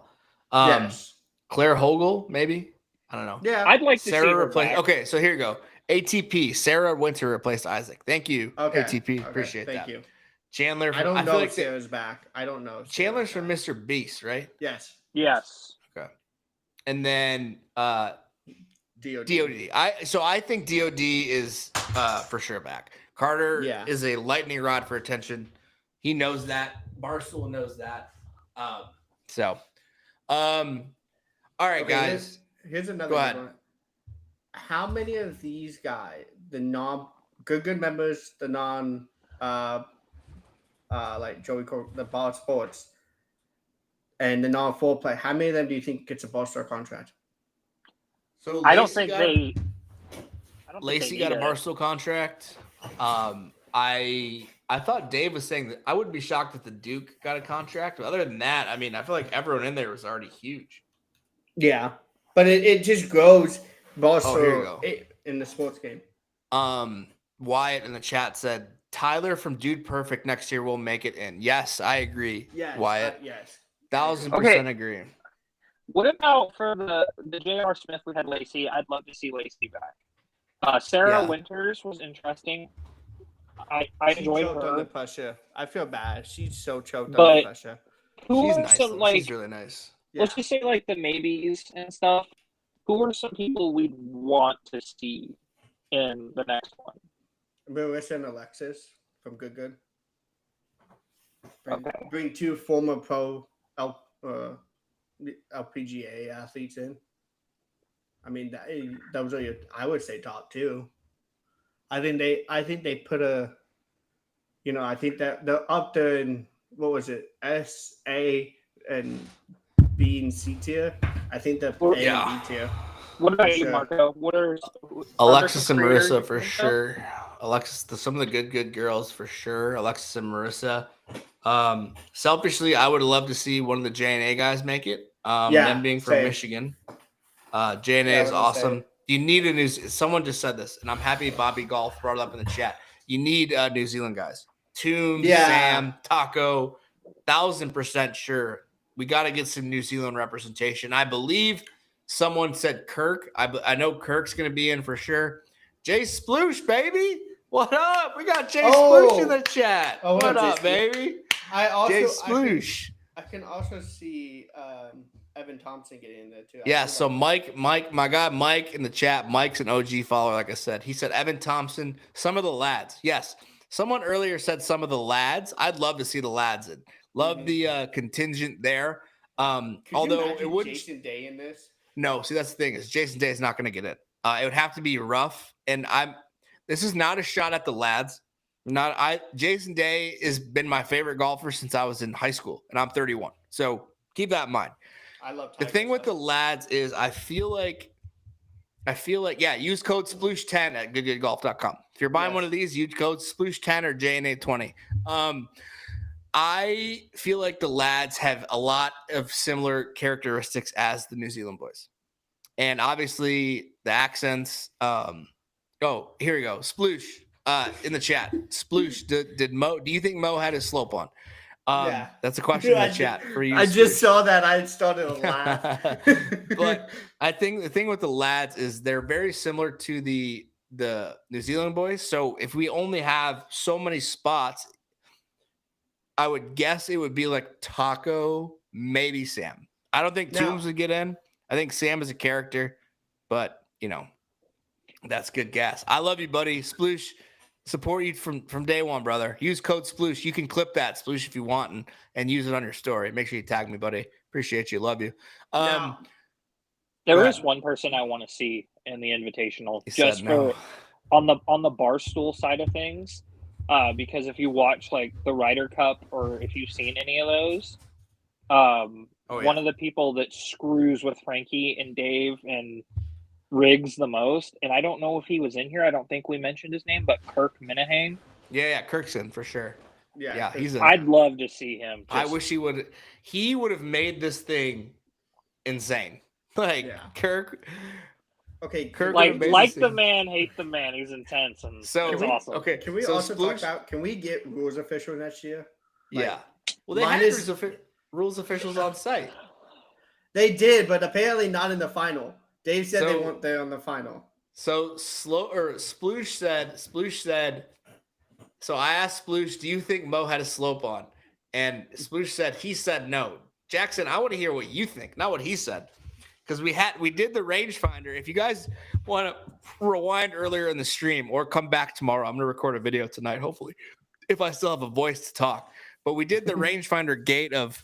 Yes. Claire Hogel, maybe. I don't know. Yeah. I'd like to see Sarah her replaced. back. Okay, so here you go. ATP. Sarah Winter replaced Isaac. Thank you, Okay. ATP. Okay, Appreciate that. Thank you. Chandler. I don't feel know like if Sarah's back. I don't know. If Chandler's Sarah's from back. Mr. Beast, right? Yes. Yes. Okay. And then DOD. DOD. I think DOD is for sure back. Carter Yeah. is a lightning rod for attention. He knows that. Barstool knows that. All right, Okay, guys. Here's another Go good ahead. one. How many of these guys, the non good members, the non like Joey the Bar Sports and the non full play, how many of them do you think gets a All-Star contract? So I don't think they. Lacey got a Barstool contract. I thought Dave was saying that I wouldn't be shocked if the Duke got a contract. But other than that, I mean, I feel like everyone in there was already huge. Yeah, but it just grows Oh, here you Barstool in the sports game. Wyatt in the chat said Tyler from Dude Perfect next year will make it in. Yes, I agree. Yes, Wyatt, yes. 1000% agree. What about for the J.R. Smith? We had Lacey. I'd love to see Lacey back. Sarah Yeah. Winters was interesting. I She enjoyed choked her. under pressure. I feel bad. She's so choked But- under pressure. Who She's are nice. some Though. like She's really nice. let's just say like the maybes and stuff? Who are some people we'd want to see in the next one? Marissa and Alexis from Good Good. Okay. Bring two former pro LPGA athletes in. I mean, those are your, I would say, top two. I think they put a, I think that they're up there in, what was it, S, A, and B and C tier. I think they're A Yeah. and B tier. What about For you, sure. Marco? What are Alexis and creators Marissa you for think of? sure. Alexis, some of the good girls for sure. Alexis and Marissa. Selfishly, I would love to see one of the J&A guys make it. Them being from same. Michigan. J&A Yeah, I is was gonna awesome. say. You need a new. Someone just said this, and I'm happy Bobby Golf brought it up in the chat. You need New Zealand guys. Toombs, Yeah. Sam, Taco, 1000% sure. We got to get some New Zealand representation. I believe someone said Kirk. I know Kirk's going to be in for sure. Jay Sploosh, baby. What up? We got Jay Sploosh in the chat. Oh, what Jay up, Sploosh. baby? I also Jay Sploosh. I can also see Evan Thompson getting in there too. Yeah, so Mike, my guy Mike in the chat, Mike's an OG follower, like I said. He said Evan Thompson, some of the lads. Yes. Someone earlier said some of the lads. I'd love to see the lads in. Love the contingent there. Although it wouldn't. Jason Day in this. No, see, that's the thing is Jason Day is not going to get it. It would have to be rough. And this is not a shot at the lads. Jason Day has been my favorite golfer since I was in high school, and I'm 31. So keep that in mind. I love The thing with the lads is I feel like I feel like, yeah, use code sploosh10 at goodgoodgolf.com. If you're buying one of these, use code sploosh10 or JNA20. I feel like the lads have a lot of similar characteristics as the New Zealand boys. And obviously the accents. Oh, here we go. Sploosh in the chat. Sploosh, did Mo, do you think Mo had his slope on? Yeah. That's a question in the chat for you. I just Sploosh. saw that. I started to laugh. But I think the thing with the lads is they're very similar to the New Zealand boys. So if we only have so many spots, I would guess it would be like Taco, maybe Sam. I don't think Toombs would get in. I think Sam is a character, but you know, that's good gas. I love you, buddy. Sploosh, support you from day one, brother. Use code Sploosh. You can clip that Sploosh if you want and use it on your story. Make sure you tag me, buddy. Appreciate you. Love you. There is one person I want to see in the Invitational, just for on the Barstool side of things. Because if you watch like the Ryder Cup or if you've seen any of those, one of the people that screws with Frankie and Dave and Riggs the most, and I don't know if he was in here. I don't think we mentioned his name, but Kirk Minihane. Yeah, Kirk's in for sure. Yeah, he's in. I'd love to see him. I wish he would. He would have made this thing insane. Like Kirk. Okay, Kirk like the man, hate the man. He's intense and so it's awesome. Okay, can we also talk about? Can we get rules official next year? Yeah. Well, they had rules officials on site. They did, but apparently not in the final. Dave said they weren't there on the final. So Sploosh said. So I asked Sploosh, "Do you think Mo had a slope on?" And Sploosh said he said no. Jackson, I want to hear what you think, not what he said. Because we did the rangefinder. If you guys want to rewind earlier in the stream or come back tomorrow, I'm going to record a video tonight, hopefully, if I still have a voice to talk. But we did the rangefinder gate of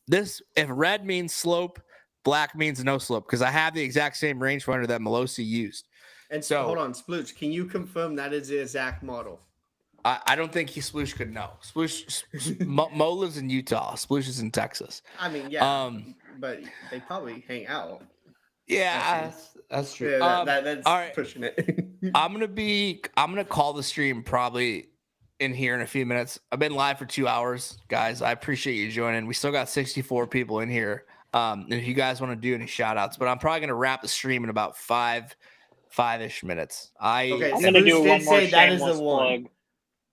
this. If red means slope, black means no slope. Because I have the exact same rangefinder that Melosi used. And so, hold on, Sploosh, can you confirm that is the exact model? I don't think Sploosh could know. Mo lives in Utah. Sploosh is in Texas. I mean, yeah, but they probably hang out. Yeah, that's true. Yeah, that's all right. Pushing it. I'm gonna call the stream probably in here in a few minutes. I've been live for 2 hours, guys. I appreciate you joining. We still got 64 people in here. And if you guys want to do any shout outs, but I'm probably gonna wrap the stream in about five-ish minutes. I'm gonna do one more shameless plug.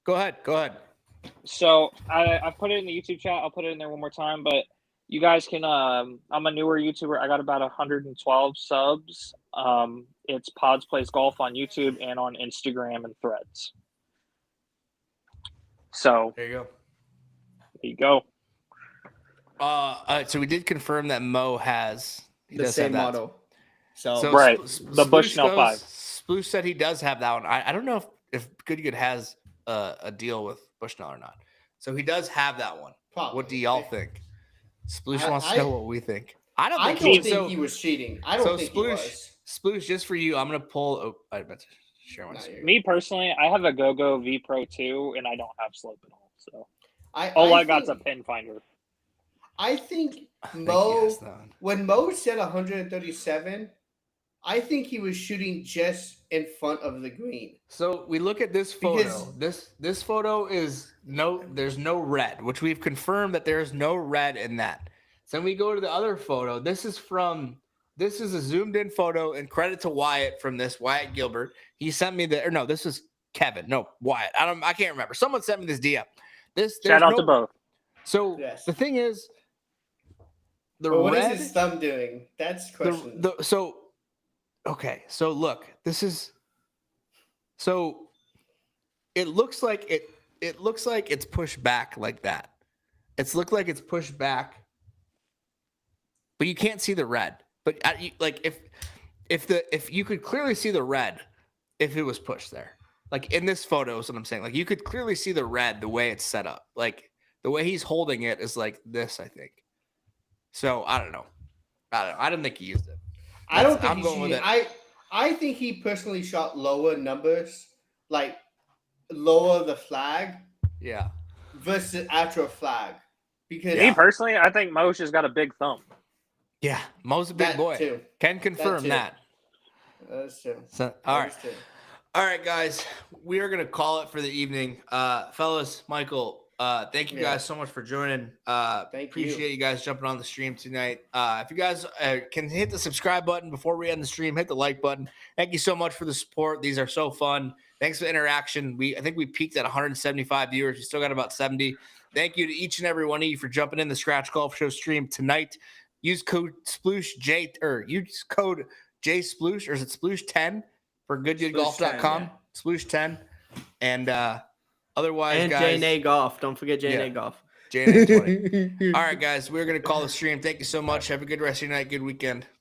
Go ahead. So I put it in the YouTube chat. I'll put it in there one more time. But you guys can. I'm a newer YouTuber. I got about 112 subs. It's Pods Plays Golf on YouTube and on Instagram and Threads. So there you go. So we did confirm that Mo has the same model. So right, the Bushnell 5. Sploosh said he does have that one. I don't know if Good has a deal with Bushnell or not. So he does have that one. Probably. What do y'all think? Sploosh wants to know what we think. I don't think he was cheating. I don't think he was. Sploosh, just for you, I'm gonna pull. Oh, I meant to share my screen. Me personally, I have a GoGo V Pro 2, and I don't have slope at all. So I got's a pin finder. I think Mo, when Mo said 137, I think he was shooting just in front of the green. So we look at this photo. This photo is there's no red, which we've confirmed that there's no red in that. So then we go to the other photo. This is a zoomed in photo, and credit to Wyatt from this, Wyatt Gilbert. He sent me this is Kevin. No, Wyatt. I can't remember. Someone sent me this DM. Shout out to both. So the thing is, what is his thumb doing? That's the question. Okay, so look, it looks like it's pushed back like that. It's looked like it's pushed back, but you can't see the red. But if you could clearly see the red if it was pushed there, like in this photo is what I'm saying. Like you could clearly see the red the way it's set up. Like the way he's holding it is like this, I think. So I don't know. I didn't think he used it. I don't think I'm going with it. I think he personally shot lower numbers, like lower the flag. Yeah. Versus actual flag. Because me personally, I think Mo's just got a big thumb. Yeah, Mo's a big boy. Too. Can confirm that. That's true. So, all That right. is true. All right, guys, we are going to call it for the evening. Fellas, Michael, thank you Yeah. guys so much for joining. Thank Appreciate you. you guys jumping on the stream tonight. If you guys can hit the subscribe button before we end the stream, hit the like button. Thank you so much for the support. These are so fun. Thanks for the interaction. I think we peaked at 175 viewers. We still got about 70. Thank you to each and every one of you for jumping in the Scratch Golf Show stream tonight. Use code SPLOOSH use code JSPLOOSH, or is it SPLOOSH10 for goodgoodgolf.com? yeah. SPLOOSH10. And otherwise, And guys, JNA Golf. Don't forget JNA Yeah. Golf. JNA20. All right, guys, we're going to call the stream. Thank you so much. Have a good rest of your night. Good weekend.